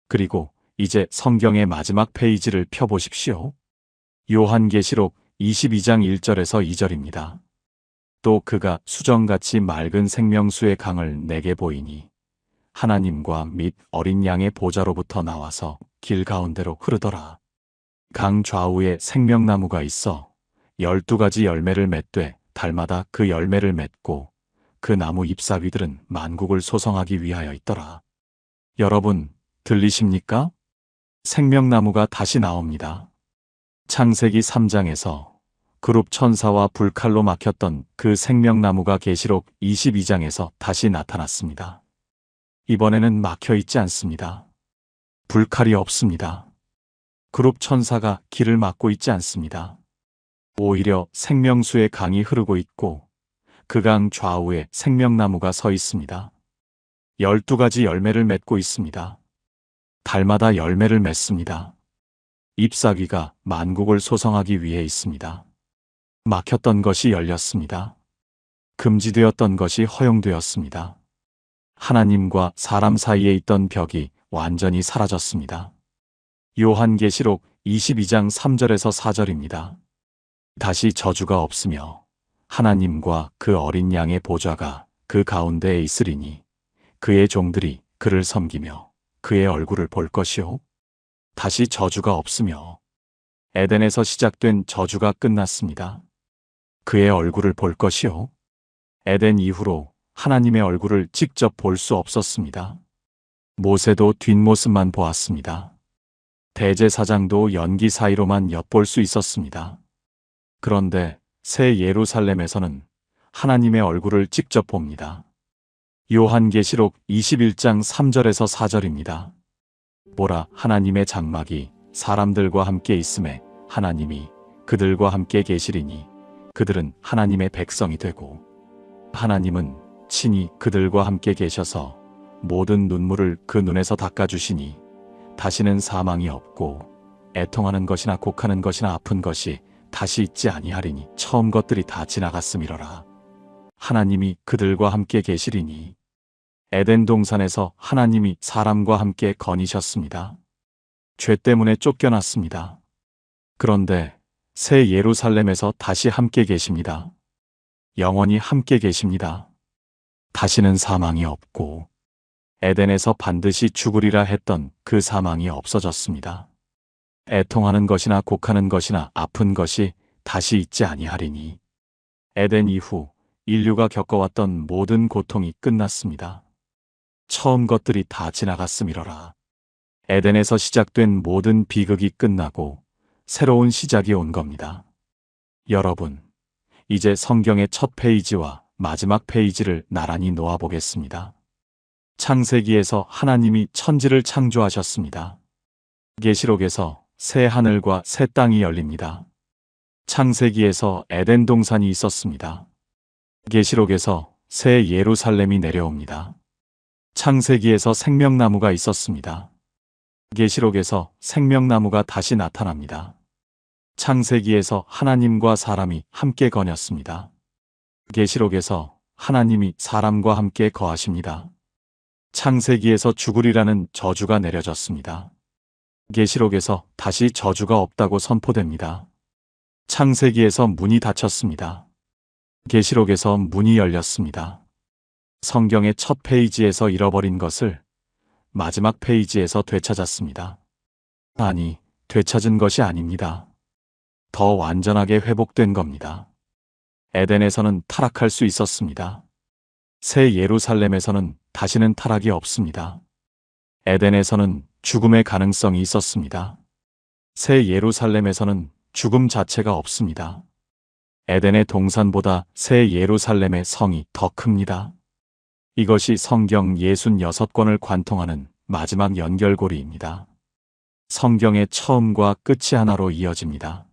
그리고 이제 성경의 마지막 페이지를 펴보십시오. 요한계시록 22장 1절에서 2절입니다. 또 그가 수정같이 맑은 생명수의 강을 내게 보이니 하나님과 및 어린 양의 보좌로부터 나와서 길 가운데로 흐르더라. 강 좌우에 생명나무가 있어 12가지 열매를 맺되 달마다 그 열매를 맺고 그 나무 잎사귀들은 만국을 소성하기 위하여 있더라. 여러분, 들리십니까? 생명나무가 다시 나옵니다. 창세기 3장에서 그룹 천사와 불칼로 막혔던 그 생명나무가 계시록 22장에서 다시 나타났습니다. 이번에는 막혀 있지 않습니다. 불칼이 없습니다. 그룹 천사가 길을 막고 있지 않습니다. 오히려 생명수의 강이 흐르고 있고 그 강 좌우에 생명나무가 서 있습니다. 12가지 열매를 맺고 있습니다. 달마다 열매를 맺습니다. 잎사귀가 만국을 소성하기 위해 있습니다. 막혔던 것이 열렸습니다. 금지되었던 것이 허용되었습니다. 하나님과 사람 사이에 있던 벽이 완전히 사라졌습니다. 요한계시록 22장 3절에서 4절입니다. 다시 저주가 없으며 하나님과 그 어린 양의 보좌가 그 가운데에 있으리니 그의 종들이 그를 섬기며 그의 얼굴을 볼 것이요. 다시 저주가 없으며 에덴에서 시작된 저주가 끝났습니다. 그의 얼굴을 볼 것이요. 에덴 이후로 하나님의 얼굴을 직접 볼 수 없었습니다. 모세도 뒷모습만 보았습니다. 대제사장도 연기 사이로만 엿볼 수 있었습니다. 그런데 새 예루살렘에서는 하나님의 얼굴을 직접 봅니다. 요한계시록 21장 3절에서 4절입니다. 보라, 하나님의 장막이 사람들과 함께 있음에 하나님이 그들과 함께 계시리니 그들은 하나님의 백성이 되고 하나님은 친히 그들과 함께 계셔서 모든 눈물을 그 눈에서 닦아주시니 다시는 사망이 없고 애통하는 것이나 곡하는 것이나 아픈 것이 다시 있지 아니하리니 처음 것들이 다 지나갔음이로라. 하나님이 그들과 함께 계시리니 에덴 동산에서 하나님이 사람과 함께 거니셨습니다. 죄 때문에 쫓겨났습니다. 그런데 새 예루살렘에서 다시 함께 계십니다. 영원히 함께 계십니다. 다시는 사망이 없고 에덴에서 반드시 죽으리라 했던 그 사망이 없어졌습니다. 애통하는 것이나 곡하는 것이나 아픈 것이 다시 있지 아니하리니 에덴 이후 인류가 겪어왔던 모든 고통이 끝났습니다. 처음 것들이 다 지나갔음이로라. 에덴에서 시작된 모든 비극이 끝나고 새로운 시작이 온 겁니다. 여러분, 이제 성경의 첫 페이지와 마지막 페이지를 나란히 놓아보겠습니다. 창세기에서 하나님이 천지를 창조하셨습니다. 계시록에서 새 하늘과 새 땅이 열립니다. 창세기에서 에덴 동산이 있었습니다. 계시록에서 새 예루살렘이 내려옵니다. 창세기에서 생명나무가 있었습니다. 계시록에서 생명나무가 다시 나타납니다. 창세기에서 하나님과 사람이 함께 거녔습니다. 계시록에서 하나님이 사람과 함께 거하십니다. 창세기에서 죽으리라는 저주가 내려졌습니다. 계시록에서 다시 저주가 없다고 선포됩니다. 창세기에서 문이 닫혔습니다. 계시록에서 문이 열렸습니다. 성경의 첫 페이지에서 잃어버린 것을 마지막 페이지에서 되찾았습니다. 아니, 되찾은 것이 아닙니다. 더 완전하게 회복된 겁니다. 에덴에서는 타락할 수 있었습니다. 새 예루살렘에서는 다시는 타락이 없습니다. 에덴에서는 죽음의 가능성이 있었습니다. 새 예루살렘에서는 죽음 자체가 없습니다. 에덴의 동산보다 새 예루살렘의 성이 더 큽니다. 이것이 성경 66권을 관통하는 마지막 연결고리입니다. 성경의 처음과 끝이 하나로 이어집니다.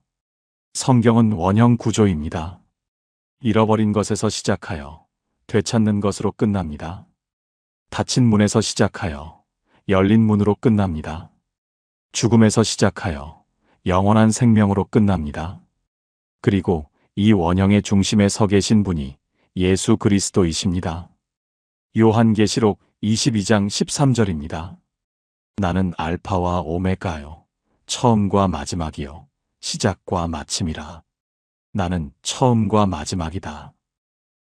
성경은 원형 구조입니다. 잃어버린 것에서 시작하여 되찾는 것으로 끝납니다. 닫힌 문에서 시작하여 열린 문으로 끝납니다. 죽음에서 시작하여 영원한 생명으로 끝납니다. 그리고 이 원형의 중심에 서 계신 분이 예수 그리스도이십니다. 요한계시록 22장 13절입니다. 나는 알파와 오메가요, 처음과 마지막이요, 시작과 마침이라. 나는 처음과 마지막이다.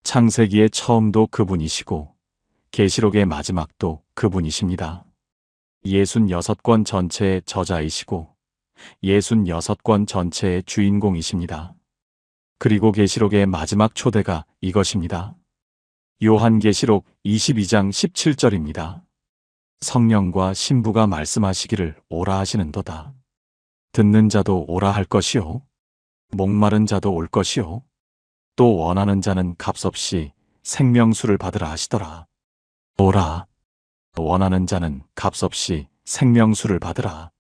창세기의 처음도 그분이시고 계시록의 마지막도 그분이십니다. 66권 전체의 저자이시고 66권 전체의 주인공이십니다. 그리고 계시록의 마지막 초대가 이것입니다. 요한계시록 22장 17절입니다. 성령과 신부가 말씀하시기를 오라 하시는도다. 듣는 자도 오라 할 것이요, 목마른 자도 올 것이요, 또 원하는 자는 값없이 생명수를 받으라 하시더라. 오라. 원하는 자는 값없이 생명수를 받으라.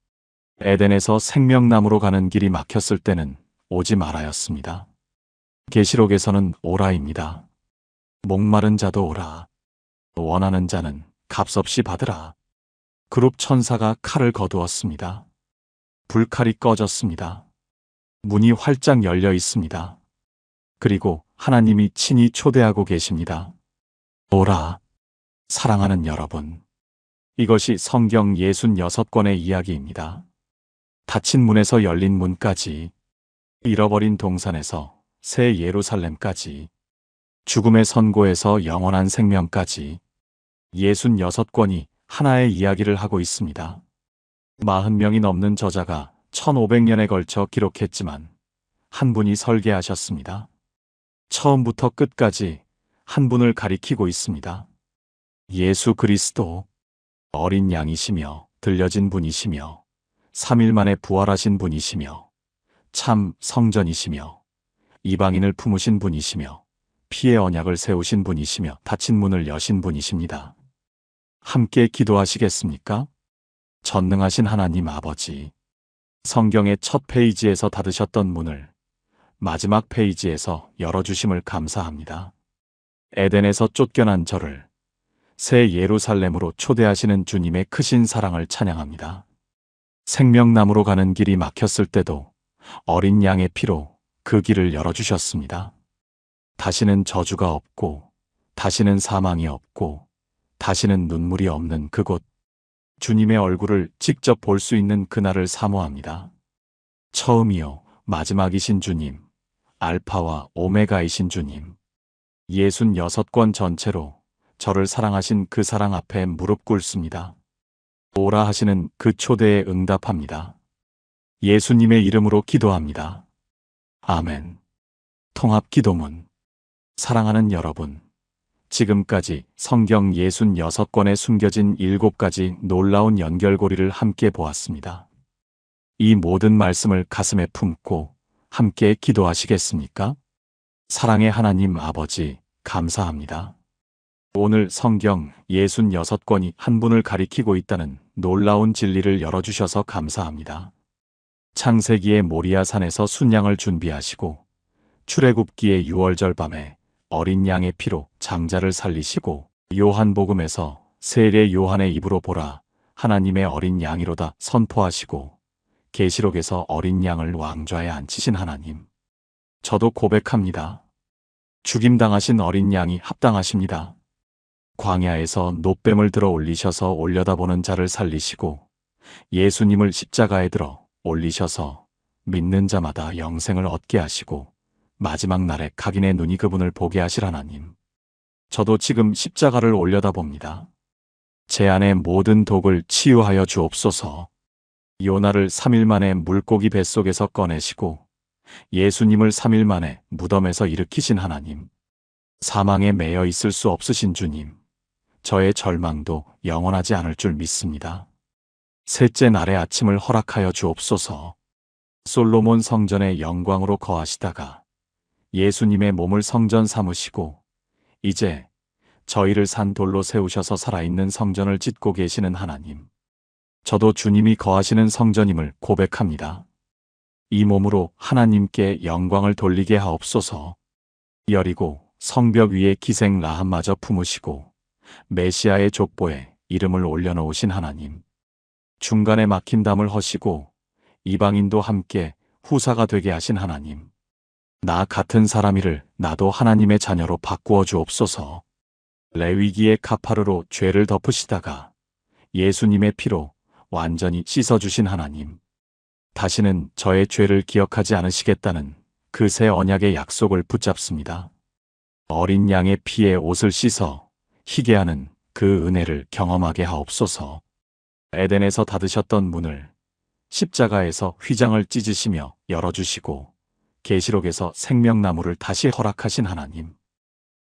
에덴에서 생명나무로 가는 길이 막혔을 때는 오지 말아였습니다. 계시록에서는 오라입니다. 목마른 자도 오라. 원하는 자는 값없이 받으라. 그룹 천사가 칼을 거두었습니다. 불칼이 꺼졌습니다. 문이 활짝 열려 있습니다. 그리고 하나님이 친히 초대하고 계십니다. 오라. 사랑하는 여러분. 이것이 성경 66권의 이야기입니다. 닫힌 문에서 열린 문까지, 잃어버린 동산에서 새 예루살렘까지, 죽음의 선고에서 영원한 생명까지 66권이 하나의 이야기를 하고 있습니다. 40명이 넘는 저자가 1500년에 걸쳐 기록했지만 한 분이 설계하셨습니다. 처음부터 끝까지 한 분을 가리키고 있습니다. 예수 그리스도, 어린 양이시며 들려진 분이시며 3일 만에 부활하신 분이시며 참 성전이시며 이방인을 품으신 분이시며 피의 언약을 세우신 분이시며 닫힌 문을 여신 분이십니다. 함께 기도하시겠습니까? 전능하신 하나님 아버지, 성경의 첫 페이지에서 닫으셨던 문을 마지막 페이지에서 열어주심을 감사합니다. 에덴에서 쫓겨난 저를 새 예루살렘으로 초대하시는 주님의 크신 사랑을 찬양합니다. 생명나무로 가는 길이 막혔을 때도 어린 양의 피로 그 길을 열어주셨습니다. 다시는 저주가 없고, 다시는 사망이 없고, 다시는 눈물이 없는 그곳, 주님의 얼굴을 직접 볼 수 있는 그날을 사모합니다. 처음이요 마지막이신 주님, 알파와 오메가이신 주님, 66권 전체로 저를 사랑하신 그 사랑 앞에 무릎 꿇습니다. 오라 하시는 그 초대에 응답합니다. 예수님의 이름으로 기도합니다. 아멘. 통합 기도문. 사랑하는 여러분, 지금까지 성경 66권에 숨겨진 7가지 놀라운 연결고리를 함께 보았습니다. 이 모든 말씀을 가슴에 품고 함께 기도하시겠습니까? 사랑의 하나님 아버지, 감사합니다. 오늘 성경 66권이 한 분을 가리키고 있다는 놀라운 진리를 열어주셔서 감사합니다. 창세기의 모리아산에서 순양을 준비하시고 출애굽기의 6월절 밤에 어린 양의 피로 장자를 살리시고 요한복음에서 세례 요한의 입으로 보라 하나님의 어린 양이로다 선포하시고 계시록에서 어린 양을 왕좌에 앉히신 하나님, 저도 고백합니다. 죽임당하신 어린 양이 합당하십니다. 광야에서 놋뱀을 들어 올리셔서 올려다보는 자를 살리시고 예수님을 십자가에 들어 올리셔서 믿는 자마다 영생을 얻게 하시고 마지막 날에 각인의 눈이 그분을 보게 하실 하나님. 저도 지금 십자가를 올려다봅니다. 제 안의 모든 독을 치유하여 주옵소서. 요나를 3일 만에 물고기 뱃속에서 꺼내시고 예수님을 3일 만에 무덤에서 일으키신 하나님. 사망에 매여 있을 수 없으신 주님. 저의 절망도 영원하지 않을 줄 믿습니다. 셋째 날의 아침을 허락하여 주옵소서. 솔로몬 성전의 영광으로 거하시다가 예수님의 몸을 성전 삼으시고 이제 저희를 산 돌로 세우셔서 살아있는 성전을 짓고 계시는 하나님. 저도 주님이 거하시는 성전임을 고백합니다. 이 몸으로 하나님께 영광을 돌리게 하옵소서. 여리고 성벽 위에 기생 라합마저 품으시고 메시아의 족보에 이름을 올려놓으신 하나님. 중간에 막힌 담을 허시고 이방인도 함께 후사가 되게 하신 하나님. 나 같은 사람이를 나도 하나님의 자녀로 바꾸어 주옵소서. 레위기의 카파르로 죄를 덮으시다가 예수님의 피로 완전히 씻어주신 하나님. 다시는 저의 죄를 기억하지 않으시겠다는 그 새 언약의 약속을 붙잡습니다. 어린 양의 피에 옷을 씻어 희게 하는 그 은혜를 경험하게 하옵소서. 에덴에서 닫으셨던 문을 십자가에서 휘장을 찢으시며 열어주시고 계시록에서 생명나무를 다시 허락하신 하나님.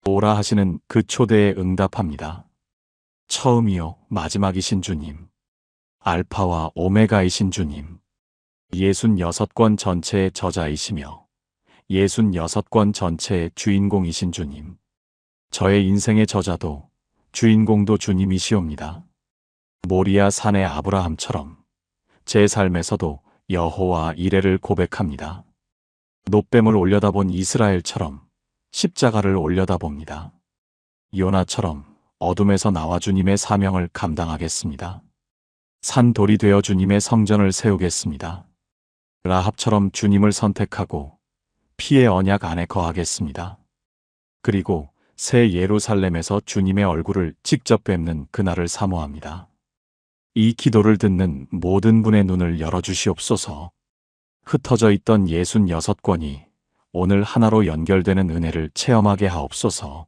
오라 하시는 그 초대에 응답합니다. 처음이요 마지막이신 주님. 알파와 오메가이신 주님. 66권 전체의 저자이시며 66권 전체의 주인공이신 주님. 저의 인생의 저자도 주인공도 주님이시옵니다. 모리아 산의 아브라함처럼 제 삶에서도 여호와 이레를 고백합니다. 놋뱀을 올려다본 이스라엘처럼 십자가를 올려다봅니다. 요나처럼 어둠에서 나와 주님의 사명을 감당하겠습니다. 산돌이 되어 주님의 성전을 세우겠습니다. 라합처럼 주님을 선택하고 피의 언약 안에 거하겠습니다. 그리고 새 예루살렘에서 주님의 얼굴을 직접 뵙는 그날을 사모합니다. 이 기도를 듣는 모든 분의 눈을 열어주시옵소서. 흩어져 있던 66권이 오늘 하나로 연결되는 은혜를 체험하게 하옵소서.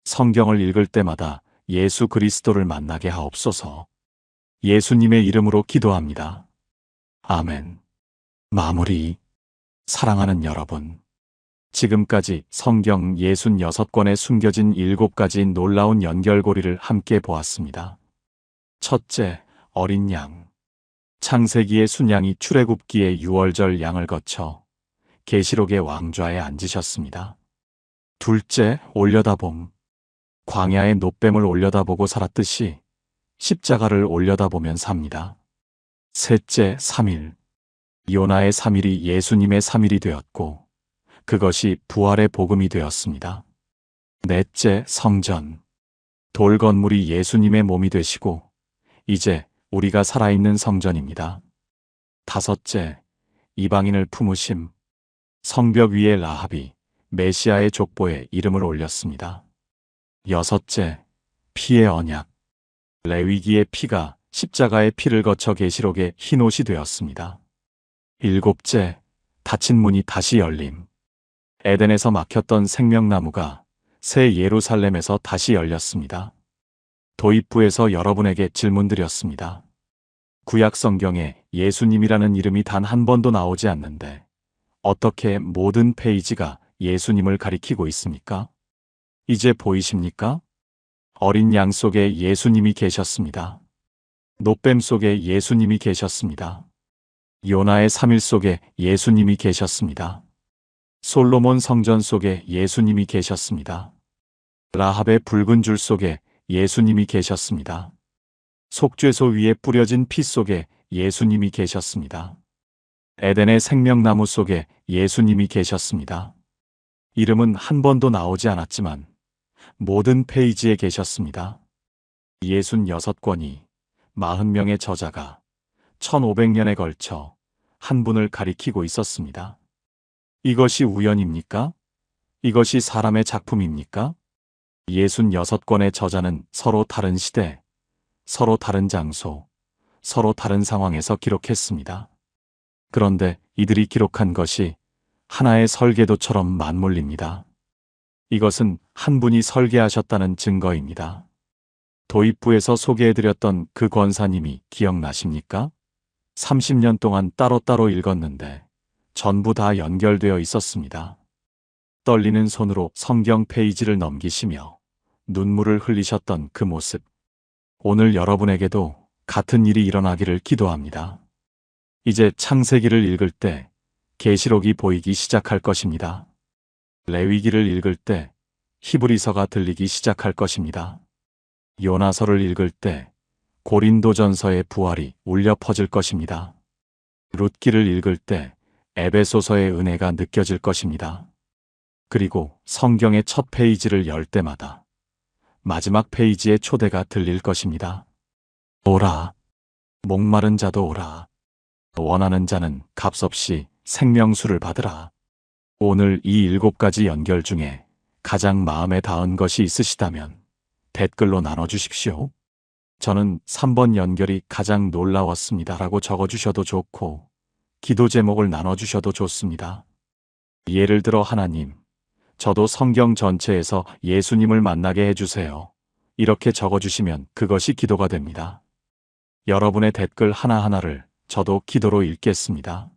성경을 읽을 때마다 예수 그리스도를 만나게 하옵소서. 예수님의 이름으로 기도합니다. 아멘. 마무리. 사랑하는 여러분. 지금까지 성경 66권에 숨겨진 7가지 놀라운 연결고리를 함께 보았습니다. 첫째, 어린 양. 창세기의 순양이 출애굽기의 6월절 양을 거쳐 계시록의 왕좌에 앉으셨습니다. 둘째, 올려다봄. 광야의 놋뱀을 올려다보고 살았듯이 십자가를 올려다보면 삽니다. 셋째, 3일. 요나의 3일이 예수님의 3일이 되었고 그것이 부활의 복음이 되었습니다. 넷째, 성전. 돌 건물이 예수님의 몸이 되시고 이제 우리가 살아있는 성전입니다. 다섯째, 이방인을 품으심. 성벽 위에 라합이 메시아의 족보에 이름을 올렸습니다. 여섯째, 피의 언약. 레위기의 피가 십자가의 피를 거쳐 계시록의 흰옷이 되었습니다. 일곱째, 닫힌 문이 다시 열림. 에덴에서 막혔던 생명나무가 새 예루살렘에서 다시 열렸습니다. 도입부에서 여러분에게 질문드렸습니다. 구약 성경에 예수님이라는 이름이 단 한 번도 나오지 않는데 어떻게 모든 페이지가 예수님을 가리키고 있습니까? 이제 보이십니까? 어린 양 속에 예수님이 계셨습니다. 놋뱀 속에 예수님이 계셨습니다. 요나의 3일 속에 예수님이 계셨습니다. 솔로몬 성전 속에 예수님이 계셨습니다. 라합의 붉은 줄 속에 예수님이 계셨습니다. 속죄소 위에 뿌려진 피 속에 예수님이 계셨습니다. 에덴의 생명나무 속에 예수님이 계셨습니다. 이름은 한 번도 나오지 않았지만 모든 페이지에 계셨습니다. 66권이 40명의 저자가 1500년에 걸쳐 한 분을 가리키고 있었습니다. 이것이 우연입니까? 이것이 사람의 작품입니까? 66권의 저자는 서로 다른 시대, 서로 다른 장소, 서로 다른 상황에서 기록했습니다. 그런데 이들이 기록한 것이 하나의 설계도처럼 맞물립니다. 이것은 한 분이 설계하셨다는 증거입니다. 도입부에서 소개해드렸던 그 권사님이 기억나십니까? 30년 동안 따로따로 읽었는데 전부 다 연결되어 있었습니다. 떨리는 손으로 성경 페이지를 넘기시며 눈물을 흘리셨던 그 모습. 오늘 여러분에게도 같은 일이 일어나기를 기도합니다. 이제 창세기를 읽을 때 계시록이 보이기 시작할 것입니다. 레위기를 읽을 때 히브리서가 들리기 시작할 것입니다. 요나서를 읽을 때 고린도전서의 부활이 울려 퍼질 것입니다. 룻기를 읽을 때 에베소서의 은혜가 느껴질 것입니다. 그리고 성경의 첫 페이지를 열 때마다 마지막 페이지의 초대가 들릴 것입니다. 오라. 목마른 자도 오라. 원하는 자는 값없이 생명수를 받으라. 오늘 이 7가지 연결 중에 가장 마음에 닿은 것이 있으시다면 댓글로 나눠주십시오. 저는 3번 연결이 가장 놀라웠습니다 라고 적어주셔도 좋고 기도 제목을 나눠주셔도 좋습니다. 예를 들어 하나님, 저도 성경 전체에서 예수님을 만나게 해주세요. 이렇게 적어주시면 그것이 기도가 됩니다. 여러분의 댓글 하나하나를 저도 기도로 읽겠습니다.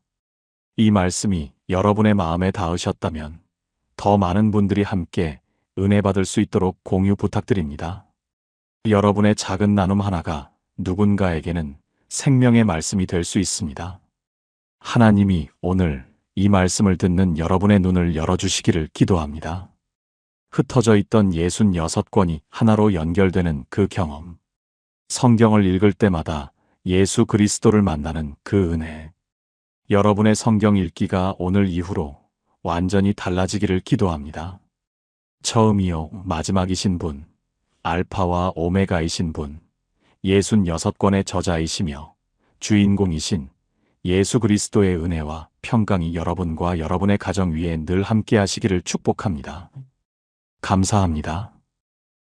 이 말씀이 여러분의 마음에 닿으셨다면 더 많은 분들이 함께 은혜 받을 수 있도록 공유 부탁드립니다. 여러분의 작은 나눔 하나가 누군가에게는 생명의 말씀이 될 수 있습니다. 하나님이 오늘 이 말씀을 듣는 여러분의 눈을 열어주시기를 기도합니다. 흩어져 있던 66권이 하나로 연결되는 그 경험. 성경을 읽을 때마다 예수 그리스도를 만나는 그 은혜. 여러분의 성경 읽기가 오늘 이후로 완전히 달라지기를 기도합니다. 처음이요 마지막이신 분, 알파와 오메가이신 분, 66권의 저자이시며 주인공이신 예수 그리스도의 은혜와 평강이 여러분과 여러분의 가정 위에 늘 함께 하시기를 축복합니다. 감사합니다.